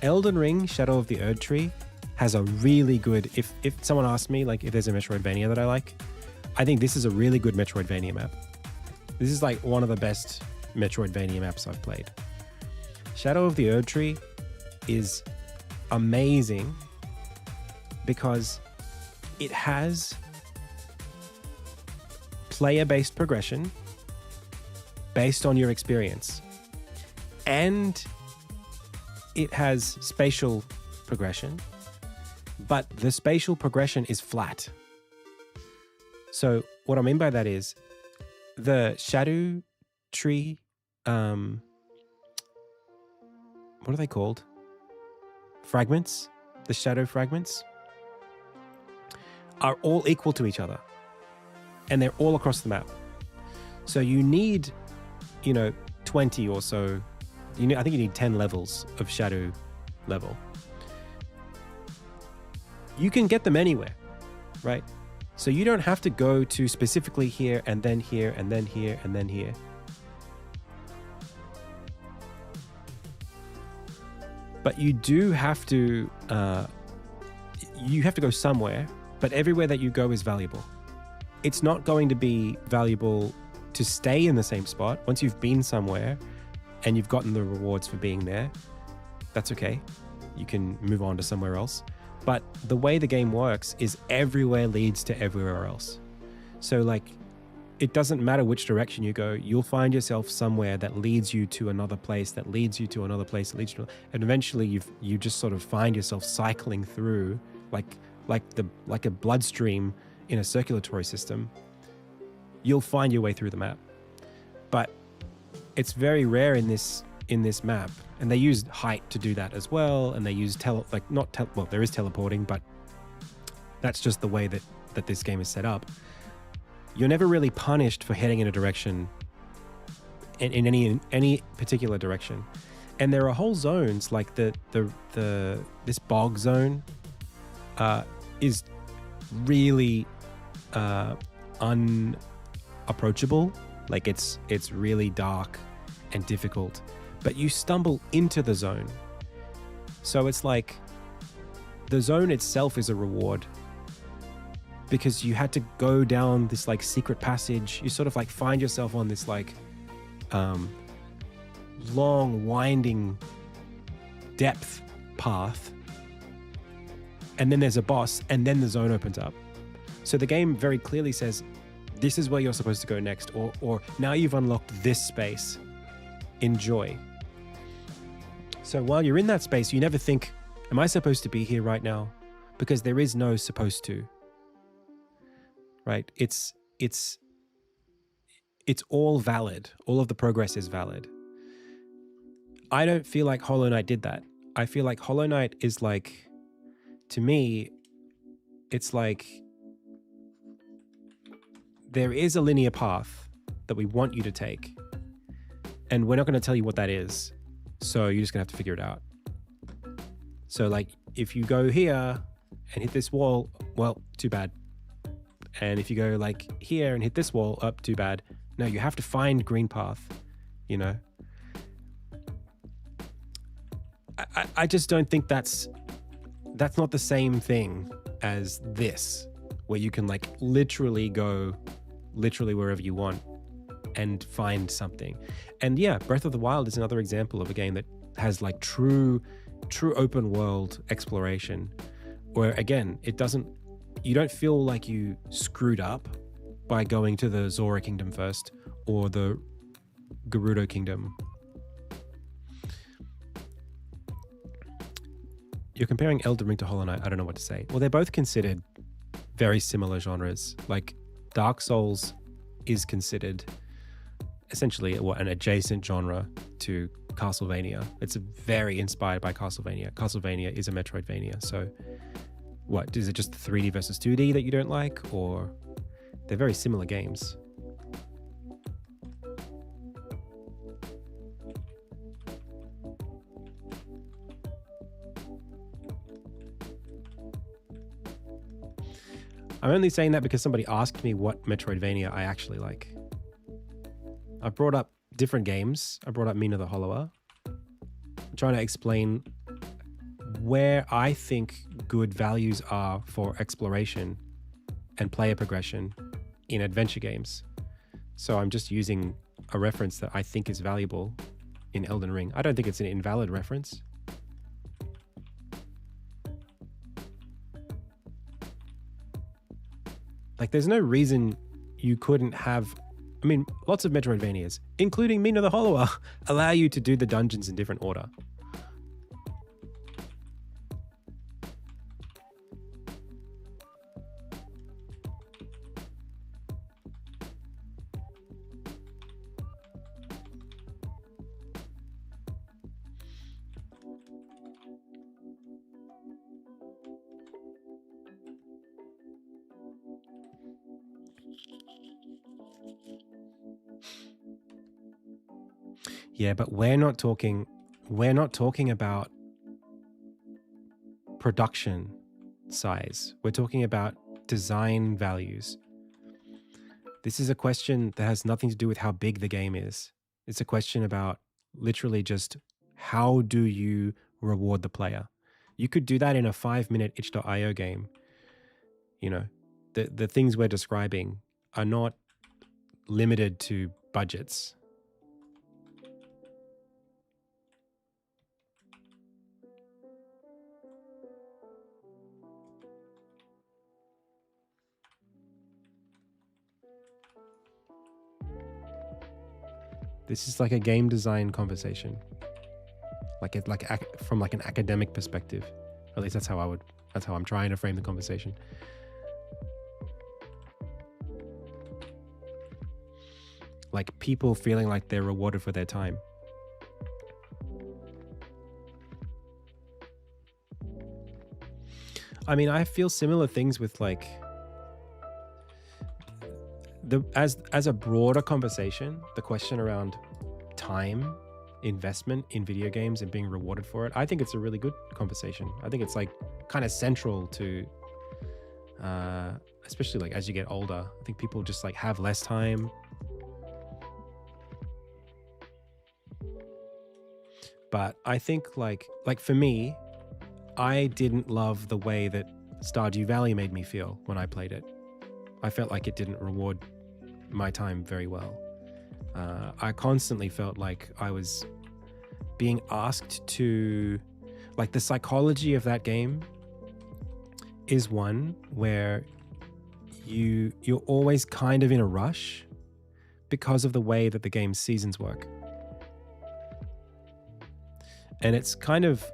Elden Ring, Shadow of the Erd Tree has a really good, if someone asked me, like, if there's a Metroidvania that I like, I think this is a really good Metroidvania map. This is like one of the best Metroidvania maps I've played. Shadow of the Erd Tree is amazing because it has player-based progression based on your experience, and it has spatial progression, but the spatial progression is flat. So what I mean by that is the Shadow Tree, what are they called? Fragments? The shadow fragments are all equal to each other, and they're all across the map. So you need, 20 or so. I think you need 10 levels of shadow level. You can get them anywhere, right? So you don't have to go to specifically here and then here and then here and then here. But you do have to, go somewhere, but everywhere that you go is valuable. It's not going to be valuable to stay in the same spot. Once you've been somewhere and you've gotten the rewards for being there, that's okay. You can move on to somewhere else. But the way the game works is everywhere leads to everywhere else. So like, it doesn't matter which direction you go, you'll find yourself somewhere that leads you to another place, that leads you to another place, that leads you to, and eventually you just sort of find yourself cycling through like a bloodstream in a circulatory system. You'll find your way through the map. But it's very rare in this map, and they use height to do that as well, and they use there is teleporting, but that's just the way that this game is set up. You're never really punished for heading in a direction in any particular direction. And there are whole zones like this bog zone is really unapproachable. Like it's really dark and difficult, but you stumble into the zone. So it's like the zone itself is a reward, because you had to go down this like secret passage. You sort of like find yourself on this like long winding depth path, and then there's a boss, and then the zone opens up. So the game very clearly says, this is where you're supposed to go next, or now you've unlocked this space, enjoy. So while you're in that space, you never think, am I supposed to be here right now? Because there is no supposed to. Right? It's all valid. All of the progress is valid. I don't feel like Hollow Knight did that. I feel like Hollow Knight is like, to me, it's like there is a linear path that we want you to take, and we're not going to tell you what that is. So you're just going to have to figure it out. So like, if you go here and hit this wall, well, too bad. And if you go like here and hit this wall, up, too bad. No, you have to find green path, I just don't think that's not the same thing as this, where you can like literally go wherever you want. and find something. And yeah, Breath of the Wild is another example of a game that has like true open world exploration, where again, you don't feel like you screwed up by going to the Zora Kingdom first or the Gerudo Kingdom. You're comparing Elden Ring to Hollow Knight. I don't know what to say. Well, they're both considered very similar genres. Like Dark Souls is considered essentially an adjacent genre to Castlevania. It's very inspired by Castlevania. Castlevania is a Metroidvania. So what, is it just 3D versus 2D that you don't like? Or they're very similar games. I'm only saying that because somebody asked me what Metroidvania I actually like. I brought up different games. I brought up Mina the Hollower. I'm trying to explain where I think good values are for exploration and player progression in adventure games. So I'm just using a reference that I think is valuable in Elden Ring. I don't think it's an invalid reference. Like, there's no reason you couldn't have... I mean, lots of Metroidvanias, including Mina the Hollower, allow you to do the dungeons in different order. Yeah, but we're not talking about production size. We're talking about design values. This is a question that has nothing to do with how big the game is. It's a question about literally just how do you reward the player? You could do that in a 5-minute itch.io game. You know, the things we're describing are not limited to budgets. This is like a game design conversation, from like an academic perspective. At least that's how I'm trying to frame the conversation. Like people feeling like they're rewarded for their time. I mean, I feel similar things with like as a broader conversation, the question around time investment in video games and being rewarded for it, I think it's a really good conversation. I think it's like kind of central to especially like as you get older. I think people just like have less time. But I think like for me, I didn't love the way that Stardew Valley made me feel when I played it. I felt like it didn't reward my time very well. I constantly felt like I was being asked to, like, the psychology of that game is one where you're always kind of in a rush because of the way that the game's seasons work. And it's kind of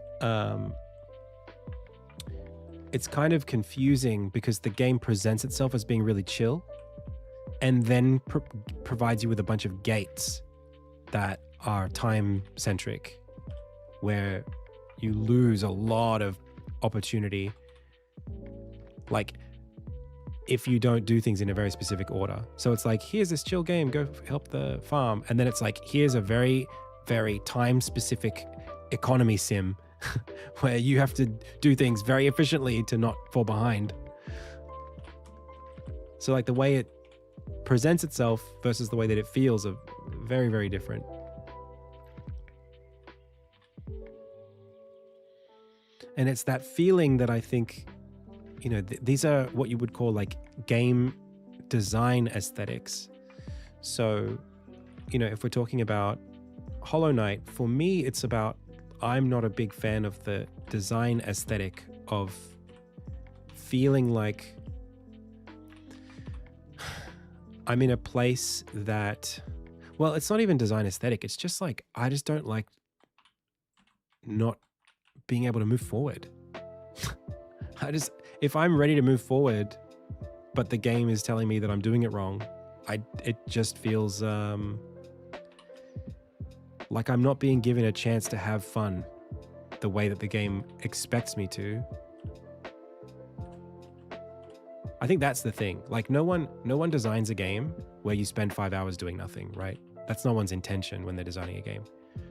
confusing because the game presents itself as being really chill and then provides you with a bunch of gates that are time-centric, where you lose a lot of opportunity, like if you don't do things in a very specific order. So it's like, here's this chill game, go help the farm. And then it's like, here's a very, very time-specific economy sim where you have to do things very efficiently to not fall behind. So like the way it presents itself versus the way that it feels are very, very different. And it's that feeling that I think, you know, these are what you would call like game design aesthetics. So if we're talking about Hollow Knight, for me, it's about, I'm not a big fan of the design aesthetic of feeling like I'm in a place that, well, it's not even design aesthetic. It's just like, I just don't like not being able to move forward. If I'm ready to move forward, but the game is telling me that I'm doing it wrong, it just feels like I'm not being given a chance to have fun the way that the game expects me to. I think that's the thing. Like no one designs a game where you spend 5 hours doing nothing, right? That's no one's intention when they're designing a game.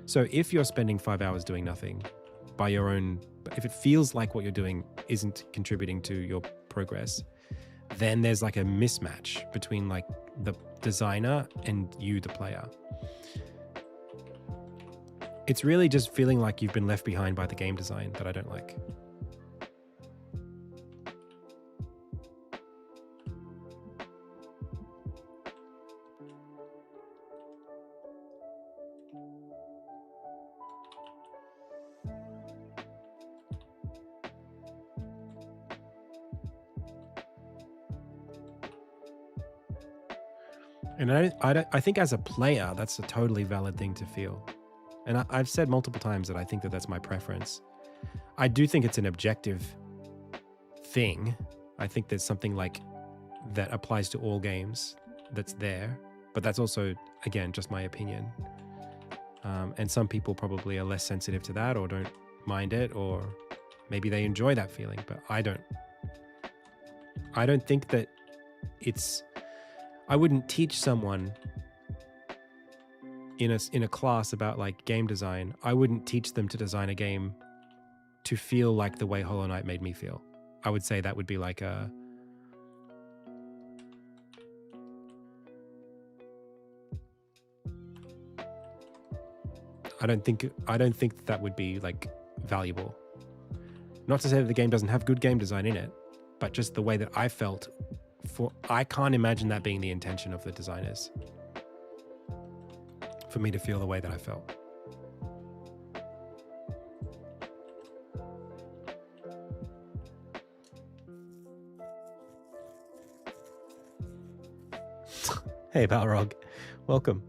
So if you're spending 5 hours doing nothing by your own, if it feels like what you're doing isn't contributing to your progress, then there's like a mismatch between like the designer and you, the player. It's really just feeling like you've been left behind by the game design that I don't like. And I think as a player, that's a totally valid thing to feel. And I've said multiple times that I think that that's my preference. I do think it's an objective thing. I think there's something like that applies to all games that's there. But that's also, again, just my opinion. And some people probably are less sensitive to that or don't mind it, or maybe they enjoy that feeling. But I don't think that it's... I wouldn't teach someone in a class about like game design. I wouldn't teach them to design a game to feel like the way Hollow Knight made me feel. I would say that would be like a... I don't think that would be like valuable. Not to say that the game doesn't have good game design in it, but just the way that I felt. I can't imagine that being the intention of the designers. For me to feel the way that I felt. Hey, Balrog. Welcome.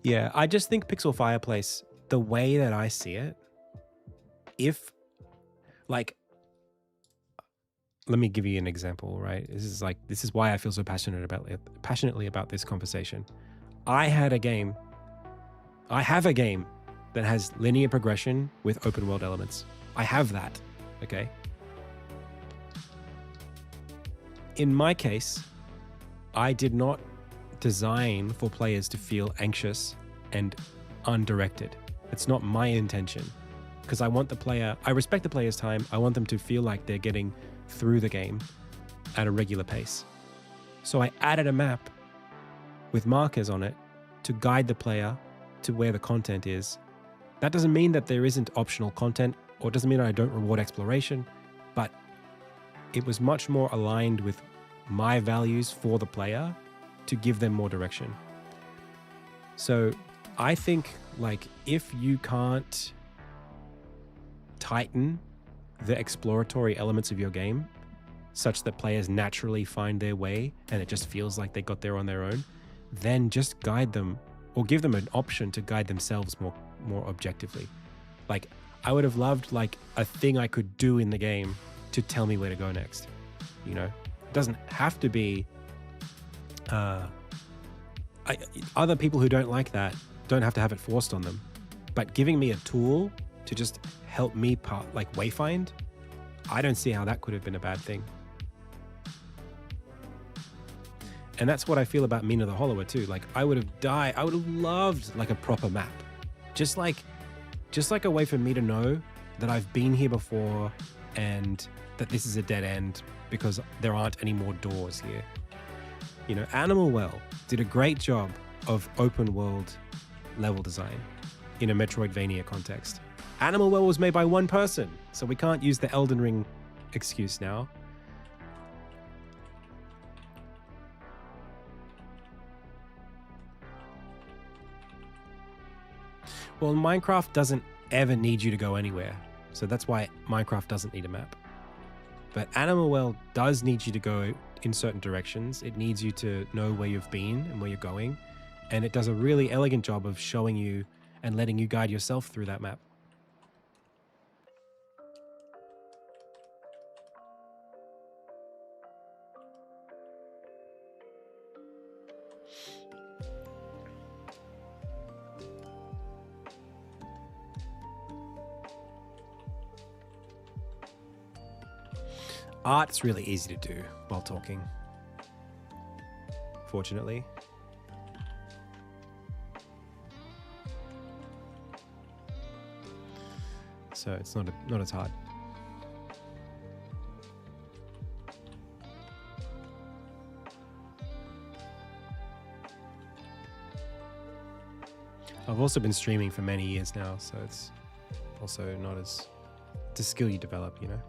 Yeah, I just think Pixel Fireplace, the way that I see it, if, like, let me give you an example, right? This is why I feel so passionately about this conversation. I have a game that has linear progression with open world elements. I have that, okay? In my case, I did not design for players to feel anxious and undirected. It's not my intention, because I respect the player's time. I want them to feel like they're getting through the game at a regular pace. So I added a map with markers on it to guide the player to where the content is. That doesn't mean that there isn't optional content, or doesn't mean I don't reward exploration, but it was much more aligned with my values for the player to give them more direction. So I think, like, if you can't tighten the exploratory elements of your game such that players naturally find their way and it just feels like they got there on their own, then just guide them or give them an option to guide themselves more objectively. Like, I would have loved like a thing I could do in the game to tell me where to go next. You know, it doesn't have to be other people who don't like that don't have to have it forced on them, but giving me a tool to just help me wayfind, I don't see how that could have been a bad thing. And that's what I feel about Mina the Hollower too. Like, I would have loved like a proper map, just like a way for me to know that I've been here before and that this is a dead end because there aren't any more doors here. You know, Animal Well did a great job of open world level design in a Metroidvania context. Animal World was made by one person, so we can't use the Elden Ring excuse now. Well, Minecraft doesn't ever need you to go anywhere, so that's why Minecraft doesn't need a map. But Animal World does need you to go in certain directions. It needs you to know where you've been and where you're going, and it does a really elegant job of showing you and letting you guide yourself through that map. Art's really easy to do while talking, fortunately. So it's not as hard. I've also been streaming for many years now, so it's also not as... It's a skill you develop, you know?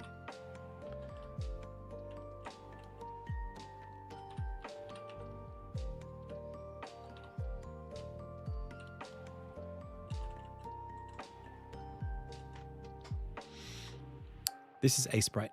This is a sprite.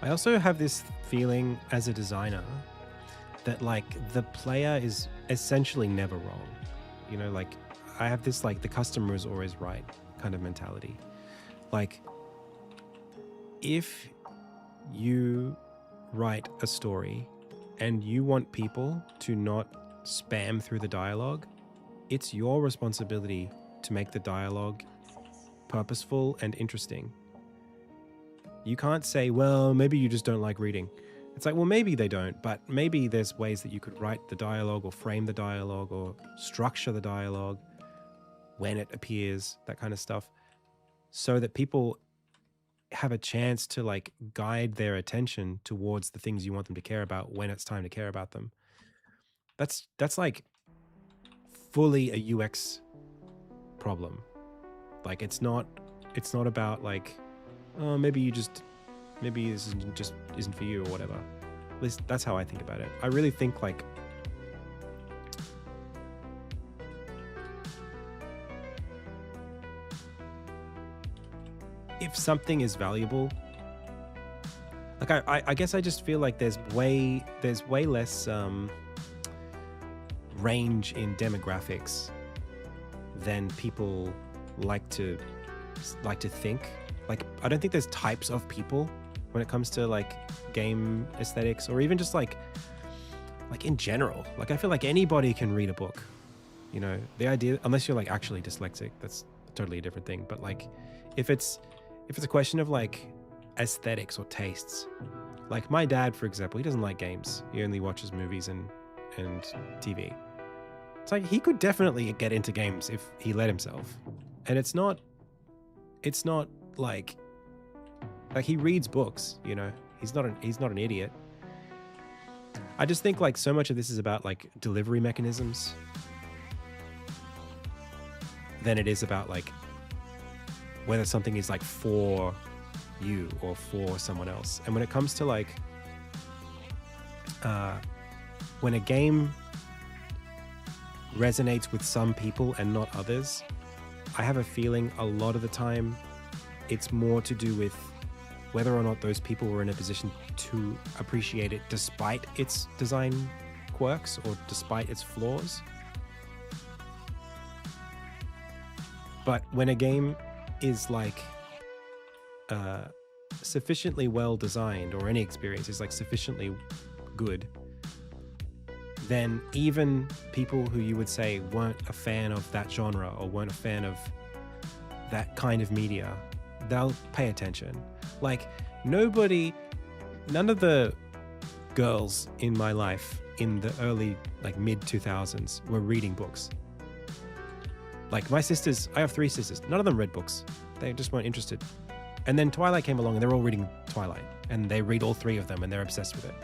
I also have this feeling as a designer that like the player is essentially never wrong. You know, like I have this like the customer is always right kind of mentality. Like if you write a story and you want people to not spam through the dialogue, it's your responsibility to make the dialogue purposeful and interesting. You can't say, well, maybe you just don't like reading. It's like, well, maybe they don't, but maybe there's ways that you could write the dialogue or frame the dialogue or structure the dialogue when it appears, that kind of stuff, so that people have a chance to like guide their attention towards the things you want them to care about when it's time to care about them. That's like fully a UX problem. Like it's not about like, oh, maybe this isn't for you or whatever. At least that's how I think about it. I really think like if something is valuable, like I guess I just feel like there's way less range in demographics than people like to think. Like, I don't think there's types of people when it comes to like game aesthetics or even just like in general. Like, I feel like anybody can read a book, you know, the idea, unless you're like actually dyslexic, that's totally a different thing. But like, if it's a question of like aesthetics or tastes. Like my dad, for example, he doesn't like games. He only watches movies and TV. It's like he could definitely get into games if he let himself. And it's not like he reads books, you know. He's not an idiot. I just think like so much of this is about like delivery mechanisms than it is about like whether something is like for you or for someone else. And when it comes to like when a game resonates with some people and not others, I have a feeling a lot of the time it's more to do with whether or not those people were in a position to appreciate it despite its design quirks or despite its flaws. But when a game is like sufficiently well designed, or any experience is like sufficiently good, then even people who you would say weren't a fan of that genre or weren't a fan of that kind of media, they'll pay attention. Like none of the girls in my life in the early, like mid 2000s were reading books. Like my sisters, I have 3 sisters, none of them read books. They just weren't interested. And then Twilight came along and they're all reading Twilight, and they read all 3 of them and they're obsessed with it.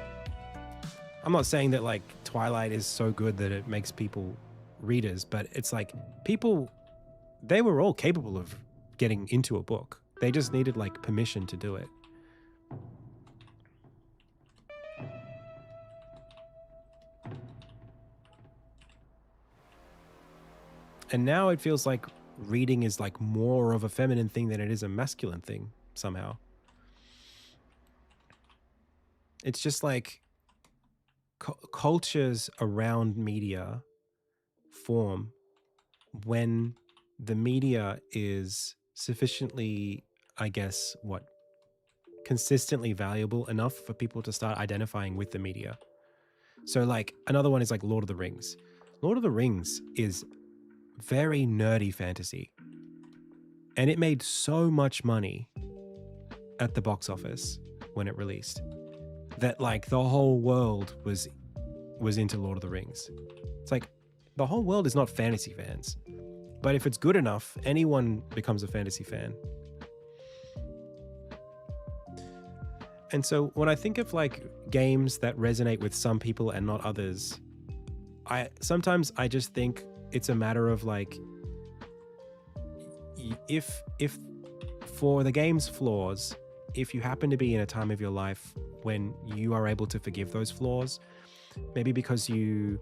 I'm not saying that like Twilight is so good that it makes people readers, but it's like people, they were all capable of getting into a book. They just needed like permission to do it. And now it feels like reading is like more of a feminine thing than it is a masculine thing somehow. It's just like cultures around media form when the media is sufficiently, I guess, consistently valuable enough for people to start identifying with the media. So like another one is like Lord of the Rings. Lord of the Rings is very nerdy fantasy, and it made so much money at the box office when it released that like the whole world was into Lord of the Rings. It's like the whole world is not fantasy fans, but if it's good enough, anyone becomes a fantasy fan. And so when I think of like games that resonate with some people and not others, sometimes I just think it's a matter of like, if for the game's flaws, if you happen to be in a time of your life when you are able to forgive those flaws, maybe because you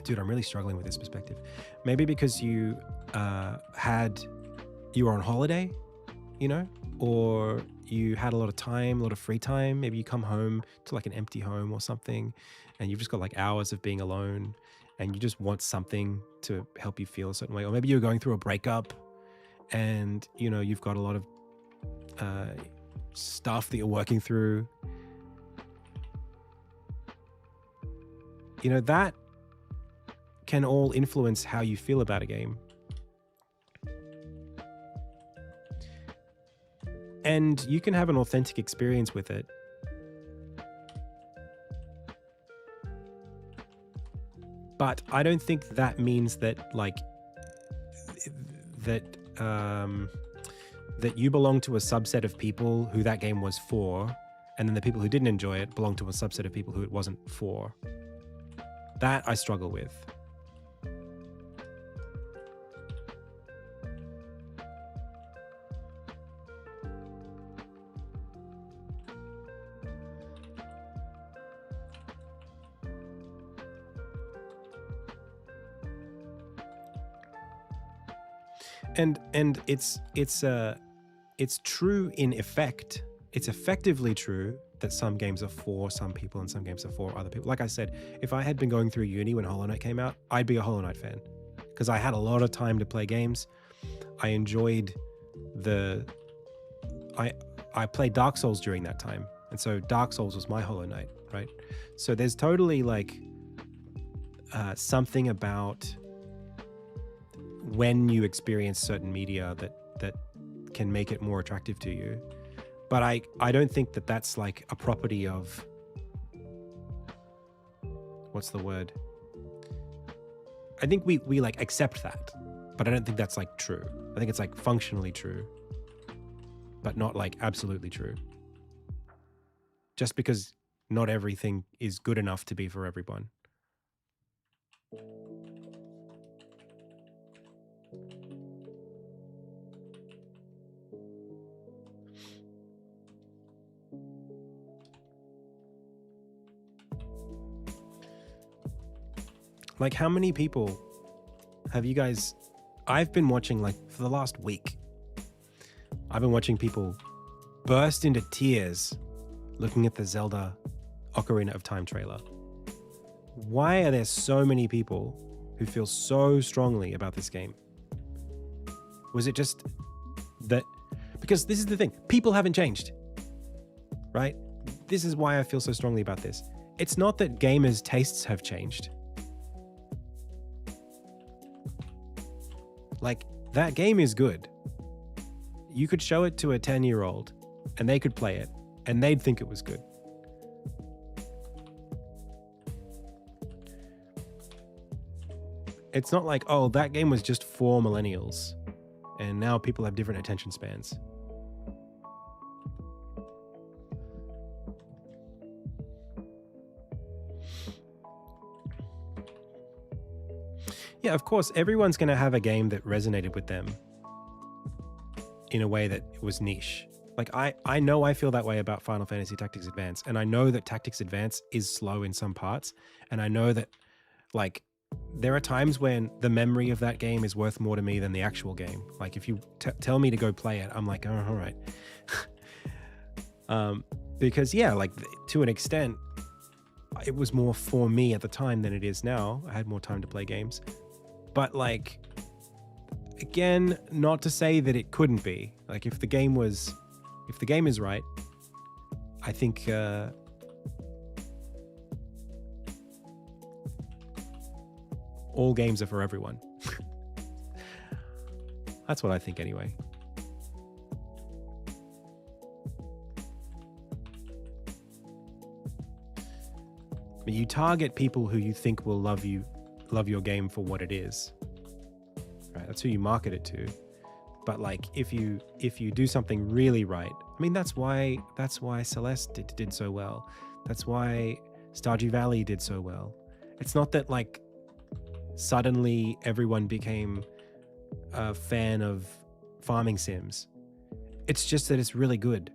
I'm really struggling with this perspective. Maybe because you were on holiday, you know, or you had a lot of time, a lot of free time. Maybe you come home to like an empty home or something, and you've just got like hours of being alone, and you just want something to help you feel a certain way. Or maybe you're going through a breakup, and you know you've got a lot of stuff that you're working through. You know, that can all influence how you feel about a game. And you can have an authentic experience with it. But I don't think that means that like that you belong to a subset of people who that game was for, and then the people who didn't enjoy it belong to a subset of people who it wasn't for. That I struggle with. And it's true in effect. It's effectively true that some games are for some people and some games are for other people. Like I said, if I had been going through uni when Hollow Knight came out, I'd be a Hollow Knight fan because I had a lot of time to play games. I enjoyed I played Dark Souls during that time, and so Dark Souls was my Hollow Knight, right? So there's totally like something about when you experience certain media that can make it more attractive to you. But I don't think that that's like a property of, what's the word? I think we like accept that, but I don't think that's like true. I think it's like functionally true, but not like absolutely true. Just because not everything is good enough to be for everyone. Like, how many people have you guys... I've been watching, like, for the last week, I've been watching people burst into tears looking at the Zelda Ocarina of Time trailer. Why are there so many people who feel so strongly about this game? Was it just that... Because this is the thing, people haven't changed, right? This is why I feel so strongly about this. It's not that gamers' tastes have changed. Like, that game is good. You could show it to a 10-year-old and they could play it and they'd think it was good. It's not like, oh, that game was just for millennials and now people have different attention spans. Yeah, of course, everyone's going to have a game that resonated with them in a way that was niche. Like, I know I feel that way about Final Fantasy Tactics Advance, and I know that Tactics Advance is slow in some parts, and I know that, like, there are times when the memory of that game is worth more to me than the actual game. Like, if you tell me to go play it, I'm like, oh, all right. Because, yeah, like, to an extent, it was more for me at the time than it is now. I had more time to play games. But, like, again, not to say that it couldn't be. Like, if the game is right, I think all games are for everyone. That's what I think anyway. But you target people who you think will love your game for what it is. Right? That's who you market it to. But like, if you do something really right, I mean, that's why Celeste did so well. That's why Stardew Valley did so well. It's not that like suddenly everyone became a fan of farming sims. It's just that it's really good.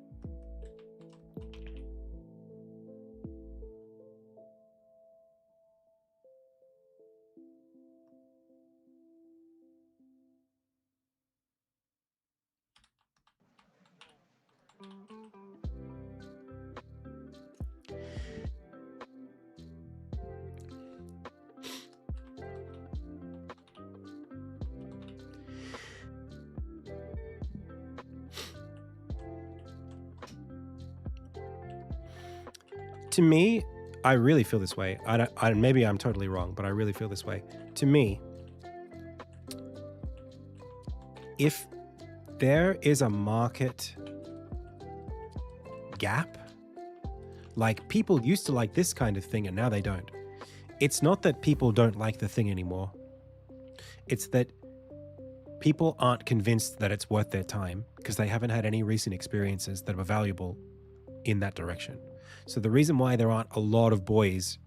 To me, I really feel this way. Maybe I'm totally wrong, but I really feel this way. To me, if there is a market gap, like people used to like this kind of thing and now they don't. It's not that people don't like the thing anymore. It's that people aren't convinced that it's worth their time because they haven't had any recent experiences that were valuable in that direction. So the reason why there aren't a lot of boys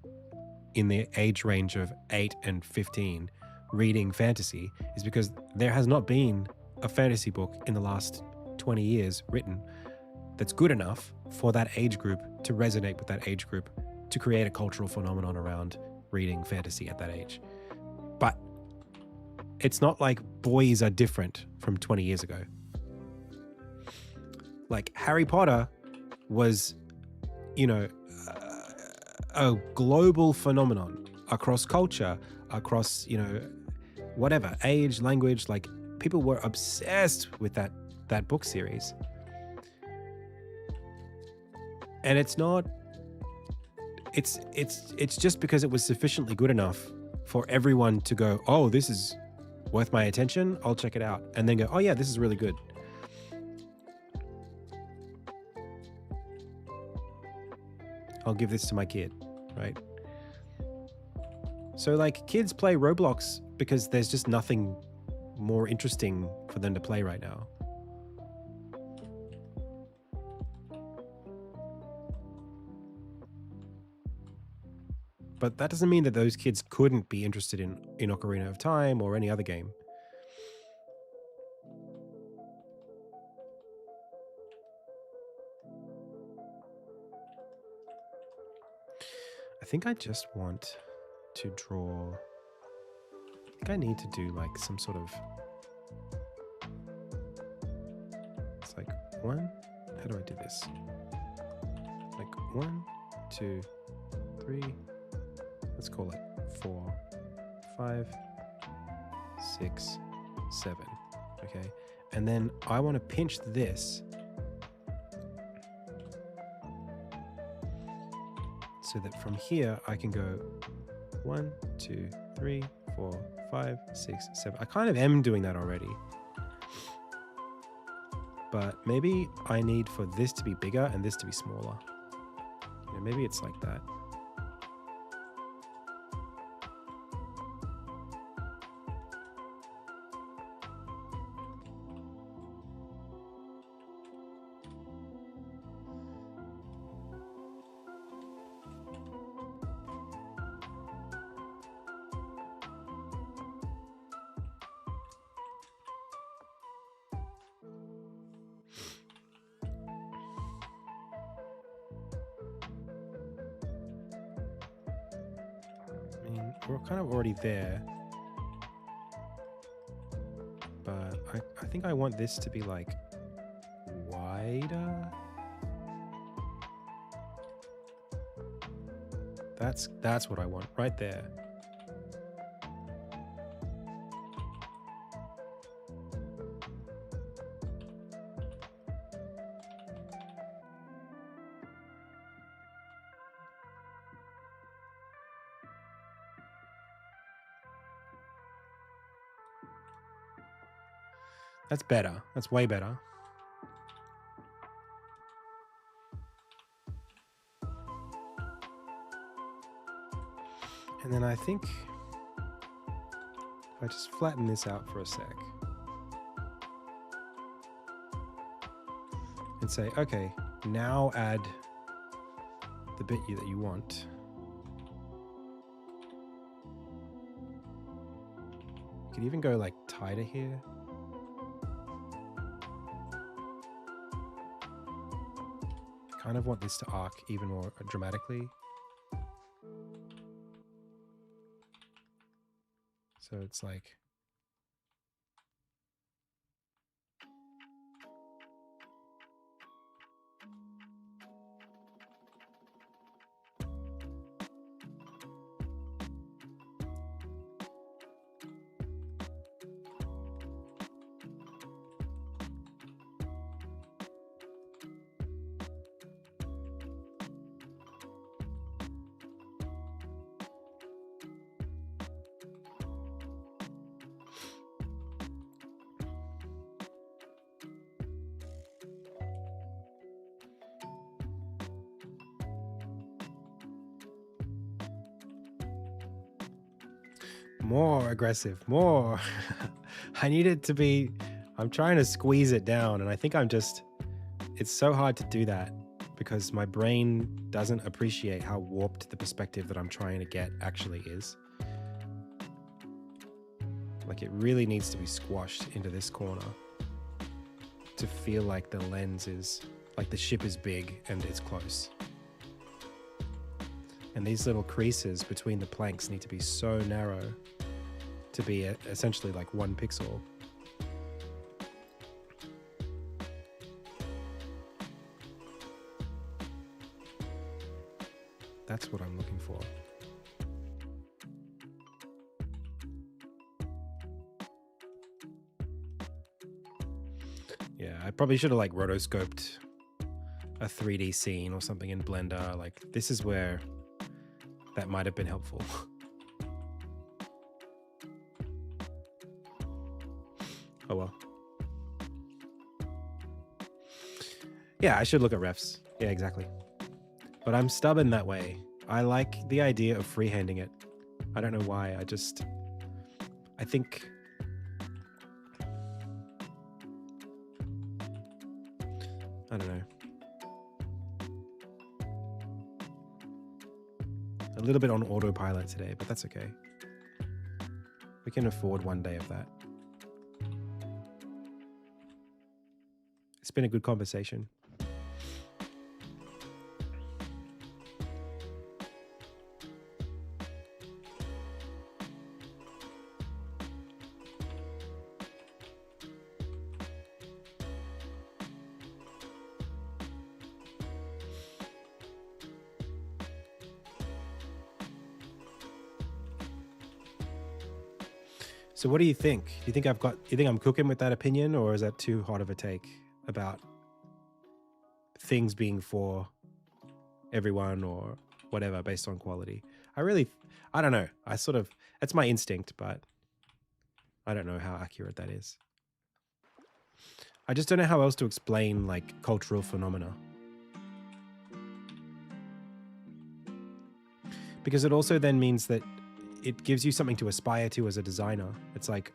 in the age range of 8 and 15 reading fantasy is because there has not been a fantasy book in the last 20 years written that's good enough for that age group to resonate with that age group to create a cultural phenomenon around reading fantasy at that age. But it's not like boys are different from 20 years ago. Like Harry Potter was, you know, a global phenomenon across culture, across, you know, whatever, age, language, like people were obsessed with that book series. And it's not, it's just because it was sufficiently good enough for everyone to go, oh, this is worth my attention, I'll check it out. And then go, oh yeah, this is really good. I'll give this to my kid, right? So like kids play Roblox because there's just nothing more interesting for them to play right now. But that doesn't mean that those kids couldn't be interested in Ocarina of Time or any other game. I think I just want to draw... I think I need to do like some sort of... It's like 1... How do I do this? Like 1, 2, 3... Let's call it 4, 5, 6, 7. Okay. And then I want to pinch this so that from here I can go 1, 2, 3, 4, 5, 6, 7. I kind of am doing that already. But maybe I need for this to be bigger and this to be smaller. You know, maybe it's like that. We're kind of already there, but I think I want this to be like wider. That's what I want right there. That's better. That's way better. And then I think if I just flatten this out for a sec and say, okay, now add the bit that you want. You could even go like tighter here. Kind of want this to arc even more dramatically. So it's like... More aggressive, more. I need it to be, I'm trying to squeeze it down, and I think it's so hard to do that because my brain doesn't appreciate how warped the perspective that I'm trying to get actually is. Like it really needs to be squashed into this corner to feel like the lens is, like the ship is big and it's close. And these little creases between the planks need to be so narrow to be essentially like 1 pixel. That's what I'm looking for. Yeah, I probably should have like rotoscoped a 3D scene or something in Blender. Like this is where that might have been helpful. Oh well. Yeah, I should look at refs. Yeah, exactly. but I'm stubborn that way. I like the idea of freehanding it. I don't know why. I think I don't know. A little bit on autopilot today, but that's okay. We can afford one day of that. It's been a good conversation. So what do you think? Do you think I'm cooking with that opinion, or is that too hot of a take about things being for everyone or whatever based on quality? I don't know. That's my instinct, but I don't know how accurate that is. I just don't know how else to explain like cultural phenomena. Because it also then means that it gives you something to aspire to as a designer. It's like,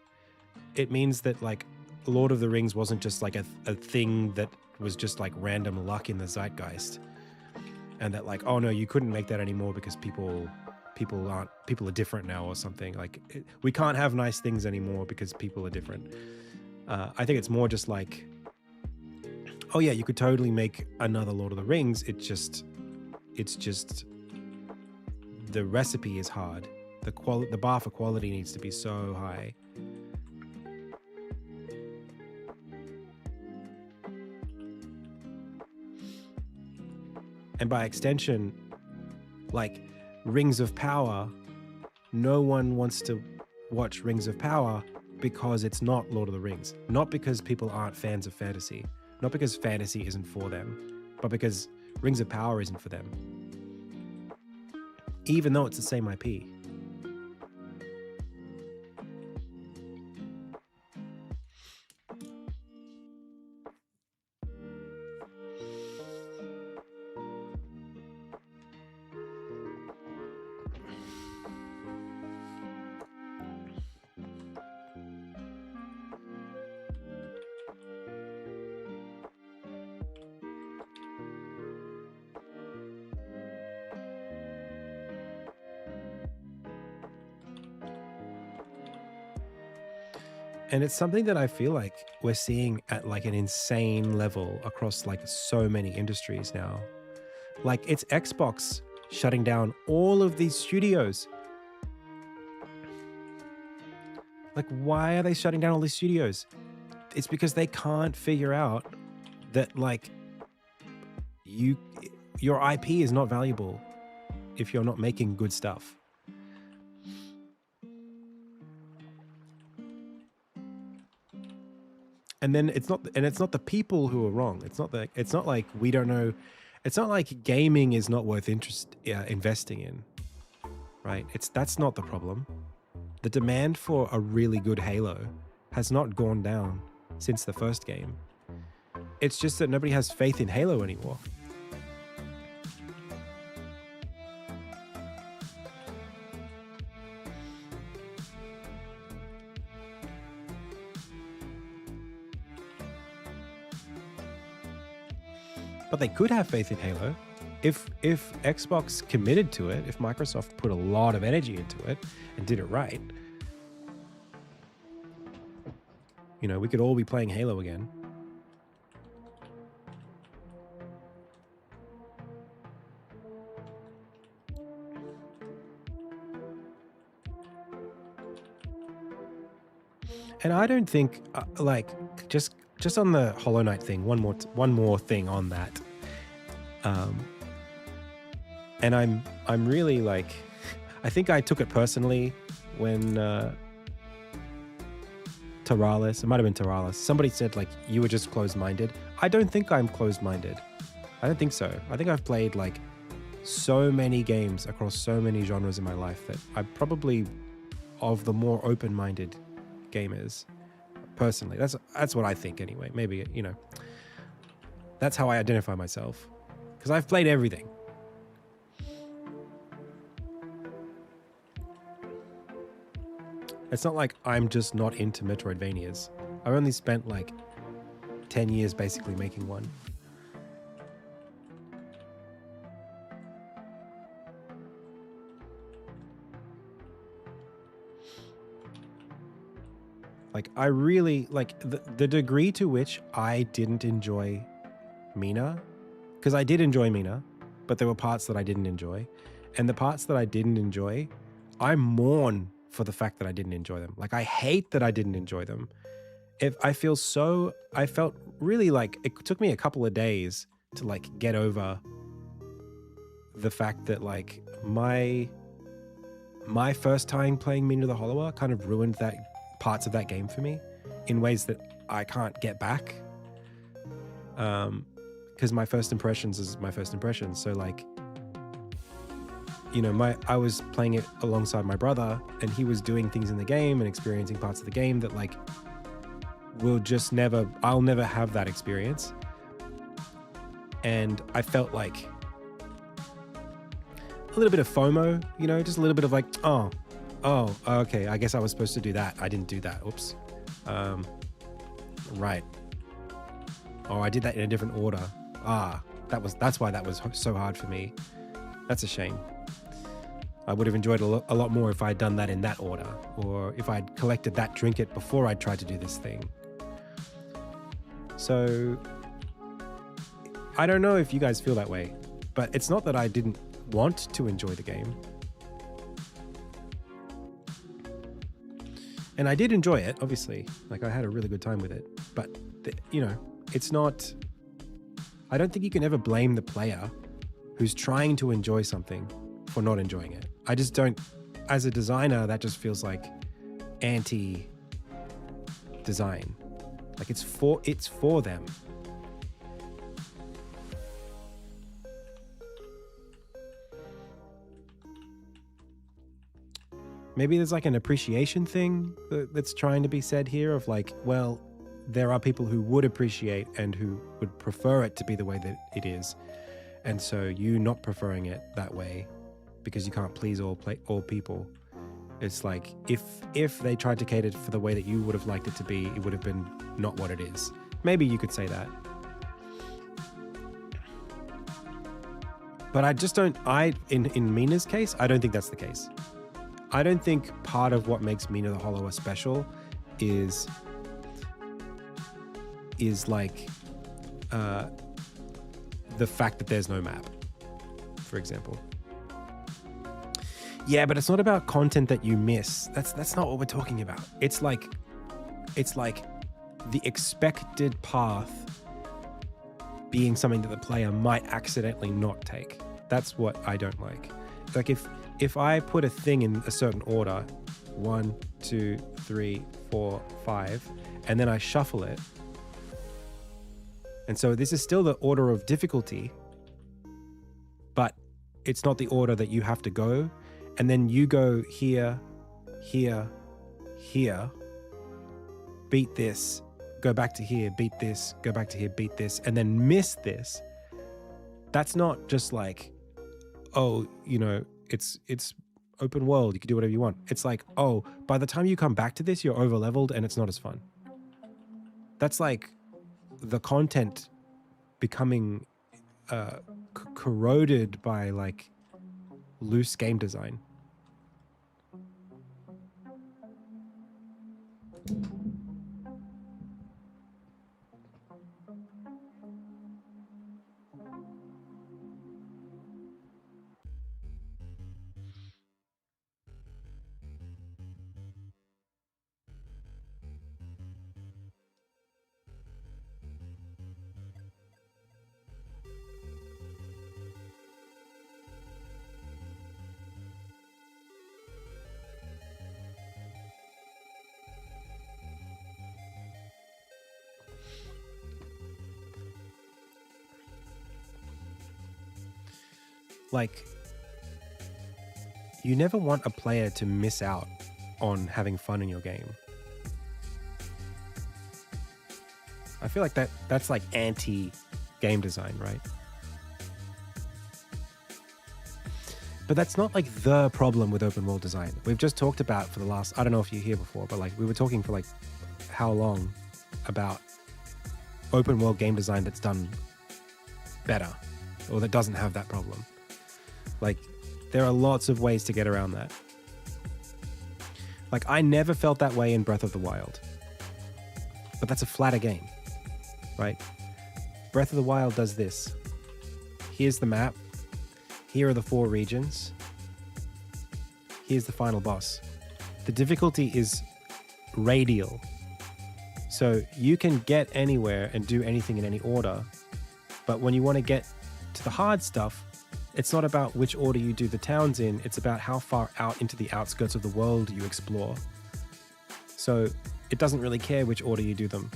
it means that like Lord of the Rings wasn't just like a thing that was just like random luck in the zeitgeist. And that like, oh no, you couldn't make that anymore because people are different now or something. Like we can't have nice things anymore because people are different. I think it's more just like, oh yeah, you could totally make another Lord of the Rings. It's just the recipe is hard. The bar for quality needs to be so high. And by extension, like Rings of Power, no one wants to watch Rings of Power because it's not Lord of the Rings. Not because people aren't fans of fantasy. Not because fantasy isn't for them, but because Rings of Power isn't for them. Even though it's the same IP. And it's something that I feel like we're seeing at like an insane level across like so many industries now. Like it's Xbox shutting down all of these studios. Like why are they shutting down all these studios? It's because they can't figure out that like your IP is not valuable if you're not making good stuff. And then it's not the people who are wrong. It's not like we don't know. It's not like gaming is not worth investing in, right? That's not the problem. The demand for a really good Halo has not gone down since the first game. It's just that nobody has faith in Halo anymore. But they could have faith in Halo if Xbox committed to it, if Microsoft put a lot of energy into it and did it right. You know, we could all be playing Halo again. And I don't think like just on the Hollow Knight thing, one more thing on that. And I'm really like, I think I took it personally when Taralis, it might have been Taralis, somebody said like you were just closed-minded. I don't think I'm closed-minded. I don't think so. I think I've played like so many games across so many genres in my life that I'm probably of the more open-minded gamers. Personally, that's what I think anyway. Maybe, you know, that's how I identify myself, because I've played everything. It's not like I'm just not into Metroidvanias. I've only spent like 10 years basically making one. Like, I really, like, the degree to which I didn't enjoy Mina, because I did enjoy Mina, but there were parts that I didn't enjoy. And the parts that I didn't enjoy, I mourn for the fact that I didn't enjoy them. Like, I hate that I didn't enjoy them. I felt really like it took me a couple of days to like get over the fact that like my first time playing Mina the Hollower kind of ruined that parts of that game for me in ways that I can't get back. Because my first impressions is my first impressions. So like, you know, I was playing it alongside my brother, and he was doing things in the game and experiencing parts of the game that like I'll never have that experience. And I felt like a little bit of FOMO, you know, just a little bit of like, oh, okay, I guess I was supposed to do that. I didn't do that. Oops. Right. Oh, I did that in a different order. That's why that was so hard for me. That's a shame. I would have enjoyed it a lot more if I'd done that in that order, or if I'd collected that trinket before I'd tried to do this thing. So I don't know if you guys feel that way, but it's not that I didn't want to enjoy the game. And I did enjoy it, obviously. Like, I had a really good time with it. But, you know, it's not... I don't think you can ever blame the player who's trying to enjoy something for not enjoying it. I just don't... As a designer, that just feels like anti-design. Like, it's for them. Maybe there's like an appreciation thing that's trying to be said here of like, well, there are people who would appreciate and who would prefer it to be the way that it is. And so you not preferring it that way because you can't please all people. It's like, if they tried to cater for the way that you would have liked it to be, it would have been not what it is. Maybe you could say that. But I just don't, in Mina's case, I don't think that's the case. I don't think part of what makes Mina the Hollower special is like the fact that there's no map, for example. Yeah, but it's not about content that you miss. That's not what we're talking about. It's like the expected path being something that the player might accidentally not take. That's what I don't like. Like if I put a thing in a certain order, 1, 2, 3, 4, 5, and then I shuffle it, and so this is still the order of difficulty, but it's not the order that you have to go, and then you go here, here, here, beat this, go back to here, beat this, go back to here, beat this, and then miss this. That's not just like, oh, you know, it's open world, you can do whatever you want. It's like, oh, by the time you come back to this, you're over leveled and it's not as fun. That's like the content becoming corroded by like loose game design. Like, you never want a player to miss out on having fun in your game. I feel like that's like anti-game design, right? But that's not like the problem with open world design. We've just talked about for the last, I don't know if you're here before, but like we were talking for like how long about open world game design that's done better or that doesn't have that problem. Like there are lots of ways to get around that. Like I never felt that way in Breath of the Wild, but that's a flatter game, right? Breath of the Wild does this. Here's the map. Here are the 4 regions. Here's the final boss. The difficulty is radial. So you can get anywhere and do anything in any order. But when you want to get to the hard stuff, it's not about which order you do the towns in. It's about how far out into the outskirts of the world you explore. So it doesn't really care which order you do them.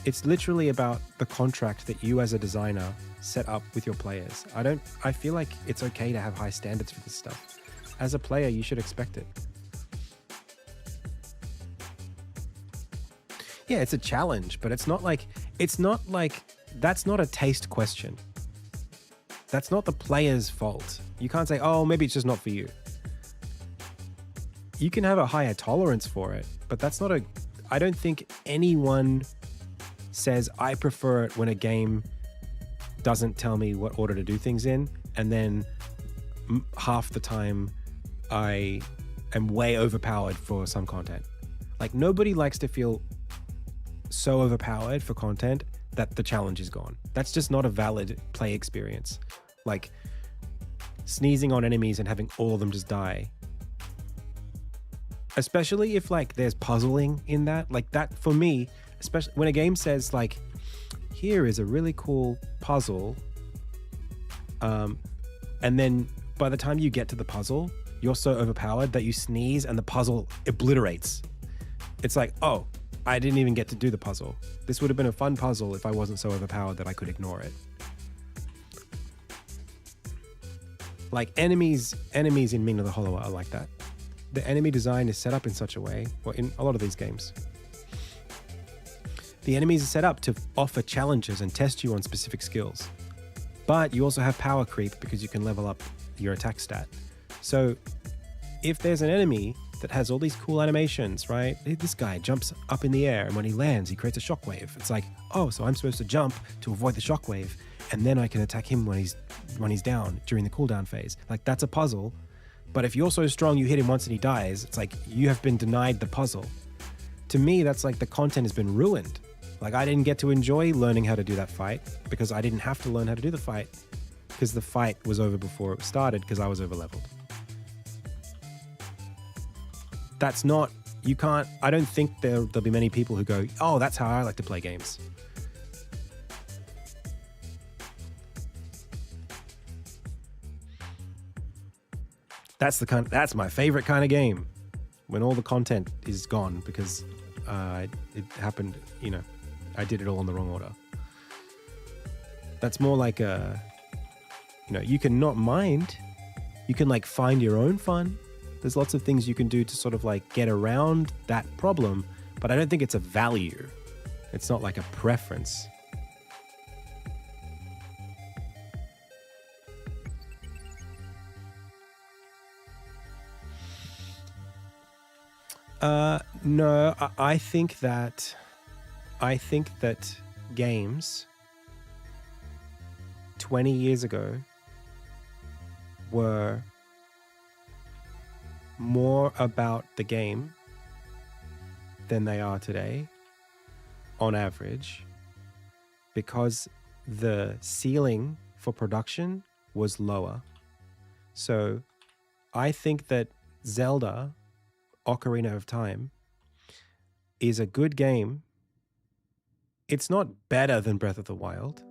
It's literally about the contract that you as a designer set up with your players. I feel like it's okay to have high standards for this stuff. As a player, you should expect it. Yeah, it's a challenge, but it's not like, that's not a taste question. That's not the player's fault. You can't say, oh, maybe it's just not for you. You can have a higher tolerance for it, but that's not I don't think anyone says, I prefer it when a game doesn't tell me what order to do things in, and then half the time I am way overpowered for some content. Like nobody likes to feel so overpowered for content that the challenge is gone. That's just not a valid play experience. Like sneezing on enemies and having all of them just die. Especially if like there's puzzling in that, like that for me, especially when a game says like, here is a really cool puzzle. And then by the time you get to the puzzle, you're so overpowered that you sneeze and the puzzle obliterates. It's like, oh, I didn't even get to do the puzzle. This would have been a fun puzzle if I wasn't so overpowered that I could ignore it. Like enemies in Ming of the Hollow are like that. The enemy design is set up in such a way, or in a lot of these games, the enemies are set up to offer challenges and test you on specific skills. But you also have power creep because you can level up your attack stat. So if there's an enemy that has all these cool animations, right? This guy jumps up in the air and when he lands, he creates a shockwave. It's like, oh, so I'm supposed to jump to avoid the shockwave and then I can attack him when he's down during the cooldown phase. Like that's a puzzle. But if you're so strong, you hit him once and he dies, it's like you have been denied the puzzle. To me, that's like the content has been ruined. Like I didn't get to enjoy learning how to do that fight because I didn't have to learn how to do the fight because the fight was over before it started because I was overleveled. That's not, you can't, I don't think there'll be many people who go, oh, that's how I like to play games. That's my favorite kind of game, when all the content is gone because it happened, I did it all in the wrong order. That's more like you can not mind, you can like find your own fun. There's lots of things you can do to sort of like get around that problem, but I don't think it's a value. It's not like a preference. No, I think that games 20 years ago were more about the game than they are today, on average, because the ceiling for production was lower. So I think that Zelda Ocarina of Time is a good game. It's not better than Breath of the Wild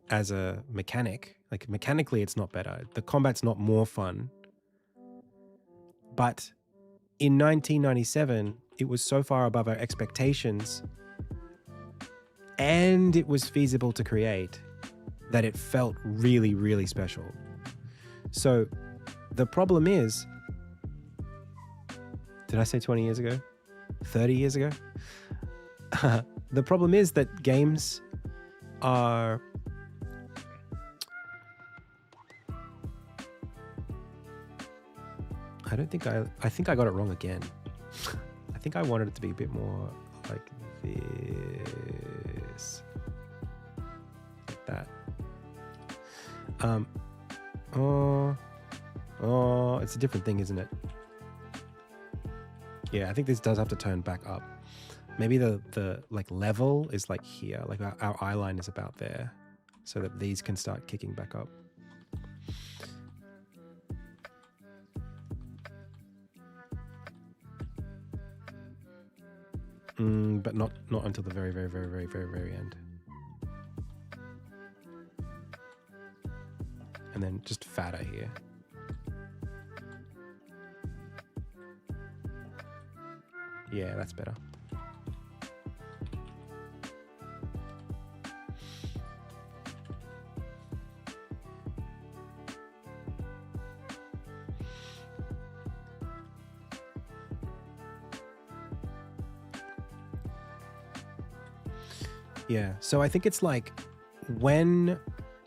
as a mechanic. Like mechanically, it's not better. The combat's not more fun. But in 1997, it was so far above our expectations and it was feasible to create that it felt really, really special. So the problem is, did I say 20 years ago? 30 years ago? The problem is that games are I think I got it wrong again. I think I wanted it to be a bit more like this. Like that. Oh, it's a different thing, isn't it? Yeah, I think this does have to turn back up. Maybe the like level is like here, like our eye line is about there, so that these can start kicking back up. But not until the very end. And then just fatter here. Yeah, that's better. Yeah, so I think it's like when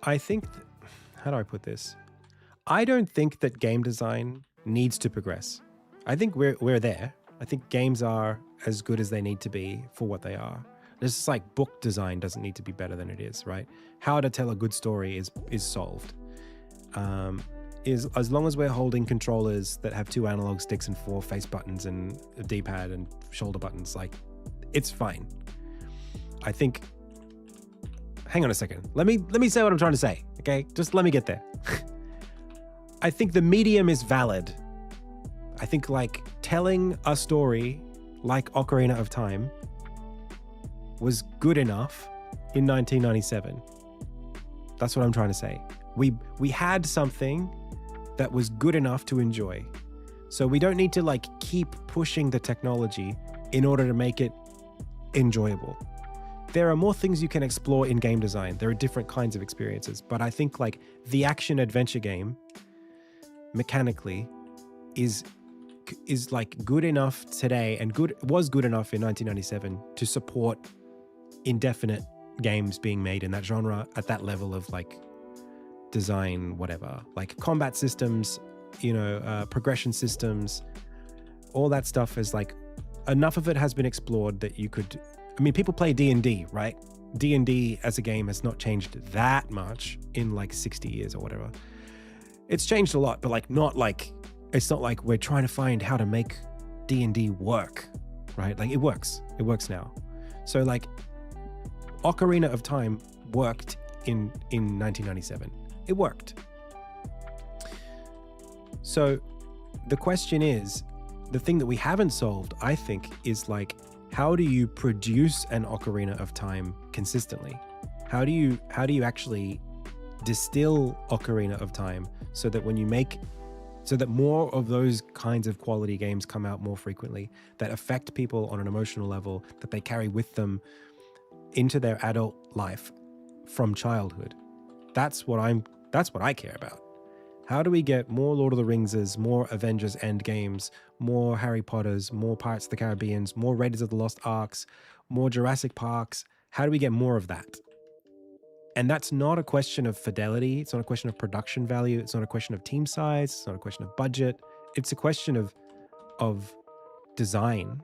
I think, how do I put this? I don't think that game design needs to progress. I think we're there. I think games are as good as they need to be for what they are. It's just like book design doesn't need to be better than it is, right? How to tell a good story is solved. Is as long as we're holding controllers that have 2 analog sticks and 4 face buttons and a D-pad and shoulder buttons, like it's fine. I think, hang on a second. Let me say what I'm trying to say, okay? Just let me get there. I think the medium is valid. I think like telling a story like Ocarina of Time was good enough in 1997. That's what I'm trying to say. We had something that was good enough to enjoy. So we don't need to like keep pushing the technology in order to make it enjoyable. There are more things you can explore in game design. There are different kinds of experiences, but I think like the action adventure game mechanically is like good enough today and was good enough in 1997 to support indefinite games being made in that genre at that level of like design, whatever, like combat systems, progression systems, all that stuff is like enough of it has been explored that you could, I mean, people play D&D, right? D&D as a game has not changed that much in like 60 years or whatever. It's changed a lot, but like it's not like we're trying to find how to make D&D work, right? Like it works now. So like Ocarina of Time worked in 1997. It worked. So the question is, the thing that we haven't solved, I think, is like, how do you produce an Ocarina of Time consistently? How do you actually distill Ocarina of Time so that so that more of those kinds of quality games come out more frequently, that affect people on an emotional level, that they carry with them into their adult life from childhood? That's what I care about. How do we get more Lord of the Ringses, more Avengers Endgames, more Harry Potters, more Pirates of the Caribbeans, more Raiders of the Lost Arks, more Jurassic Parks? How do we get more of that? And that's not a question of fidelity. It's not a question of production value. It's not a question of team size. It's not a question of budget. It's a question of design.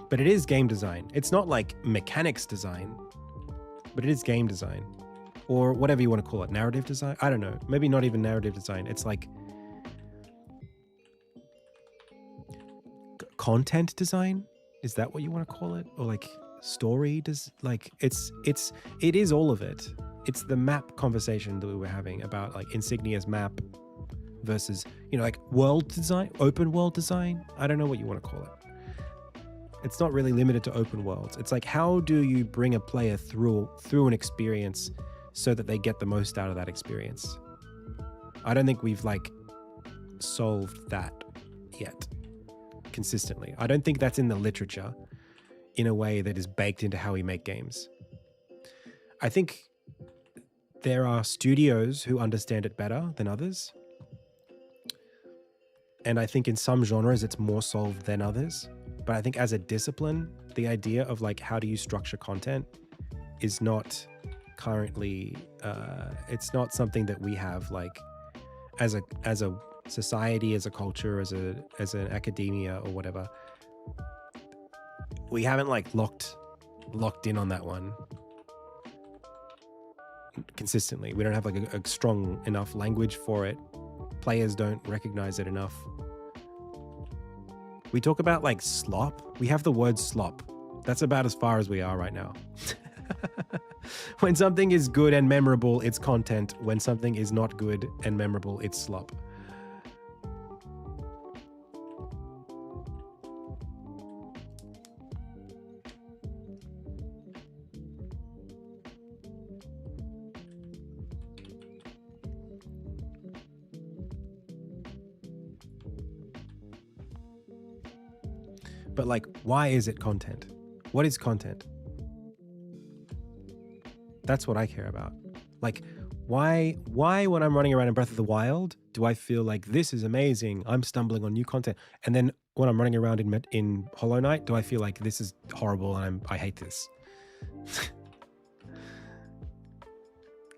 But it is game design. It's not like mechanics design, but it is game design. Or whatever you want to call it, narrative design? I don't know. Maybe not even narrative design. It's like content design? Is that what you want to call it? Or like story? It is all of it. It's the map conversation that we were having about like Insignia's map versus, like world design, open world design. I don't know what you want to call it. It's not really limited to open worlds. It's like, how do you bring a player through an experience so that they get the most out of that experience? I don't think we've like solved that yet consistently. I don't think that's in the literature in a way that is baked into how we make games. I think there are studios who understand it better than others. And I think in some genres it's more solved than others. But I think as a discipline, the idea of like how do you structure content is not currently it's not something that we have like as a society, as a culture, as an academia or whatever. We haven't like locked in on that one consistently. We don't have like a strong enough language for it. Players don't recognize it enough. We talk about like slop. We have the word slop. That's about as far as we are right now. When something is good and memorable, it's content. When something is not good and memorable, it's slop. But like, why is it content? What is content? That's what I care about. Like, why when I'm running around in Breath of the Wild, do I feel like this is amazing? I'm stumbling on new content. And then when I'm running around in Hollow Knight, do I feel like this is horrible and I hate this?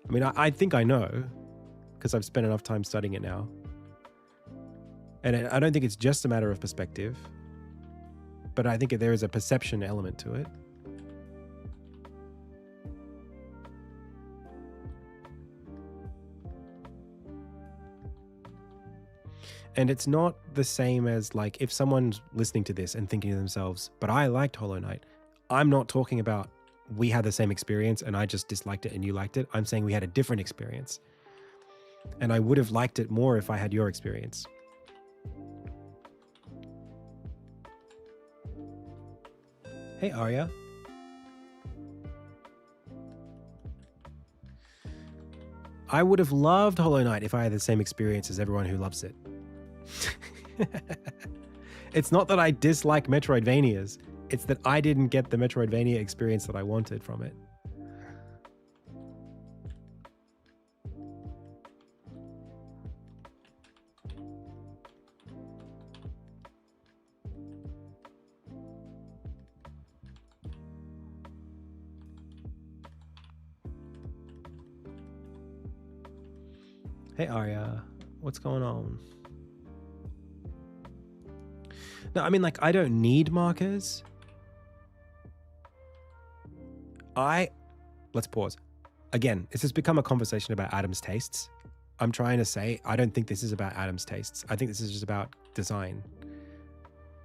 I mean, I think I know because I've spent enough time studying it now. And I don't think it's just a matter of perspective, but I think there is a perception element to it. And it's not the same as like if someone's listening to this and thinking to themselves, but I liked Hollow Knight. I'm not talking about we had the same experience and I just disliked it and you liked it. I'm saying we had a different experience. And I would have liked it more if I had your experience. Hey, Arya. I would have loved Hollow Knight if I had the same experience as everyone who loves it. It's not that I dislike Metroidvanias. It's that I didn't get the Metroidvania experience that I wanted from it. Hey, Arya. What's going on? No, I mean, like, I don't need markers. Let's pause. Again, this has become a conversation about Adam's tastes. I'm trying to say, I don't think this is about Adam's tastes. I think this is just about design.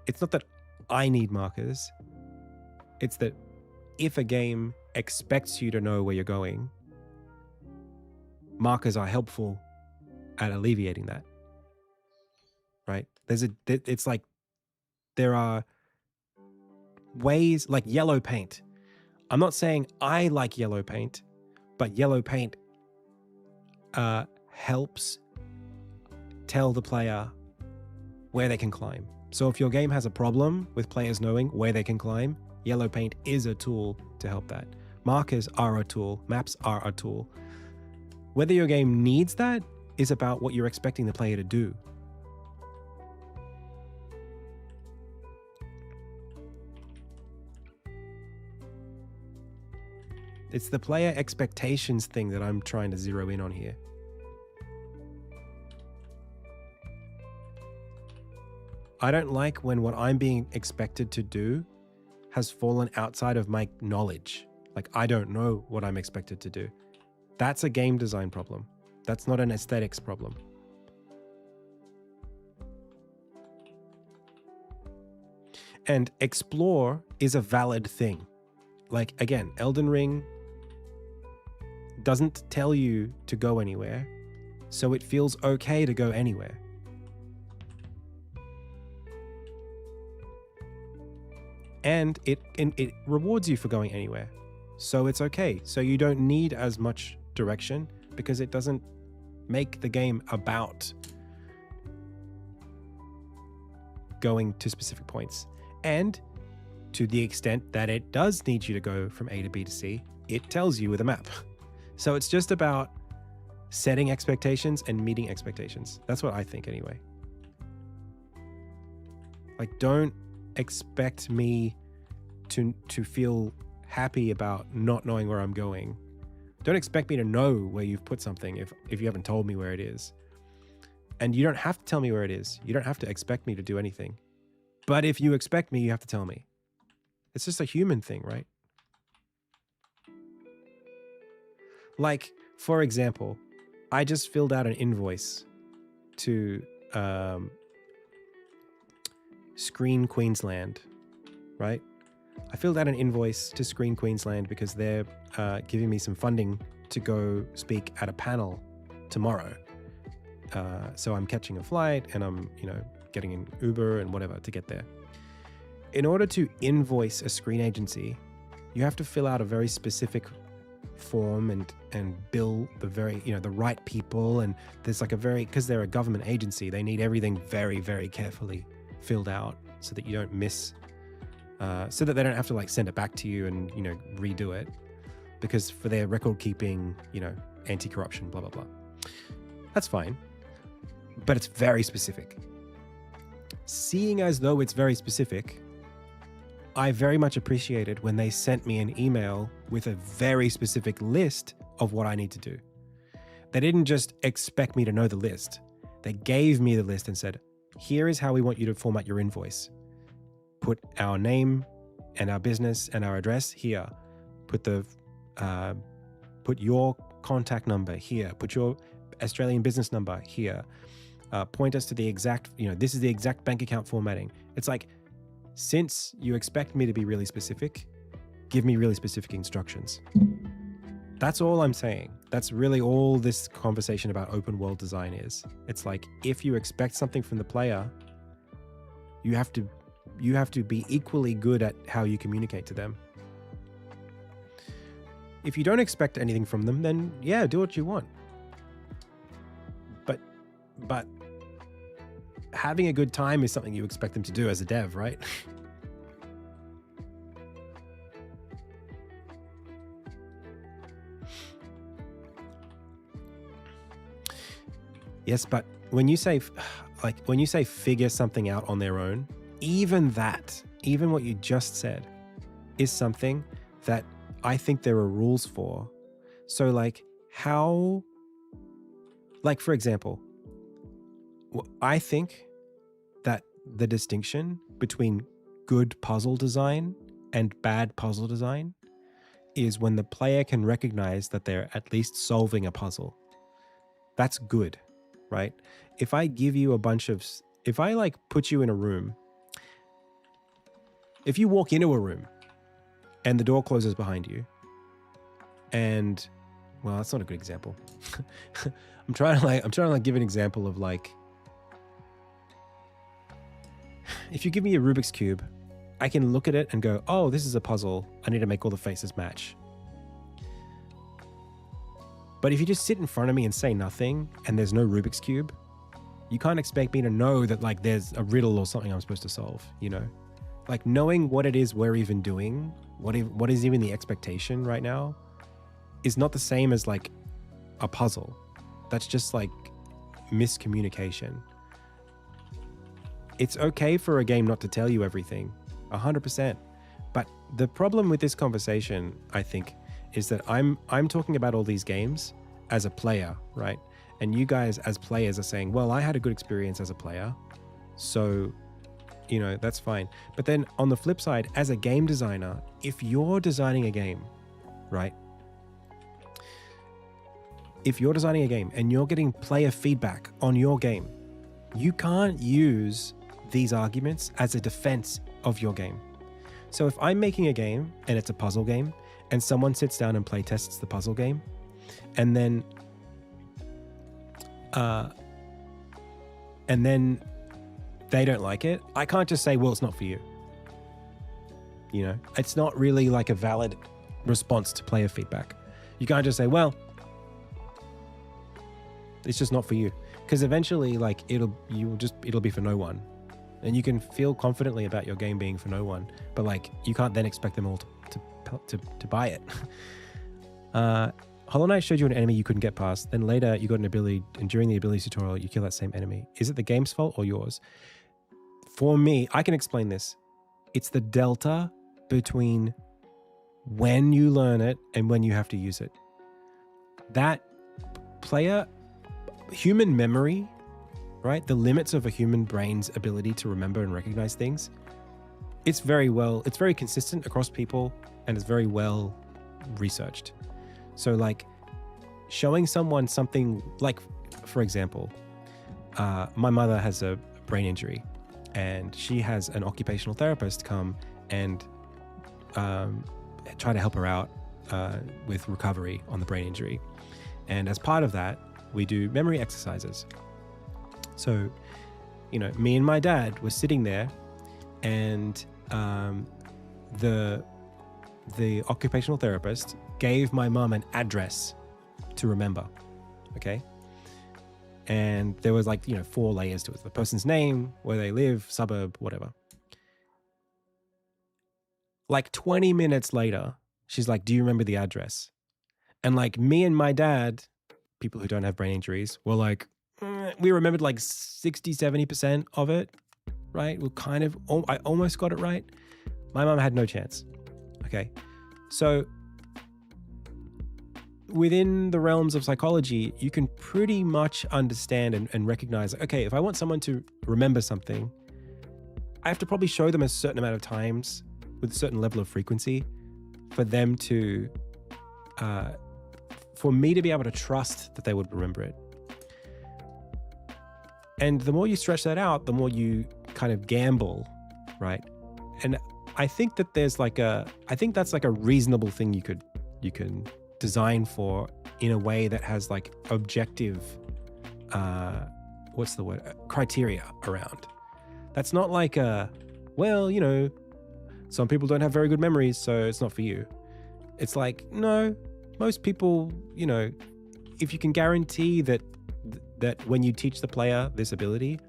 It's not that I need markers. It's that if a game expects you to know where you're going, markers are helpful at alleviating that. Right? It's like, there are ways like yellow paint. I'm not saying I like yellow paint, but yellow paint helps tell the player where they can climb. So if your game has a problem with players knowing where they can climb, yellow paint is a tool to help that. Markers are a tool. Maps are a tool. Whether your game needs that is about what you're expecting the player to do. It's the player expectations thing that I'm trying to zero in on here. I don't like when what I'm being expected to do has fallen outside of my knowledge. Like, I don't know what I'm expected to do. That's a game design problem. That's not an aesthetics problem. And explore is a valid thing. Like, again, Elden Ring doesn't tell you to go anywhere, so it feels okay to go anywhere. And it rewards you for going anywhere, so it's okay. So you don't need as much direction because it doesn't make the game about going to specific points. And to the extent that it does need you to go from A to B to C, it tells you with a map. So it's just about setting expectations and meeting expectations. That's what I think anyway. Like, don't expect me to feel happy about not knowing where I'm going. Don't expect me to know where you've put something if you haven't told me where it is. And you don't have to tell me where it is. You don't have to expect me to do anything. But if you expect me, you have to tell me. It's just a human thing, right? Like, for example, I just filled out an invoice to Screen Queensland, right? I filled out an invoice to Screen Queensland because they're giving me some funding to go speak at a panel tomorrow. So I'm catching a flight and I'm, getting an Uber and whatever to get there. In order to invoice a screen agency, you have to fill out a very specific form and bill the very, the right people. And there's like because they're a government agency, they need everything very, very carefully filled out so that you don't miss, so that they don't have to like send it back to you and, redo it, because for their record keeping, anti-corruption, blah, blah, blah. That's fine. But it's very specific. Seeing as though it's very specific, I very much appreciated when they sent me an email with a very specific list of what I need to do. They didn't just expect me to know the list. They gave me the list and said, here is how we want you to format your invoice. Put our name and our business and our address here. Put your contact number here. Put your Australian business number here. Point us to the exact, this is the exact bank account formatting. It's like, since you expect me to be really specific, give me really specific instructions. That's all I'm saying. That's really all this conversation about open world design is. It's like, if you expect something from the player, you have to be equally good at how you communicate to them. If you don't expect anything from them, then yeah, do what you want. But having a good time is something you expect them to do as a dev, right? Yes, but when you say figure something out on their own, even what you just said is something that I think there are rules for. So for example, I think that the distinction between good puzzle design and bad puzzle design is when the player can recognize that they're at least solving a puzzle. That's good, right? If I give you if I put you in a room, if you walk into a room and the door closes behind you and, well, that's not a good example. I'm trying to give an example of if you give me a Rubik's Cube, I can look at it and go, oh, this is a puzzle. I need to make all the faces match. But if you just sit in front of me and say nothing and there's no Rubik's Cube, you can't expect me to know that there's a riddle or something I'm supposed to solve, knowing what it is we're even doing, what is even the expectation right now is not the same as a puzzle. That's just miscommunication. It's okay for a game not to tell you everything, 100%. But the problem with this conversation, I think, is that I'm talking about all these games as a player, right? And you guys as players are saying, well, I had a good experience as a player, so, that's fine. But then on the flip side, as a game designer, if you're designing a game, right? If you're designing a game and you're getting player feedback on your game, you can't use these arguments as a defense of your game. So if I'm making a game and it's a puzzle game and someone sits down and play tests the puzzle game and then they don't like it, I can't just say, well, it's not for you. It's not really a valid response to player feedback. You can't just say, well, it's just not for you. Because eventually it'll be for no one. And you can feel confidently about your game being for no one, but you can't then expect them all to buy it. Hollow Knight showed you an enemy you couldn't get past, then later you got an ability, and during the abilities tutorial you kill that same enemy. Is it the game's fault or yours? For me, I can explain this. It's the delta between when you learn it and when you have to use it. That human memory, right? The limits of a human brain's ability to remember and recognize things. It's very consistent across people, and it's very well researched. So like showing someone something like, for example, my mother has a brain injury, and she has an occupational therapist come and try to help her out with recovery on the brain injury. And as part of that, we do memory exercises. So, me and my dad were sitting there, and the occupational therapist gave my mom an address to remember, okay? And there was 4 layers to it. The person's name, where they live, suburb, whatever. 20 minutes later, she's like, do you remember the address? And me and my dad, people who don't have brain injuries, were like, we remembered 60, 70% of it, right? I almost got it right. My mom had no chance. Okay. So within the realms of psychology, you can pretty much understand and recognize, okay, if I want someone to remember something, I have to probably show them a certain amount of times with a certain level of frequency for them to, for me to be able to trust that they would remember it. And the more you stretch that out, the more you kind of gamble, right? And I think that I think that's a reasonable thing you can design for in a way that has objective, criteria around. That's not some people don't have very good memories, so it's not for you. It's no, most people, if you can guarantee that when you teach the player this ability,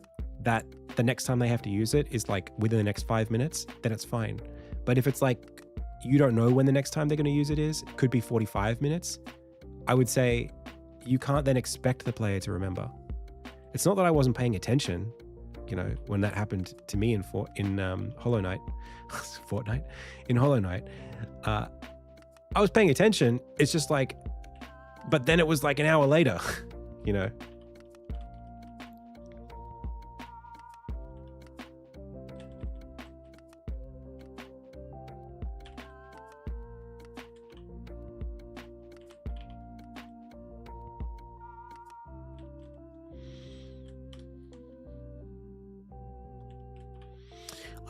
that the next time they have to use it is within the next 5 minutes, then it's fine. But if it's you don't know when the next time they're going to use it is, it could be 45 minutes, I would say you can't then expect the player to remember. It's not that I wasn't paying attention, when that happened to me in Hollow Knight, Fortnite, in Hollow Knight, I was paying attention. It's just but then it was an hour later,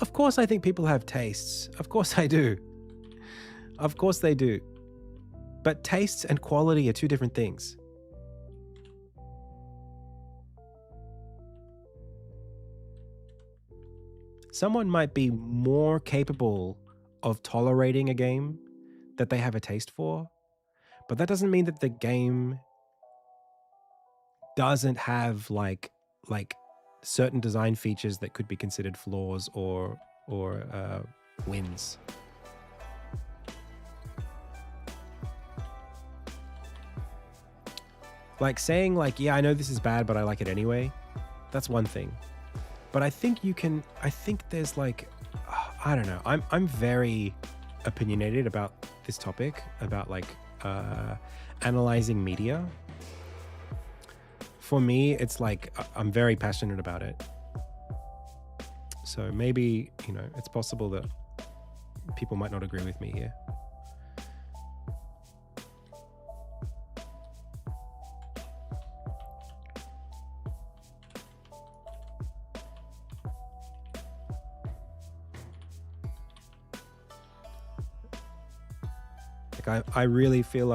Of course, I think people have tastes. Of course I do. Of course they do. But tastes and quality are two different things. Someone might be more capable of tolerating a game that they have a taste for, but that doesn't mean that the game doesn't have certain design features that could be considered flaws or wins. Saying yeah, I know this is bad, but I like it anyway. That's one thing. But I think there's I don't know. I'm very opinionated about this topic, about analyzing media. For me, it's I'm very passionate about it. So maybe, it's possible that people might not agree with me here. I really feel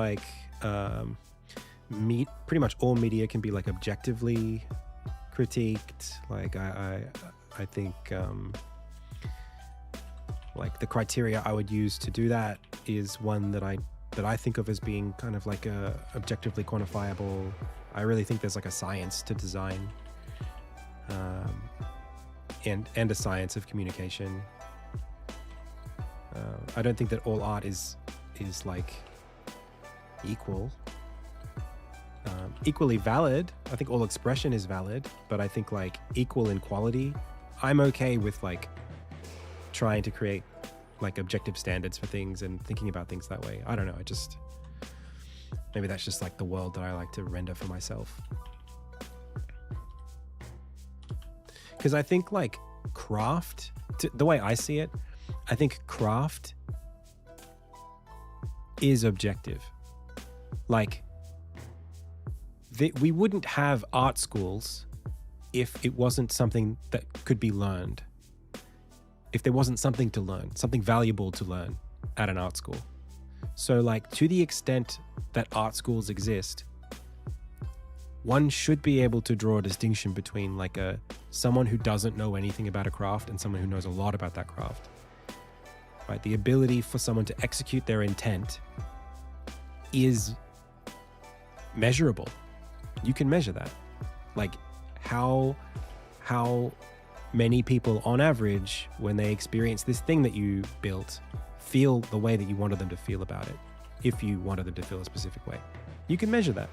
pretty much all media can be objectively critiqued. I think the criteria I would use to do that is one that I think of as being kind of objectively quantifiable. I really think there's a science to design, and a science of communication. I don't think that all art is equal. Equally valid. I think all expression is valid, but I think equal in quality, I'm okay with like trying to create like objective standards for things and thinking about things that way. I don't know. Maybe that's just like the world that I like to render for myself. Because I think like craft, the way I see it, I think craft is objective. Like we wouldn't have art schools if it wasn't something that could be learned. If there wasn't something to learn, something valuable to learn at an art school. So like to the extent that art schools exist, one should be able to draw a distinction between like someone who doesn't know anything about a craft and someone who knows a lot about that craft. Right? The ability for someone to execute their intent is measurable. You can measure that. Like how many people on average, when they experience this thing that you built, feel the way that you wanted them to feel about it, if you wanted them to feel a specific way. You can measure that.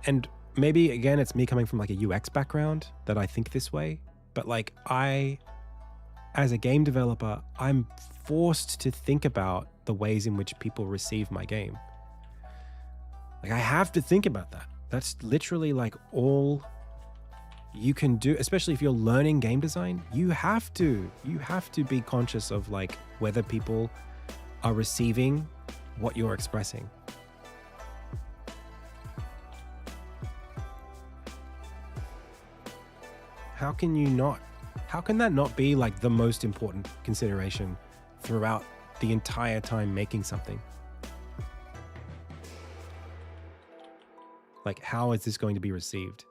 And maybe, again, it's me coming from like a UX background that I think this way, but like as a game developer, I'm forced to think about the ways in which people receive my game. Like I have to think about that. That's literally like all you can do, especially if you're learning game design. You have to be conscious of like whether people are receiving what you're expressing. How can that not be like the most important consideration throughout the entire time making something? Like, how is this going to be received?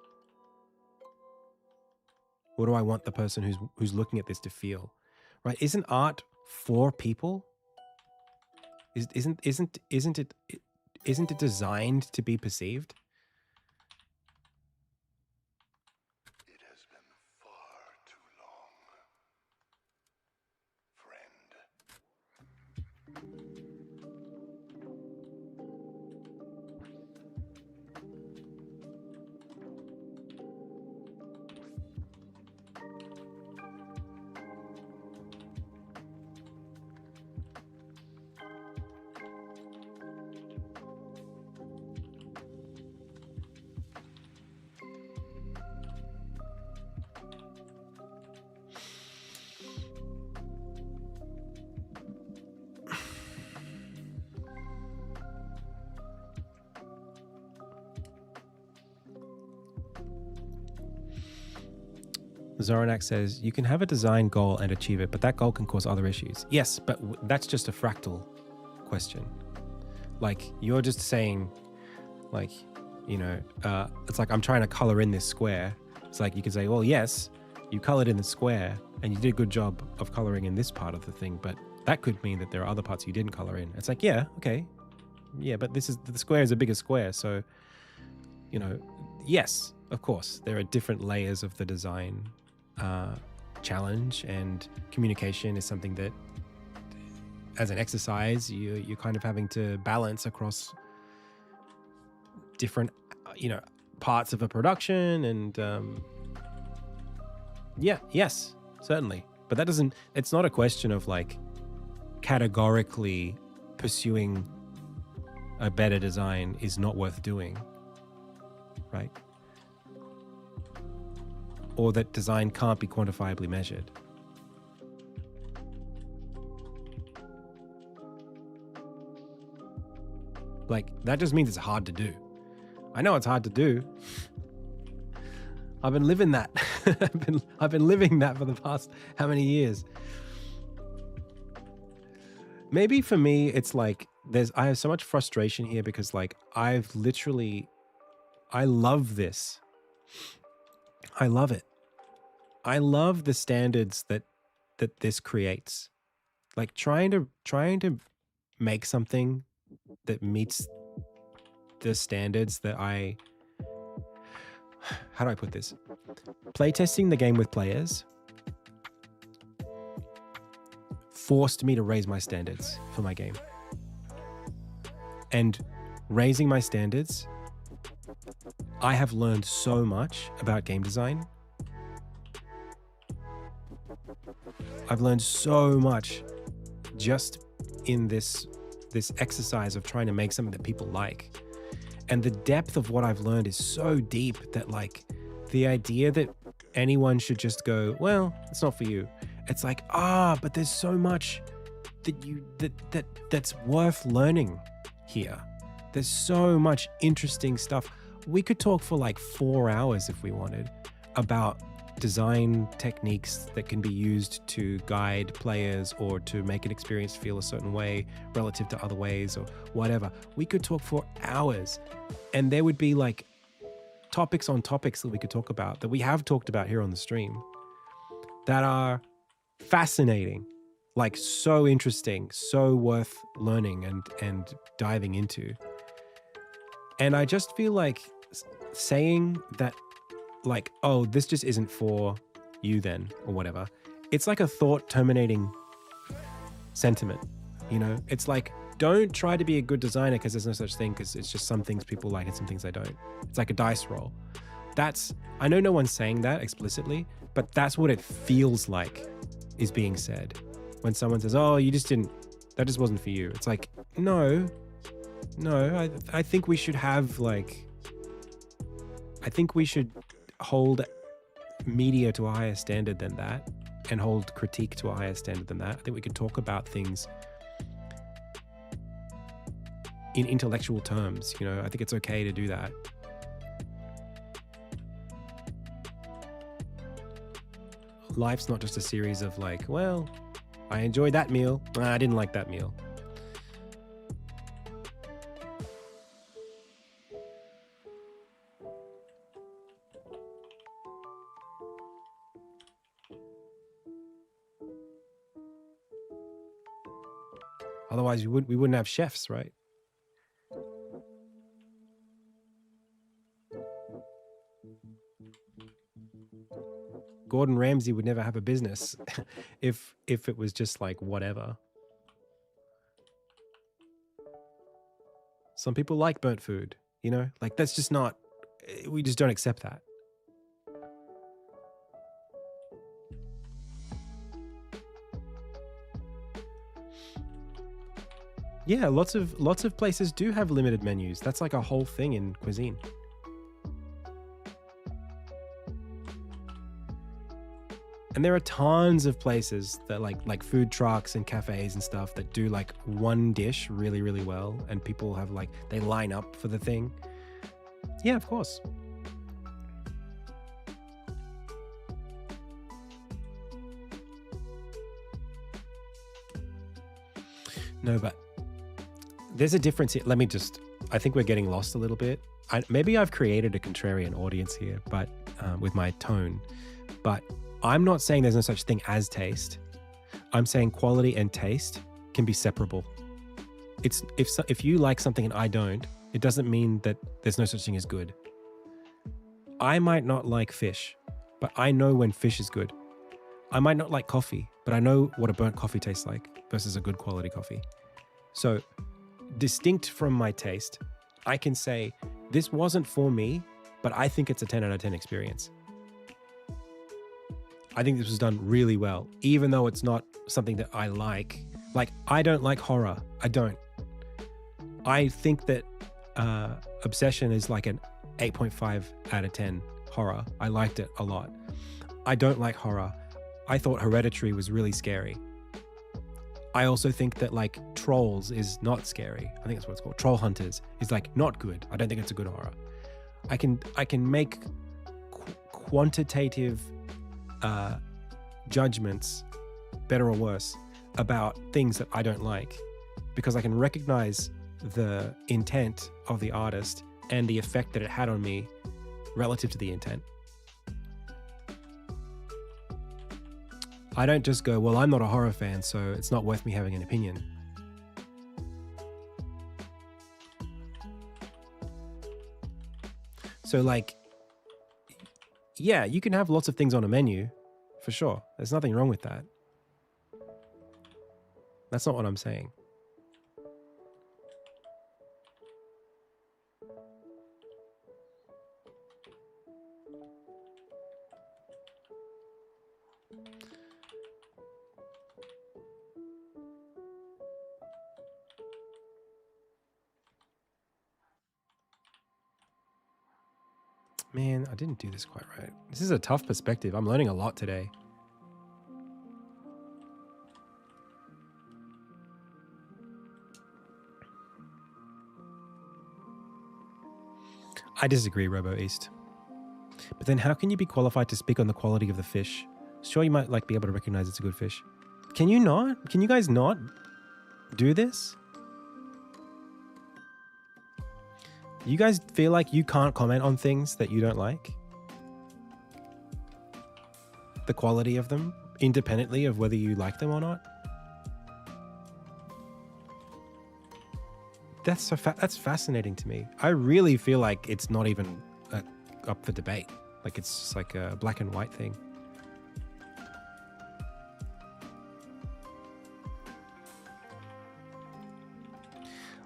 What do I want the person who's looking at this to feel? Right? Isn't art for people? Isn't it designed to be perceived? It has been far too long, friend. Zoronak says, you can have a design goal and achieve it, but that goal can cause other issues. Yes, but that's just a fractal question. Like, you're just saying, like, it's like I'm trying to color in this square. It's like you could say, well, yes, you colored in the square and you did a good job of coloring in this part of the thing, but that could mean that there are other parts you didn't color in. It's like, yeah, okay. Yeah, but the square is a bigger square. So, yes, of course, there are different layers of the design challenge, and communication is something that, as an exercise, you're kind of having to balance across different, parts of a production. And yes, certainly. But it's not a question of like categorically pursuing a better design is not worth doing, right? Or that design can't be quantifiably measured. Like, that just means it's hard to do. I know it's hard to do. I've been living that. I've been living that for the past how many years? Maybe for me, it's like I have so much frustration here because like I love this. I love it. I love the standards that this creates. Like trying to make something that meets the standards that how do I put this? Playtesting the game with players forced me to raise my standards for my game. And raising my standards, I have learned so much about game design I've learned so much just in this exercise of trying to make something that people like. And the depth of what I've learned is so deep that like the idea that anyone should just go, well, it's not for you. It's like, but there's so much that's worth learning here. There's so much interesting stuff. We could talk for like 4 hours if we wanted about design techniques that can be used to guide players or to make an experience feel a certain way relative to other ways or whatever. We could talk for hours, and there would be like topics on topics that we could talk about, that we have talked about here on the stream, that are fascinating, like so interesting, so worth learning and diving into. And I just feel like saying that, like, oh, this just isn't for you then, or whatever, it's like a thought terminating sentiment, you know? It's like, don't try to be a good designer because there's no such thing, because it's just some things people like and some things they don't. It's like a dice roll. I know no one's saying that explicitly, but that's what it feels like is being said when someone says, oh, that just wasn't for you. It's like, no, I think we should have like, I think we should hold media to a higher standard than that, and hold critique to a higher standard than that. I think we could talk about things in intellectual terms, you know. I think it's okay to do that. Life's not just a series of like, well, I enjoyed that meal, I didn't like that meal. Otherwise, we wouldn't have chefs, right? Gordon Ramsay would never have a business if it was just like whatever. Some people like burnt food, you know? Like that's just not, we just don't accept that. Yeah, lots of places do have limited menus. That's like a whole thing in cuisine. And there are tons of places that like food trucks and cafes and stuff that do like one dish really, really well, and people have like, they line up for the thing. Yeah, of course. No, but there's a difference here. I think we're getting lost a little bit. Maybe I've created a contrarian audience here, but with my tone. But I'm not saying there's no such thing as taste. I'm saying quality and taste can be separable. It's if you like something and I don't, it doesn't mean that there's no such thing as good. I might not like fish, but I know when fish is good. I might not like coffee, but I know what a burnt coffee tastes like versus a good quality coffee. So distinct from my taste, I can say this wasn't for me, but I think it's a 10 out of 10 experience. I think this was done really well, even though it's not something that I like. Like, I don't like horror. I don't. I think that Obsession is like an 8.5 out of 10 horror. I liked it a lot. I don't like horror. I thought Hereditary was really scary. I also think that like Trolls is not scary. I think that's what it's called. Troll Hunters is like not good. I don't think it's a good horror. I can make quantitative judgments, better or worse, about things that I don't like, because I can recognize the intent of the artist and the effect that it had on me relative to the intent. I don't just go, well, I'm not a horror fan, so it's not worth me having an opinion. So like, yeah, you can have lots of things on a menu, for sure. There's nothing wrong with that. That's not what I'm saying. Man, I didn't do this quite right. This is a tough perspective. I'm learning a lot today. I disagree, Robo East. But then how can you be qualified to speak on the quality of the fish? Sure, you might like be able to recognize it's a good fish. Can you not? Can you guys not do this? You guys feel like you can't comment on things that you don't like? The quality of them, independently of whether you like them or not? That's fascinating to me. I really feel like it's not even up for debate. Like it's just like a black and white thing.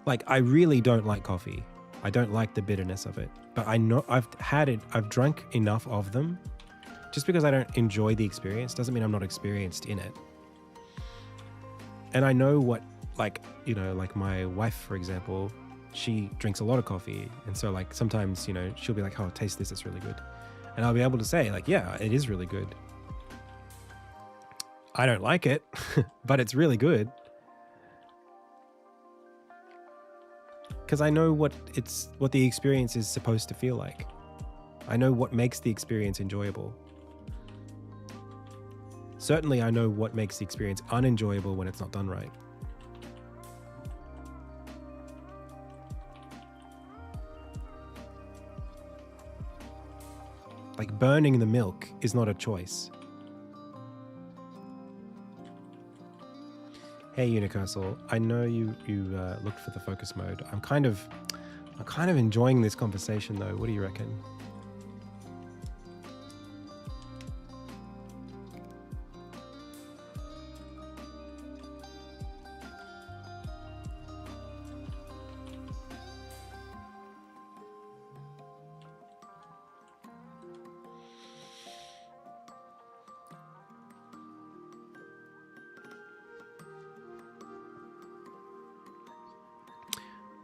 Like, I really don't like coffee. I don't like the bitterness of it. But I know I've drunk enough of them. Just because I don't enjoy the experience doesn't mean I'm not experienced in it. And I know what, like, you know, like my wife, for example, she drinks a lot of coffee. And so, like, sometimes, you know, she'll be like, oh, taste this, it's really good. And I'll be able to say, like, yeah, it is really good. I don't like it, but it's really good. Because I know what the experience is supposed to feel like. I know what makes the experience enjoyable. Certainly, I know what makes the experience unenjoyable when it's not done right. Like, burning the milk is not a choice. Hey, Unicursal, I know you looked for the focus mode. I'm kind of enjoying this conversation though. What do you reckon?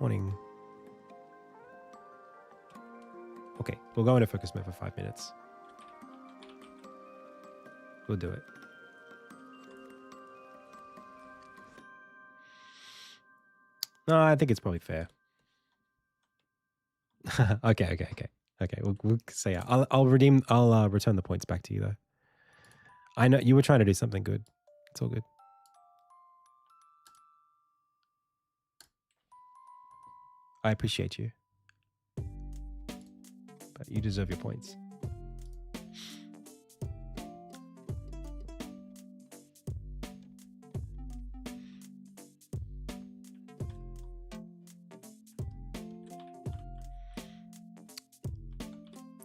Morning. Okay, we'll go into focus mode for 5 minutes. We'll do it. No, I think it's probably fair. Okay. We'll say I'll return the points back to you though. I know you were trying to do something good. It's all good. I appreciate you. But you deserve your points.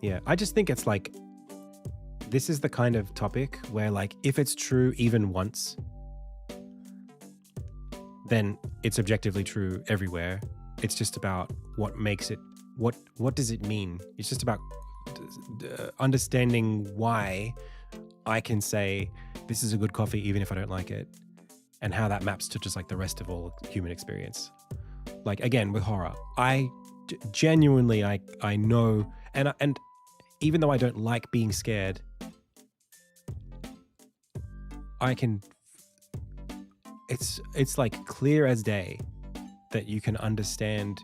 Yeah, I just think it's like, this is the kind of topic where, like, if it's true even once, then it's objectively true everywhere. It's just about what makes it, what does it mean? It's just about understanding why I can say this is a good coffee even if I don't like it, and how that maps to just like the rest of all human experience. Like, again, with horror, I genuinely, I know, and even though I don't like being scared, I can, it's like clear as day that you can understand,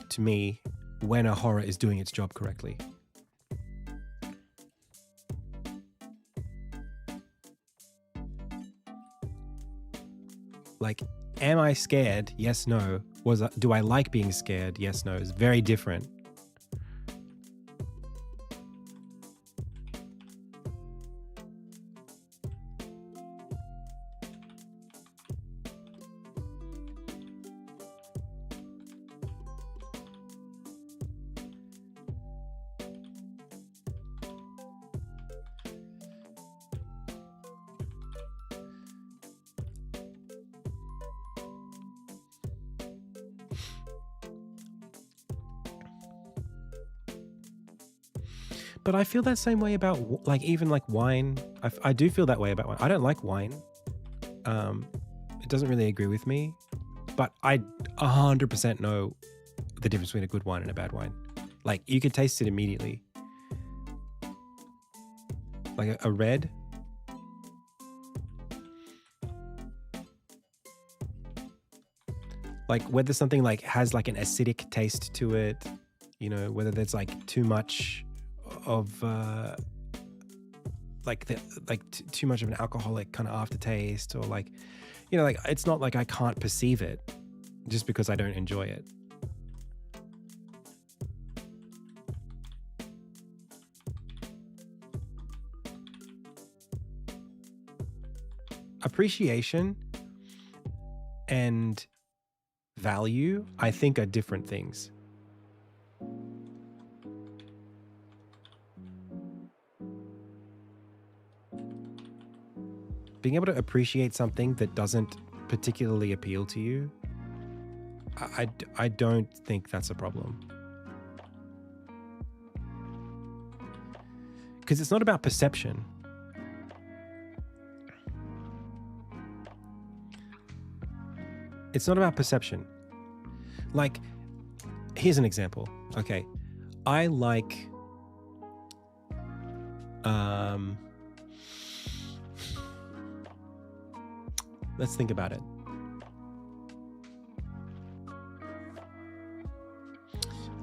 to me, when a horror is doing its job correctly. Like, am I scared? Yes, no. Do I like being scared? Yes, no. It's very different. But I feel that same way about, like, even like wine. I do feel that way about wine. I don't like wine. It doesn't really agree with me, but I 100% know the difference between a good wine and a bad wine. Like you could taste it immediately. Like a red. Like whether something like has like an acidic taste to it, you know, whether there's like too much of too much of an alcoholic kind of aftertaste, or like, you know, like it's not like I can't perceive it just because I don't enjoy it. Appreciation and value, I think, are different things. Being able to appreciate something that doesn't particularly appeal to you, I don't think that's a problem. Because it's not about perception. It's not about perception. Like, here's an example. Okay. I like, let's think about it.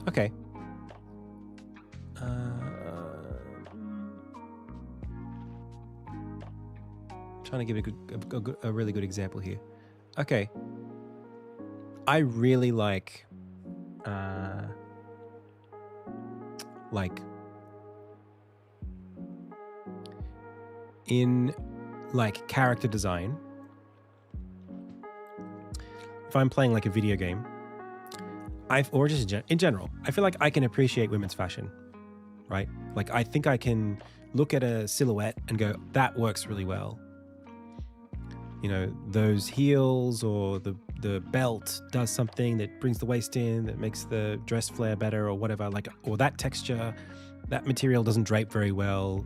Okay. Trying to give a really good example here. Okay. I really like in like character design, if I'm playing like a video game, or just in general, I feel like I can appreciate women's fashion, right? Like I think I can look at a silhouette and go, that works really well. You know, those heels or the belt does something that brings the waist in, that makes the dress flare better or whatever, like, or that texture, that material doesn't drape very well,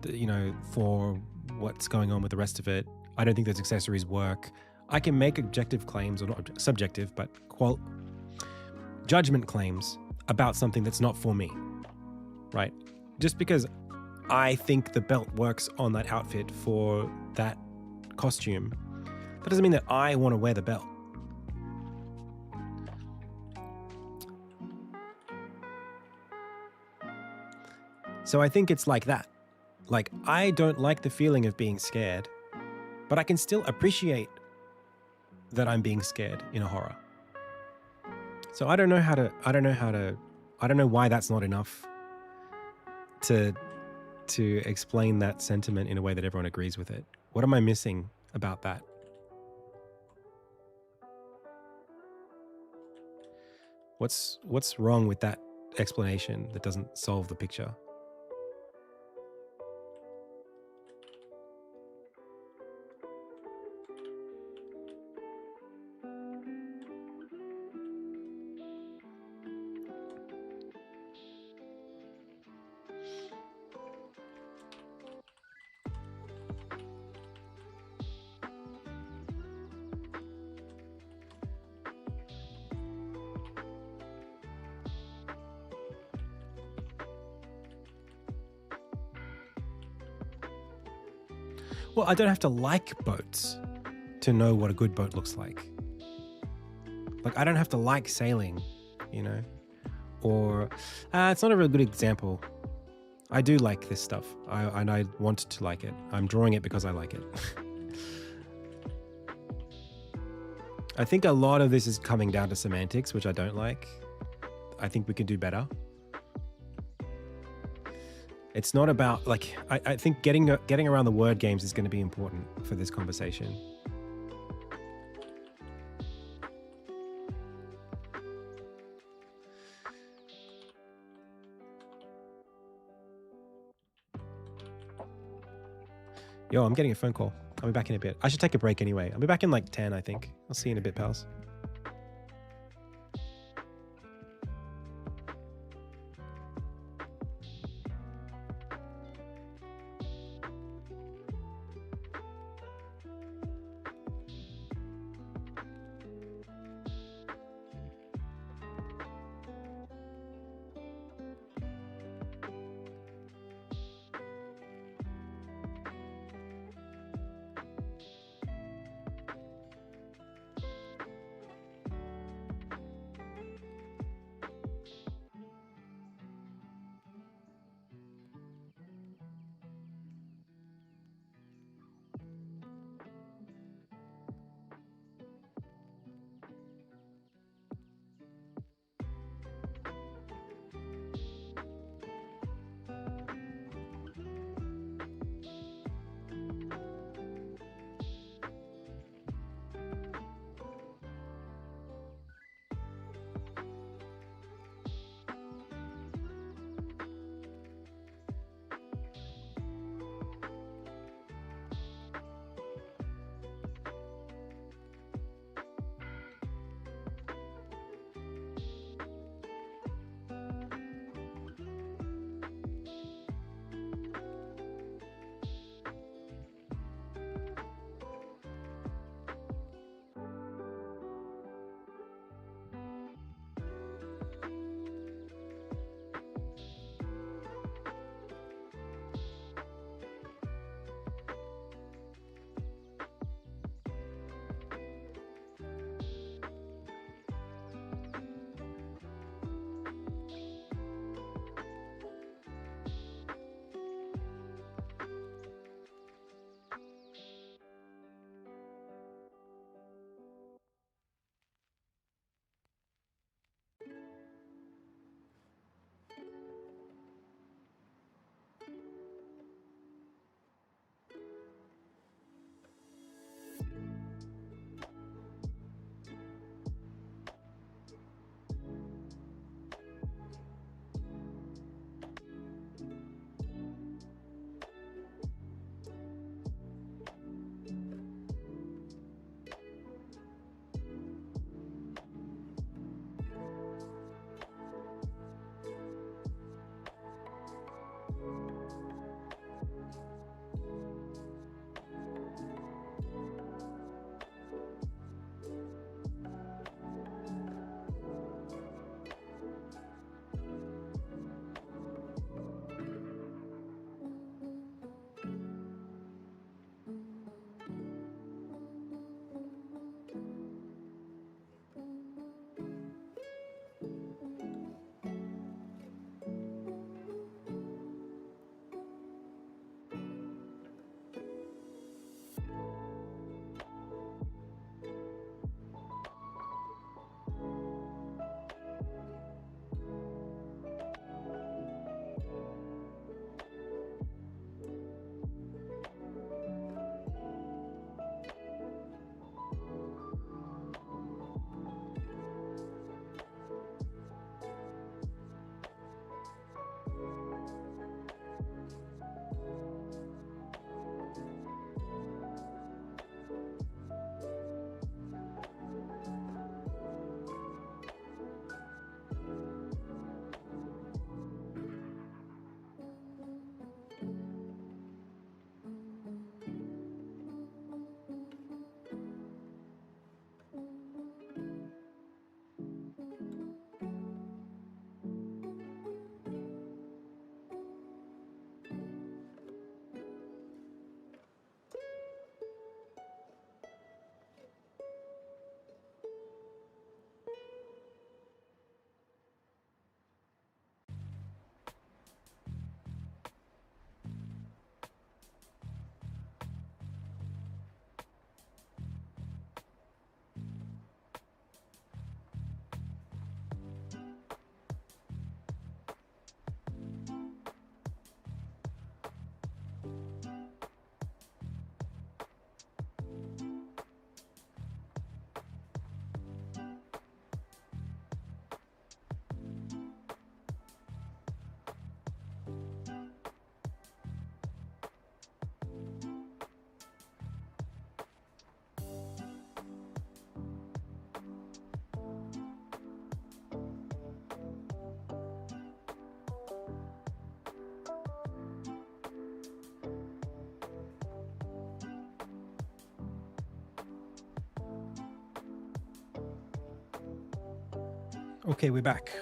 you know, for what's going on with the rest of it. I don't think those accessories work. I can make objective claims, or not subjective, but judgment claims about something that's not for me, right? Just because I think the belt works on that outfit for that costume, that doesn't mean that I want to wear the belt. So I think it's like that. Like, I don't like the feeling of being scared, but I can still appreciate that I'm being scared in a horror. So I don't know why that's not enough to explain that sentiment in a way that everyone agrees with it. What am I missing about that? What's wrong with that explanation that doesn't solve the picture? Well, I don't have to like boats to know what a good boat looks like. Like, I don't have to like sailing, you know? Or, it's not a real good example. I do like this stuff, and I want to like it. I'm drawing it because I like it. I think a lot of this is coming down to semantics, which I don't like. I think we can do better. It's not about, like, I think getting around the word games is going to be important for this conversation. Yo, I'm getting a phone call. I'll be back in a bit. I should take a break anyway. I'll be back in like 10, I think. I'll see you in a bit, pals. Okay, we're back.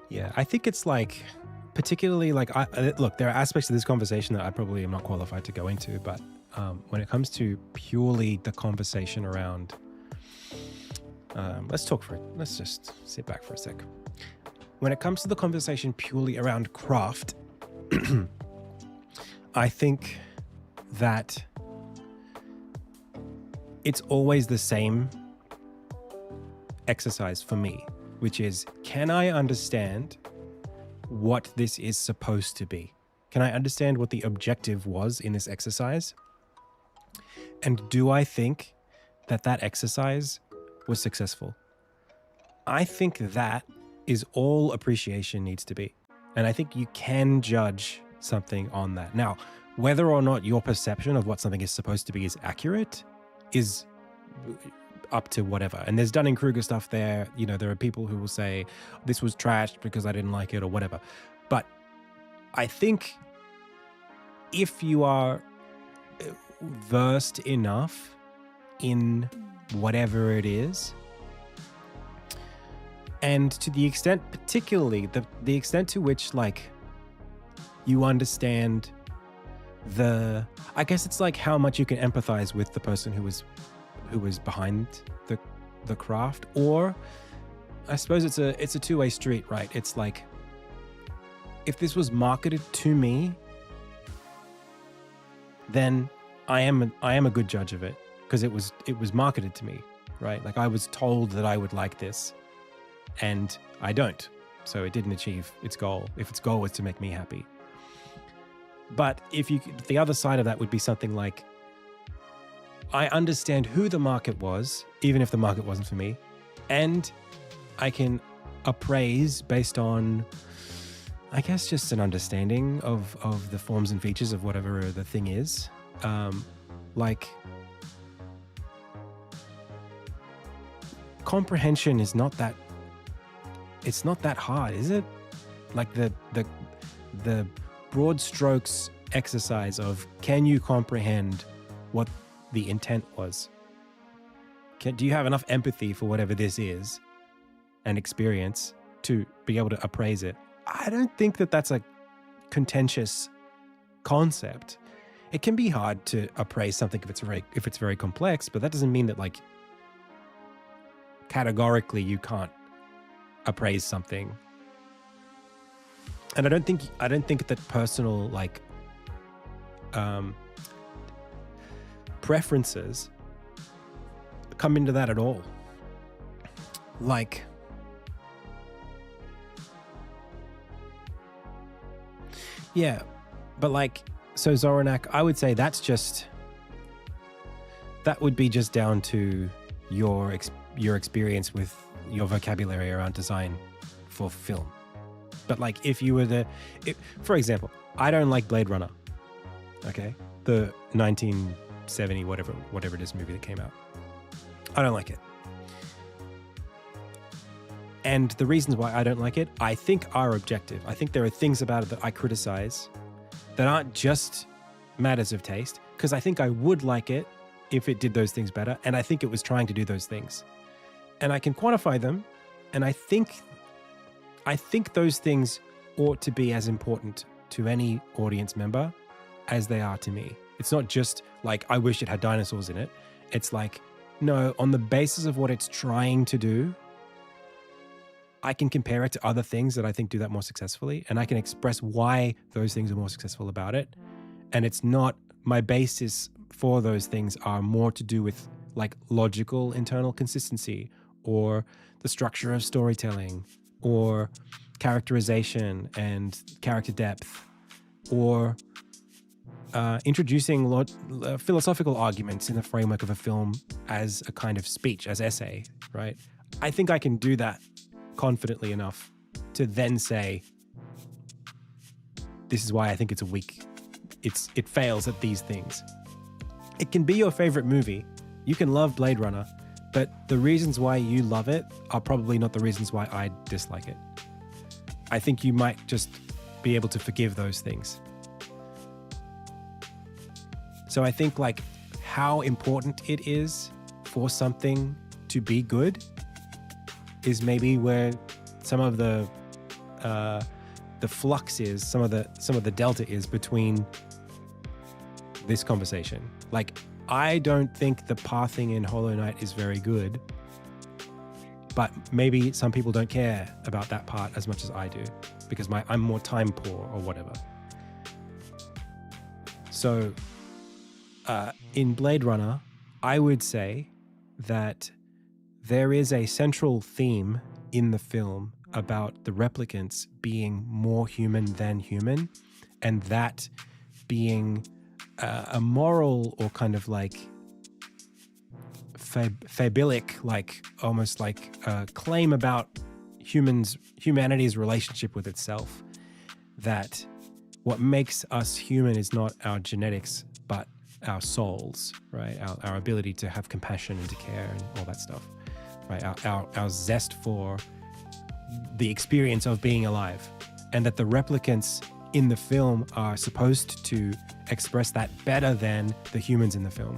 Yeah, I think it's like, particularly like, look, there are aspects of this conversation that I probably am not qualified to go into, but when it comes to purely the conversation around, let's just sit back for a sec. When it comes to the conversation purely around craft, I think that it's always the same exercise for me, which is, can I understand what this is supposed to be? Can I understand what the objective was in this exercise? And do I think that that exercise was successful? I think that is all appreciation needs to be. And I think you can judge something on that. Now, whether or not your perception of what something is supposed to be is accurate is up to whatever. And there's Dunning-Kruger stuff there. You know, there are people who will say, this was trashed because I didn't like it or whatever. But I think if you are versed enough in whatever it is, and to the extent, particularly the extent to which, like, you understand I guess it's like how much you can empathize with the person who was behind the craft. Or I suppose it's a two-way street, right? It's like, if this was marketed to me, then I am a good judge of it, because it was marketed to me, right? Like, I was told that I would like this, and I don't. So it didn't achieve its goal, if its goal was to make me happy. But the other side of that would be something like, I understand who the market was, even if the market wasn't for me, and I can appraise based on, I guess, just an understanding of the forms and features of whatever the thing is. Like, comprehension is not that, it's not that hard, is it? Like the broad strokes exercise of, can you comprehend what the intent was? Do you have enough empathy for whatever this is and experience to be able to appraise it? I don't think that that's a contentious concept. It can be hard to appraise something if it's very complex, but that doesn't mean that, like, categorically you can't appraise something. And I don't think that personal, like, preferences come into that at all. Like, yeah, but like, so Zoronak, I would say that would be just down to your experience with your vocabulary around design for film. But like, if you were for example, I don't like Blade Runner, okay? The 1970, whatever it is, movie that came out. I don't like it. And the reasons why I don't like it, I think, are objective. I think there are things about it that I criticize that aren't just matters of taste, because I think I would like it if it did those things better, and I think it was trying to do those things. And I can quantify them, and I think those things ought to be as important to any audience member as they are to me. It's not just like, I wish it had dinosaurs in it. It's like, no, on the basis of what it's trying to do, I can compare it to other things that I think do that more successfully, and I can express why those things are more successful about it. And it's not, my basis for those things are more to do with, like, logical internal consistency, or the structure of storytelling, or characterization and character depth, or introducing philosophical arguments in the framework of a film as a kind of speech, as essay, right? I think I can do that confidently enough to then say, this is why I think it's a weak it fails at these things. It can be your favorite movie. You can love Blade Runner, but the reasons why you love it are probably not the reasons why I dislike it. I think you might just be able to forgive those things. So I think like how important it is for something to be good is maybe where some of the flux is, some of the delta is between this conversation. Like, I don't think the pathing in Hollow Knight is very good, but maybe some people don't care about that part as much as I do because I'm more time poor or whatever. So in Blade Runner, I would say that there is a central theme in the film about the replicants being more human than human, and that being a moral or kind of like fabilic, like almost like a claim about humanity's relationship with itself, that what makes us human is not our genetics, but our souls, right? Our ability to have compassion and to care and all that stuff, right? Our zest for the experience of being alive, and that the replicants in the film are supposed to express that better than the humans in the film.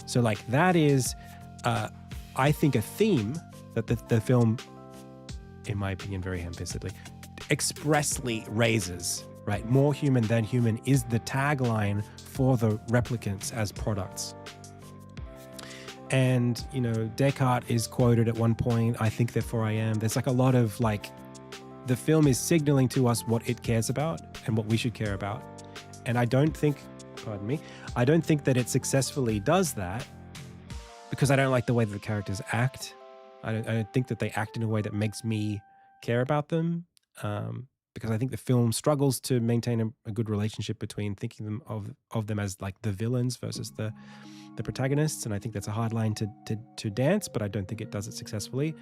So like that is, I think, a theme that the film, in my opinion, very ham-fistedly, expressly raises, right? More human than human is the tagline for the replicants as products. And, you know, Descartes is quoted at one point, I think therefore I am. There's like a lot of like, the film is signaling to us what it cares about and what we should care about. And I don't think that it successfully does that because I don't like the way that the characters act. I don't think that they act in a way that makes me care about them, because I think the film struggles to maintain a good relationship between thinking of them as like the villains versus the protagonists. And I think that's a hard line to dance, but I don't think it does it successfully.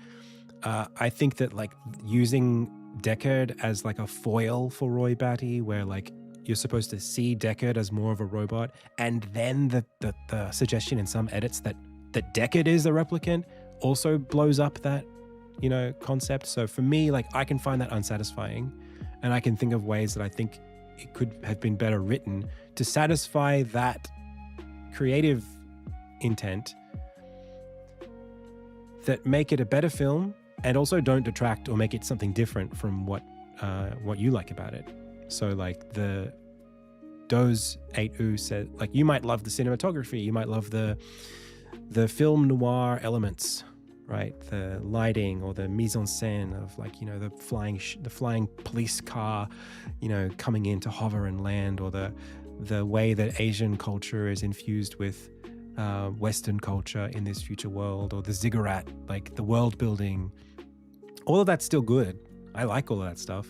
I think that like using Deckard as like a foil for Roy Batty, where like you're supposed to see Deckard as more of a robot, and then the suggestion in some edits that Deckard is the replicant also blows up that, you know, concept. So for me, like, I can find that unsatisfying, and I can think of ways that I think it could have been better written to satisfy that creative intent that make it a better film and also don't detract or make it something different from what you like about it. So like the Doze 8U said, like, you might love the cinematography, you might love the film noir elements, right? The lighting or the mise en scène of like, you know, the flying police car, you know, coming in to hover and land, or the way that Asian culture is infused with Western culture in this future world, or the ziggurat, like the world building. All of that's still good. I like all of that stuff.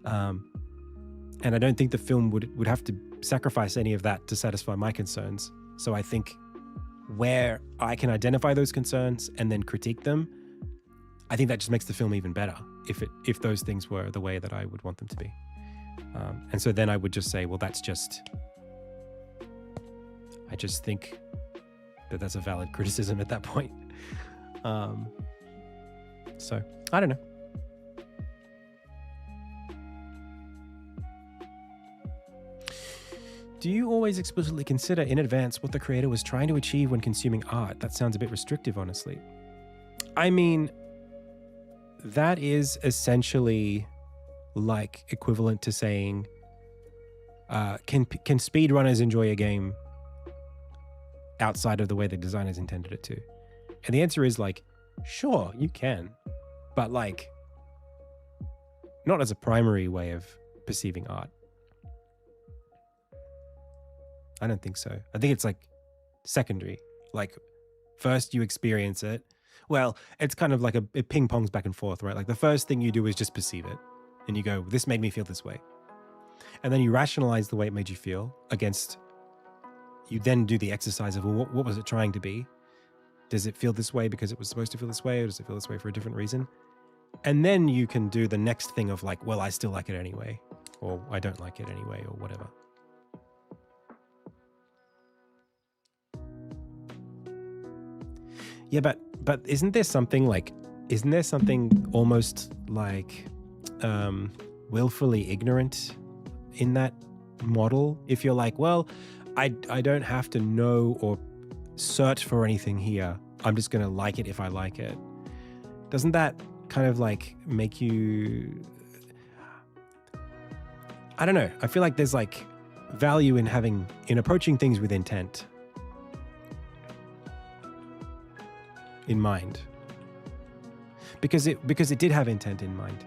And I don't think the film would have to sacrifice any of that to satisfy my concerns. So I think where I can identify those concerns and then critique them, I think that just makes the film even better if those things were the way that I would want them to be. And so then I would just say, well, I just think that that's a valid criticism at that point. So I don't know. Do you always explicitly consider in advance what the creator was trying to achieve when consuming art? That sounds a bit restrictive, honestly. I mean, that is essentially like equivalent to saying, can speedrunners enjoy a game outside of the way the designers intended it to? And the answer is like, sure, you can, but like, not as a primary way of perceiving art. I don't think so. I think it's like secondary. Like, first you experience it. Well, it's kind of like it ping pongs back and forth, right? Like the first thing you do is just perceive it. And you go, this made me feel this way. And then you rationalize the way it made you feel against, you then do the exercise of, well, what was it trying to be? Does it feel this way because it was supposed to feel this way, or does it feel this way for a different reason? And then you can do the next thing of like, well, I still like it anyway. or I don't like it anyway, or whatever. Yeah, but isn't there something almost like willfully ignorant in that model? If you're like, well, I don't have to know or search for anything here. I'm just going to like it if I like it. Doesn't that kind of like make you... I don't know. I feel like there's like value in approaching things with intent in mind. Because it did have intent in mind.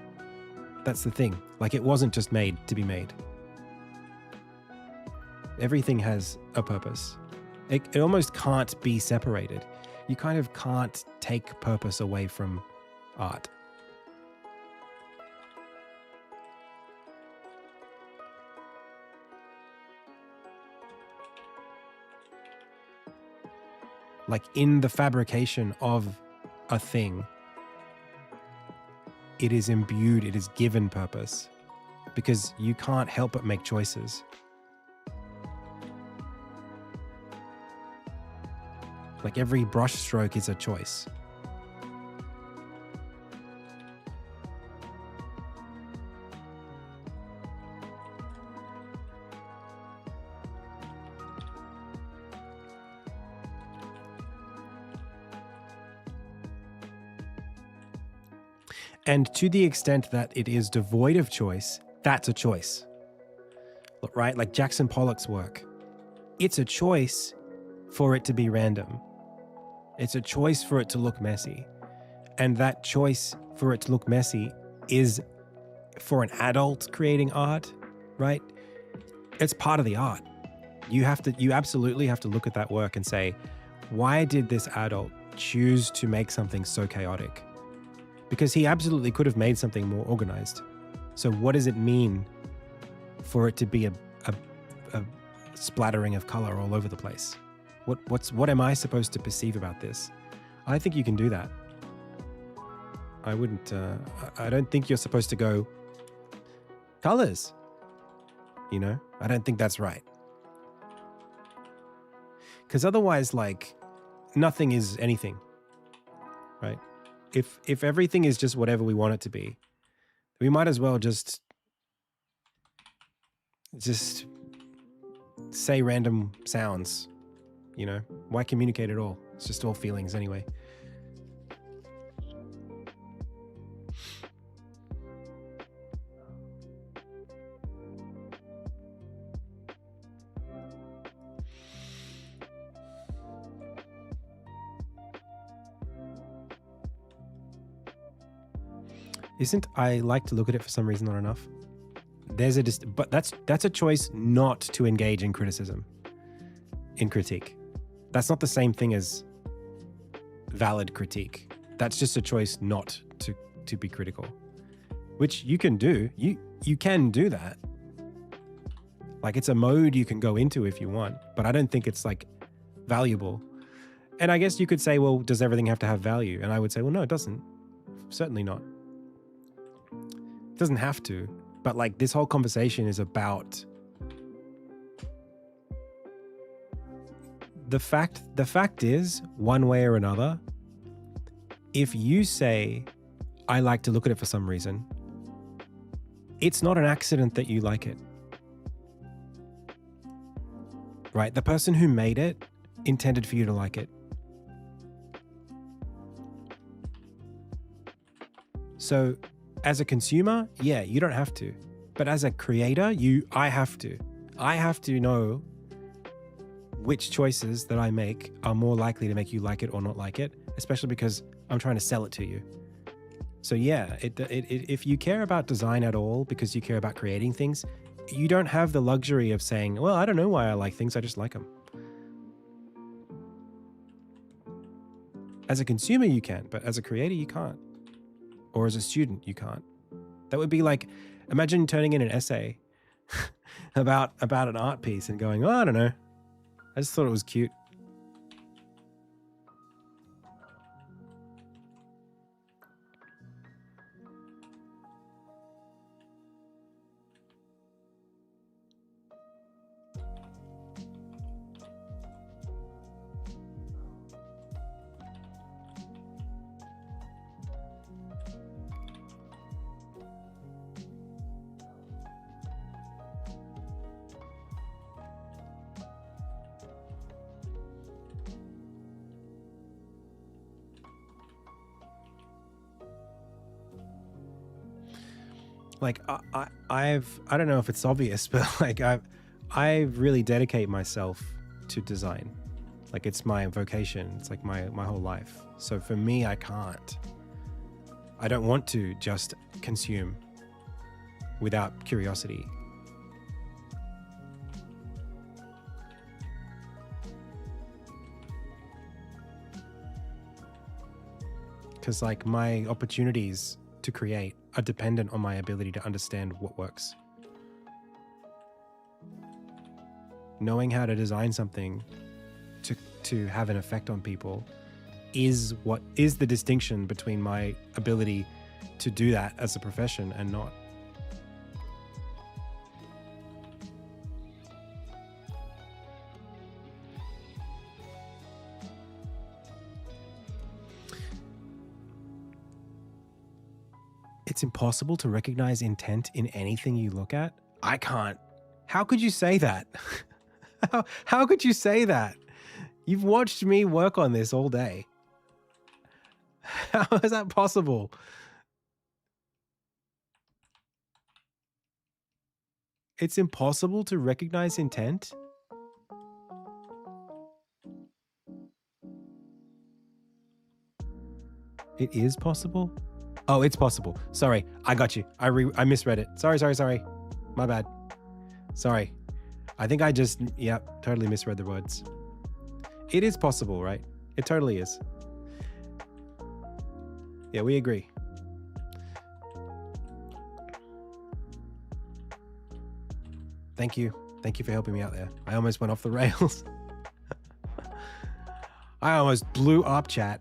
That's the thing. Like, it wasn't just made to be made. Everything has a purpose. It almost can't be separated. You kind of can't take purpose away from art. Like, in the fabrication of a thing, it is imbued, it is given purpose, because you can't help but make choices. Like, every brush stroke is a choice. And to the extent that it is devoid of choice, that's a choice. Right? Like Jackson Pollock's work. It's a choice for it to be random. It's a choice for it to look messy. And that choice for it to look messy is, for an adult creating art, right? It's part of the art. You absolutely have to look at that work and say, why did this adult choose to make something so chaotic? Because he absolutely could have made something more organized. So what does it mean for it to be a splattering of color all over the place? What am I supposed to perceive about this? I think you can do that. I wouldn't. I don't think you're supposed to go colors. You know, I don't think that's right. Because otherwise, like, nothing is anything, right? If everything is just whatever we want it to be, we might as well just say random sounds, you know? Why communicate at all? It's just all feelings anyway. Isn't I like to look at it for some reason not enough? But that's a choice not to engage in criticism, in critique. That's not the same thing as valid critique. That's just a choice not to be critical, which you can do. You can do that. Like, it's a mode you can go into if you want, but I don't think it's like valuable. And I guess you could say, well, does everything have to have value? And I would say, well, no, it doesn't. Certainly not. It doesn't have to. But like, this whole conversation is about the fact is, one way or another, if you say, I like to look at it for some reason, it's not an accident that you like it. Right? The person who made it intended for you to like it. So as a consumer, yeah, you don't have to. But as a creator, I have to. I have to know which choices that I make are more likely to make you like it or not like it, especially because I'm trying to sell it to you. So yeah, if you care about design at all because you care about creating things, you don't have the luxury of saying, well, I don't know why I like things, I just like them. As a consumer, you can, but as a creator, you can't. Or as a student, you can't. That would be like, imagine turning in an essay about an art piece and going, oh, I don't know. I just thought it was cute. like I don't know if it's obvious, but like I really dedicate myself to design. Like it's my vocation. It's like my whole life. So for me, I don't want to just consume without curiosity. Because like my opportunities to create are dependent on my ability to understand what works. Knowing how to design something to have an effect on people is what is the distinction between my ability to do that as a profession and not. It's impossible to recognize intent in anything you look at. I can't. How could you say that? How could you say that? You've watched me work on this all day. How is that possible? It's impossible to recognize intent? It is possible? Oh, it's possible. Sorry, I got you. I misread it. Sorry. My bad. Sorry. I think I just, totally misread the words. It is possible, right? It totally is. Yeah, we agree. Thank you. Thank you for helping me out there. I almost went off the rails. I almost blew up chat.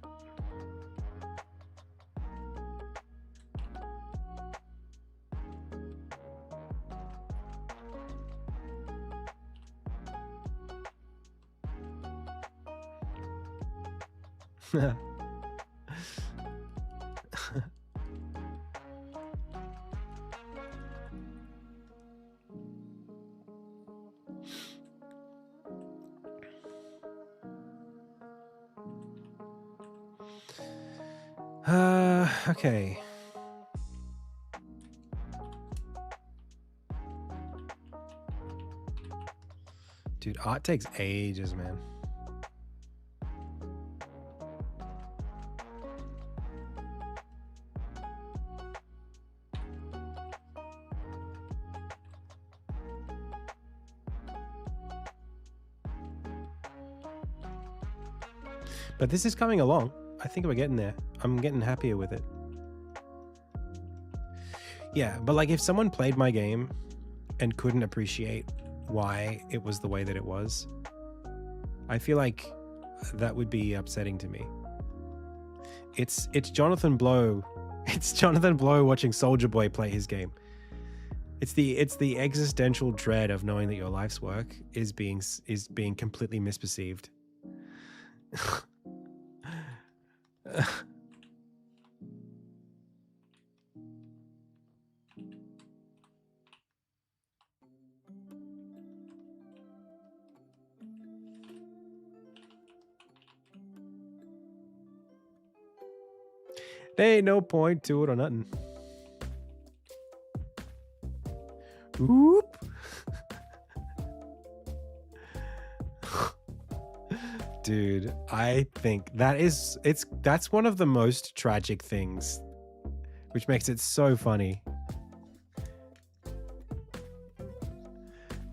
Okay. Dude, art takes ages, man. But this is coming along. I think we're getting there. I'm getting happier with it. Yeah, but like if someone played my game and couldn't appreciate why it was the way that it was, I feel like that would be upsetting to me. It's Jonathan Blow. It's Jonathan Blow watching Soulja Boy play his game. It's the existential dread of knowing that your life's work is being completely misperceived. There ain't no point to it or nothing. Oop. Dude, I think that's one of the most tragic things, which makes it so funny.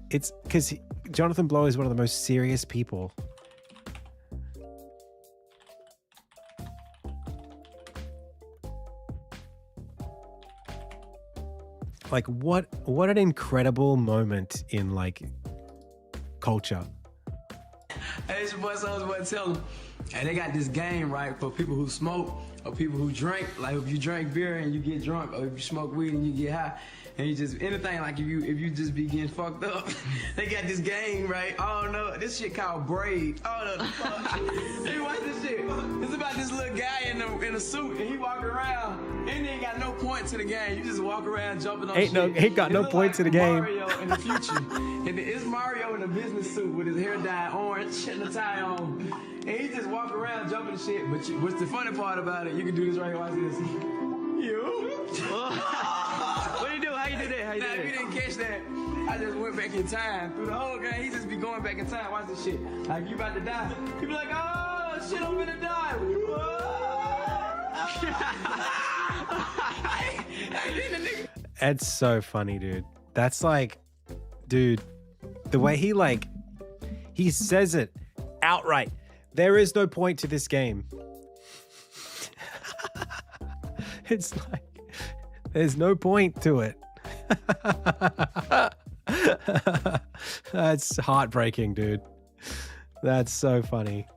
It's because Jonathan Blow is one of the most serious people. Like what an incredible moment in like culture. Hey, it's your boy Soulja tell them. Hey, they got this game, right, for people who smoke or people who drink. Like if you drink beer and you get drunk, or if you smoke weed and you get high, and you just anything, like if you just be getting fucked up, they got this game, right? Oh no, this shit called Braid. Oh no, fuck. Hey, watch this shit. It's about this little guy in a suit and he walking around and he ain't got no point to the game. You just walk around jumping on shit. Ain't got no point to the game. Mario in the future. And it's Mario in a business suit with his hair dyed orange and a tie on. And he just walk around jumping shit. But what's the funny part about it? You can do this right here. Watch this. You. What do you do? How did it? How you Now, did if you it? didn't catch that, I just went back in time. Through the whole game, he just be going back in time. Watch this shit. Like, you about to die. You be like, oh, shit, I'm gonna die. It's so funny, dude. That's like, dude, the way he says it outright. There is no point to this game. It's like, there's no point to it. That's heartbreaking, dude. That's so funny.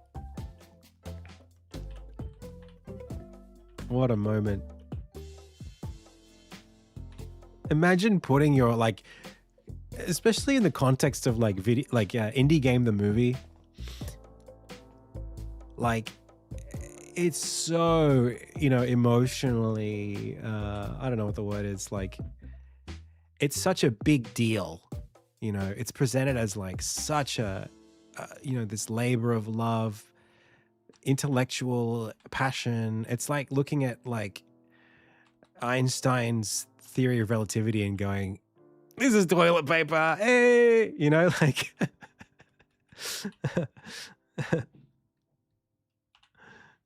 What a moment. Imagine putting your, like, especially in the context of like video, like Indie Game the movie. Like, it's so, emotionally, I don't know what the word is, like, it's such a big deal. It's presented as like such a, this labor of love, intellectual passion. It's like looking at like Einstein's theory of relativity and going, this is toilet paper, hey, like.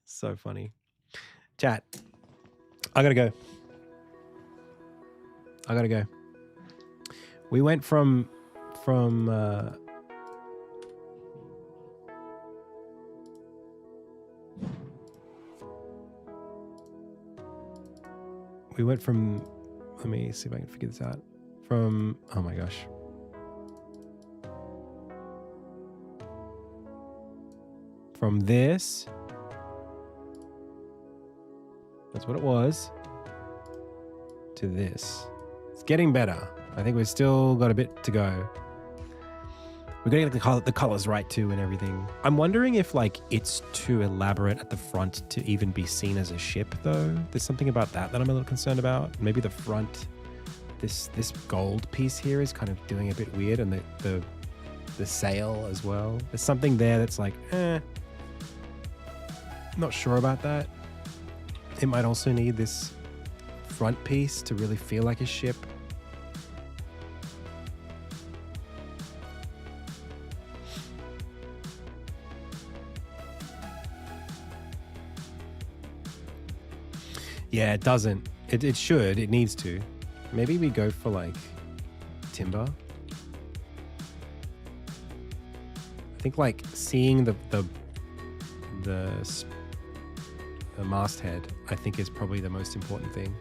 So funny. Chat, I gotta go. We went from let me see if I can figure this out. Oh my gosh. From this, that's what it was, to this. It's getting better. I think we've still got a bit to go. We're getting the colors right too and everything. I'm wondering if like it's too elaborate at the front to even be seen as a ship though. There's something about that I'm a little concerned about. Maybe the front, this gold piece here is kind of doing a bit weird, and the sail as well. There's something there that's like, not sure about that. It might also need this front piece to really feel like a ship. Yeah, it doesn't. It should. It needs to. Maybe we go for like timber. I think like seeing the masthead, I think, is probably the most important thing.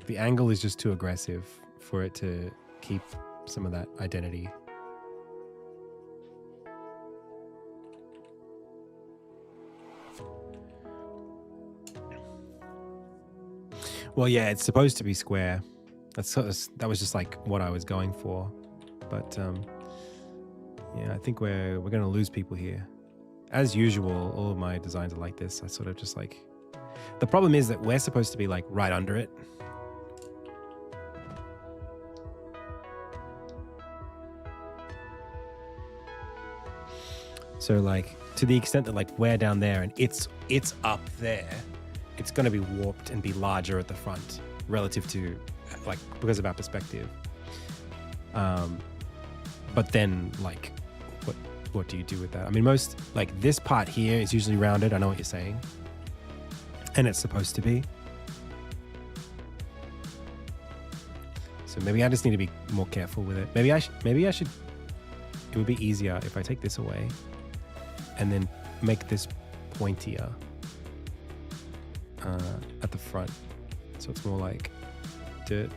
The angle is just too aggressive for it to keep some of that identity. Well, yeah, it's supposed to be square. That was just like what I was going for. But yeah, I think we're going to lose people here. As usual, all of my designs are like this. I sort of just like... The problem is that we're supposed to be like right under it. So like, to the extent that like we're down there and it's up there, it's going to be warped and be larger at the front relative to like, because of our perspective. But then like, what do you do with that? I mean, most like this part here is usually rounded. I know what you're saying. And it's supposed to be. So maybe I just need to be more careful with it. Maybe I should, it would be easier if I take this away and then make this pointier at the front. So it's more like dirt,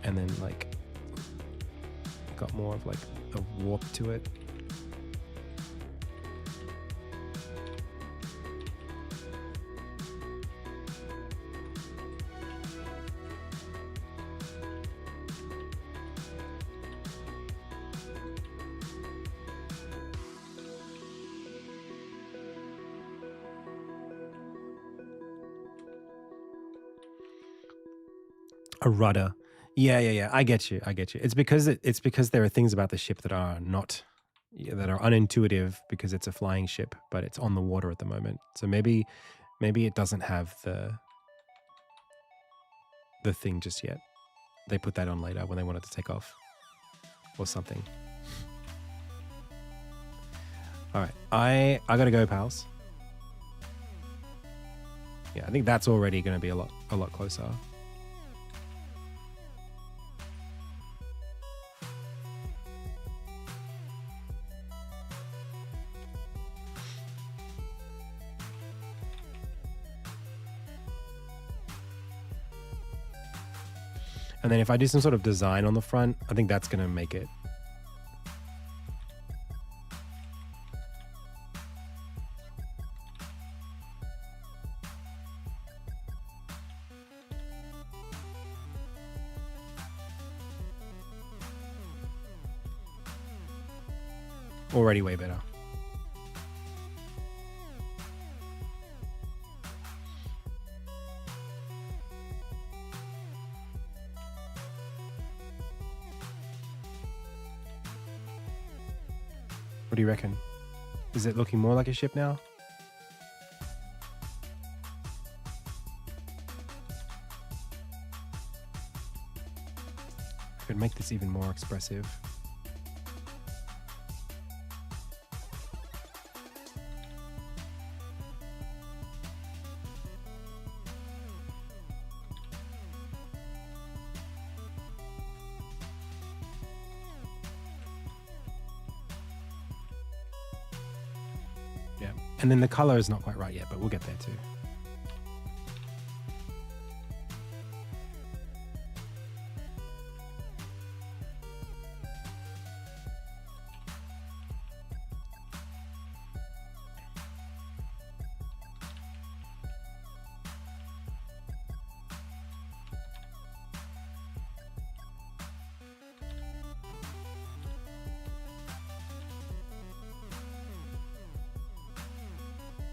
and then like got more of like a warp to it. A rudder. Yeah. I get you. It's because there are things about the ship that are not that are unintuitive because it's a flying ship, but it's on the water at the moment. So maybe it doesn't have the thing just yet. They put that on later when they wanted to take off or something. All right, I gotta go, pals. Yeah, I think that's already going to be a lot closer. And then if I do some sort of design on the front, I think that's going to make it. Already way better. What do you reckon? Is it looking more like a ship now? I could make this even more expressive. And then the color is not quite right yet, but we'll get there too.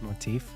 Motif.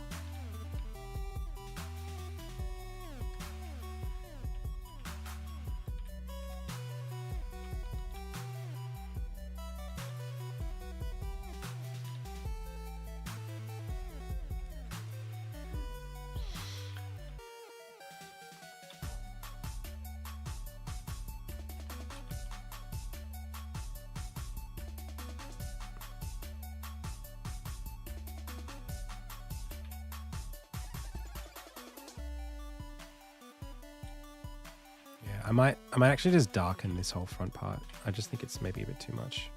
I might actually just darken this whole front part. I just think it's maybe a bit too much.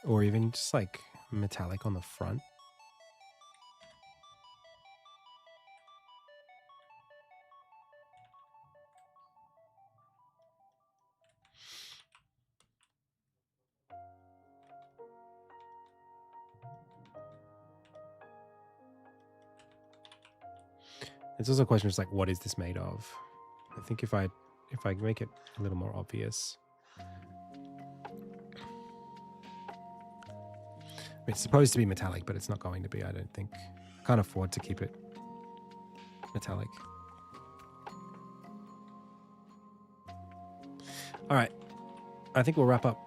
Or even just like metallic on the front. It's also a question of like, what is this made of? I think if I make it a little more obvious. It's supposed to be metallic, but it's not going to be, I don't think. I can't afford to keep it metallic. All right. I think we'll wrap up.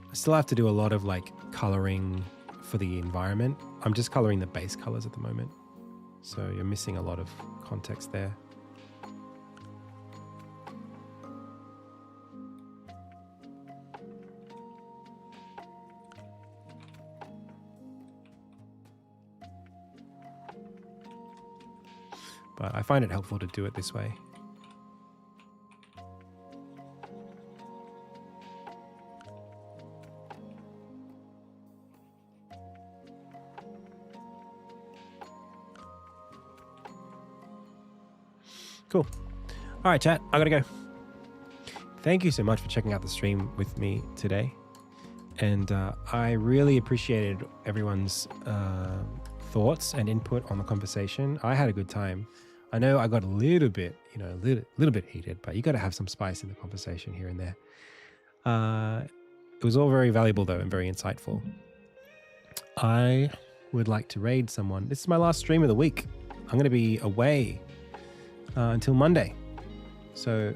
I still have to do a lot of like coloring for the environment. I'm just coloring the base colors at the moment. So you're missing a lot of context there. But I find it helpful to do it this way. Cool. All right, chat. I gotta go. thank you so much for checking out the stream with me today. And I really appreciated everyone's thoughts and input on the conversation. I had a good time. I know I got a little bit, little bit heated, but you got to have some spice in the conversation here and there. It was all very valuable, though, and very insightful. I would like to raid someone. This is my last stream of the week. I'm going to be away until Monday. So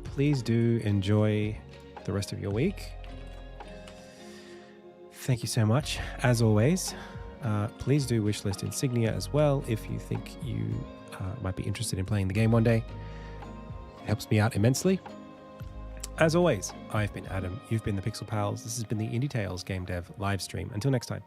please do enjoy the rest of your week. Thank you so much. As always, please do wishlist Insignia as well if you think you might be interested in playing the game one day. It helps me out immensely. As always, I've been Adam. You've been the Pixel Pals. This has been the Indie Tales Game Dev live stream. Until next time.